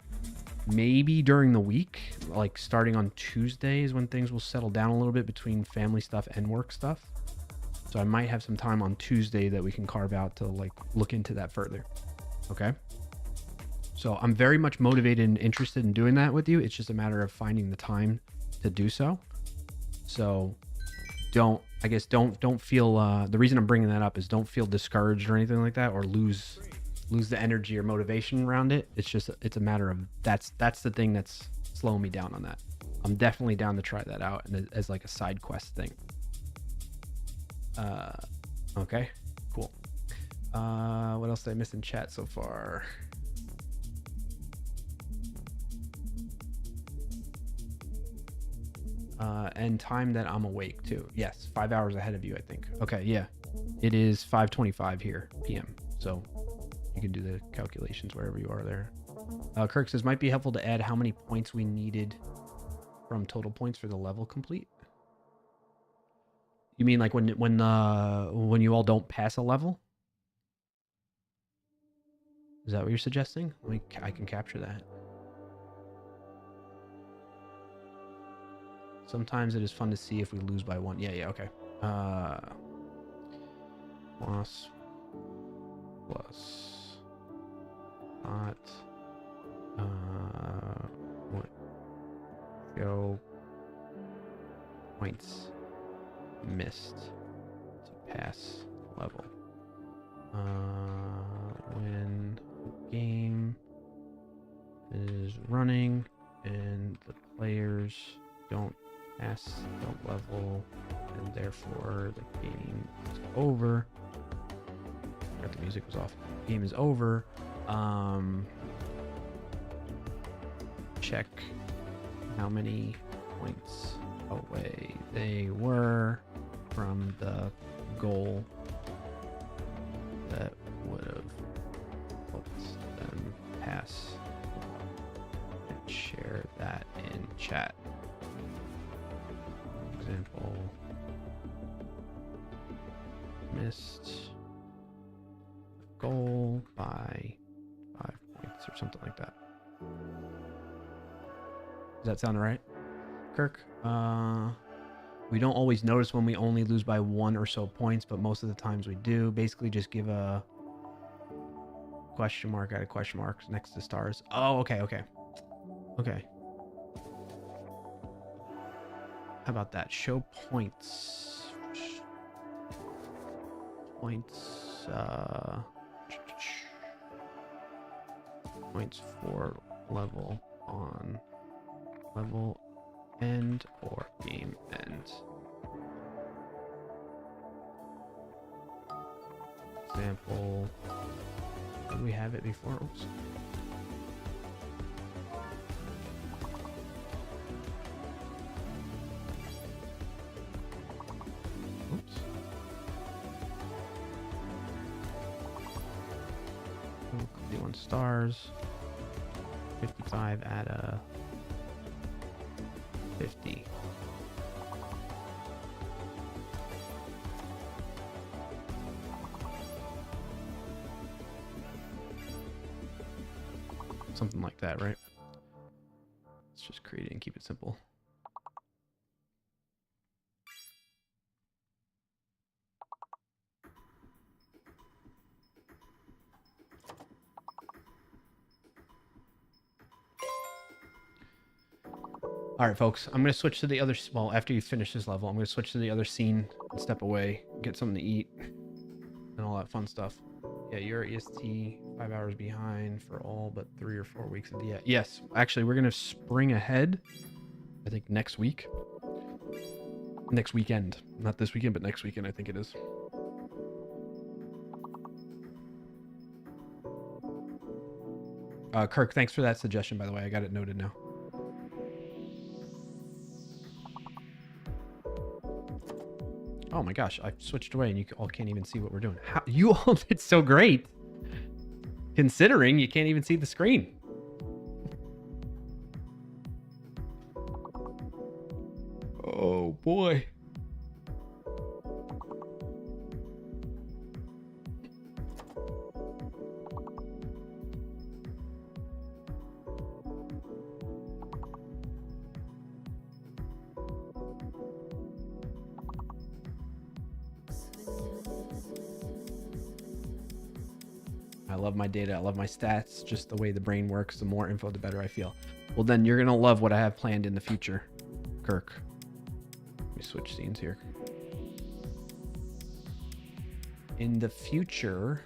Maybe during the week, like starting on Tuesday is when things will settle down a little bit between family stuff and work stuff. So I might have some time on Tuesday that we can carve out to like look into that further. Okay. So I'm very much motivated and interested in doing that with you. It's just a matter of finding the time to do so. So don't feel, the reason I'm bringing that up is don't feel discouraged or anything like that, or lose the energy or motivation around it. It's just, it's a matter of that's the thing that's slowing me down on that. I'm definitely down to try that out and as like a side quest thing. Okay, cool. What else did I miss in chat so far? And time that I'm awake too. Yes, 5 hours ahead of you, I think. Okay, yeah. It is 5:25 here PM. So you can do the calculations wherever you are there. Kirk says, might be helpful to add how many points we needed from total points for the level complete. You mean like when you all don't pass a level? Is that what you're suggesting? I can capture that. Sometimes it is fun to see if we lose by one. Yeah, okay. WoS plus not what go points miss. missed to pass level. When game is running and the players don't pass the level and therefore the game is over. I forgot the music was off. Game is over. Check how many points away they were from the goal that would have helped them pass, and share that in chat. Example, missed goal by 5 points or something like that. Does that sound right, Kirk? We don't always notice when we only lose by 1 or so points, but most of the times we do. Basically, just give a question mark, add a question mark next to stars. Oh, okay. How about that? Show points. Points for level on level end or game end. Example. Did we have it before? Oops. Oops. 51 stars. 55 at a 50. Something like that, right? Let's just create it and keep it simple. All right, folks, I'm going to switch to the other, well, after you finish this level, I'm going to switch to the other scene and step away, get something to eat, and all that fun stuff. Yeah, you're EST 5 hours behind for all but 3 or 4 weeks of the... Yes, actually, we're going to spring ahead, I think, next week. Next weekend. Not this weekend, but next weekend, I think it is. Kirk, thanks for that suggestion, by the way. I got it noted now. Oh my gosh, I switched away and you all can't even see what we're doing. How you all did so great, considering you can't even see the screen. Oh boy. I love my data. I love my stats. Just the way the brain works. The more info, the better I feel. Well, then you're going to love what I have planned in the future, Kirk. Let me switch scenes here. In the future,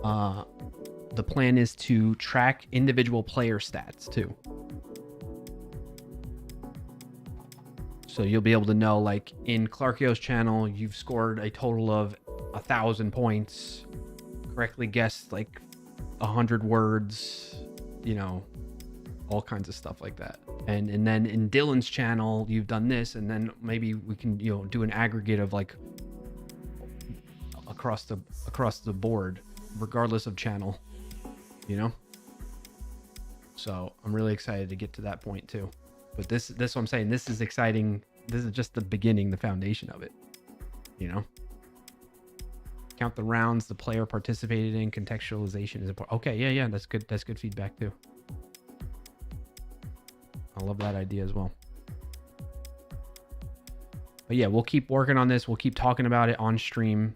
the plan is to track individual player stats too. So you'll be able to know, like in Clarkio's channel, you've scored a total of 1,000 points, correctly guessed like 100 words, you know, all kinds of stuff like that. And then in Dylan's channel, you've done this, and then maybe we can, you know, do an aggregate of like across the board, regardless of channel, you know. So I'm really excited to get to that point too. But this what I'm saying, this is exciting. This is just the beginning, the foundation of it, you know. Count the rounds the player participated in. Contextualization is important. Okay, yeah, that's good. That's good feedback too. I love that idea as well. But yeah, we'll keep working on this. We'll keep talking about it on stream.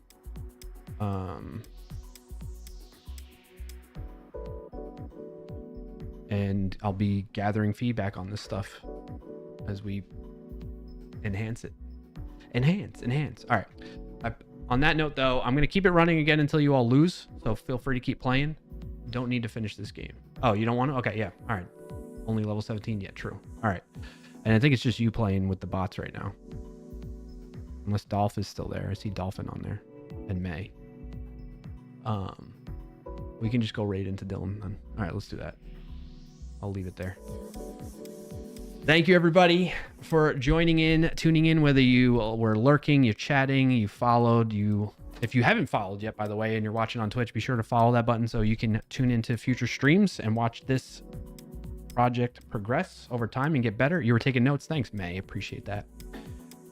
And I'll be gathering feedback on this stuff as we Enhance it. Enhance. All right. On that note, though, I'm going to keep it running again until you all lose. So feel free to keep playing. Don't need to finish this game. Oh, you don't want to? Okay, yeah. All right. Only level 17? Yeah, true. All right. And I think it's just you playing with the bots right now. Unless Dolph is still there. I see Dolphin on there. And May. We can just go raid into Dylan then. All right, let's do that. I'll leave it there. Thank you, everybody, for joining in, tuning in, whether you were lurking, you're chatting, you followed, if you haven't followed yet, by the way, and you're watching on Twitch, be sure to follow that button so you can tune into future streams and watch this project progress over time and get better. You were taking notes. Thanks, May. Appreciate that.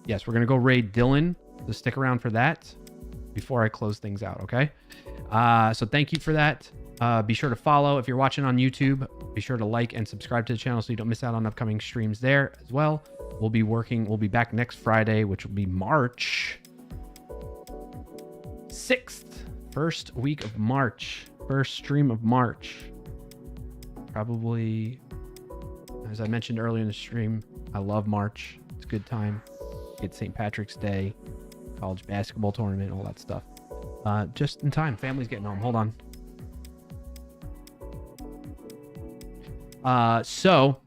Yes, we're going to go raid Dylan, so stick around for that before I close things out, okay? So thank you for that. Be sure to follow. If you're watching on YouTube, be sure to like and subscribe to the channel so you don't miss out on upcoming streams there as well. We'll be back next Friday, which will be March 6th. First week of March. First stream of March. Probably, as I mentioned earlier in the stream, I love March. It's a good time. Get St. Patrick's Day, college basketball tournament, all that stuff. Just in time. Family's getting home. Hold on. So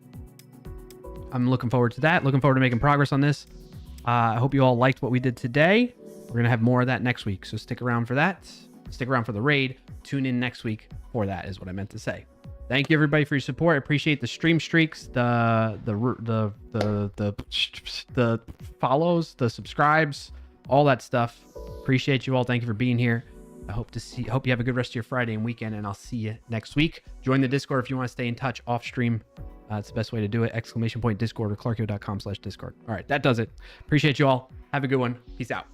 I'm looking forward to that. Looking forward to making progress on this. I hope you all liked what we did today. We're going to have more of that next week. So stick around for that. Stick around for the raid. Tune in next week for that is what I meant to say. Thank you, everybody, for your support. I appreciate the stream streaks, the follows, the subscribes, all that stuff. Appreciate you all. Thank you for being here. I hope you have a good rest of your Friday and weekend, and I'll see you next week. Join the Discord if you want to stay in touch off stream. It's the best way to do it. !Discord or clarkio.com/Discord. All right, that does it. Appreciate you all. Have a good one. Peace out.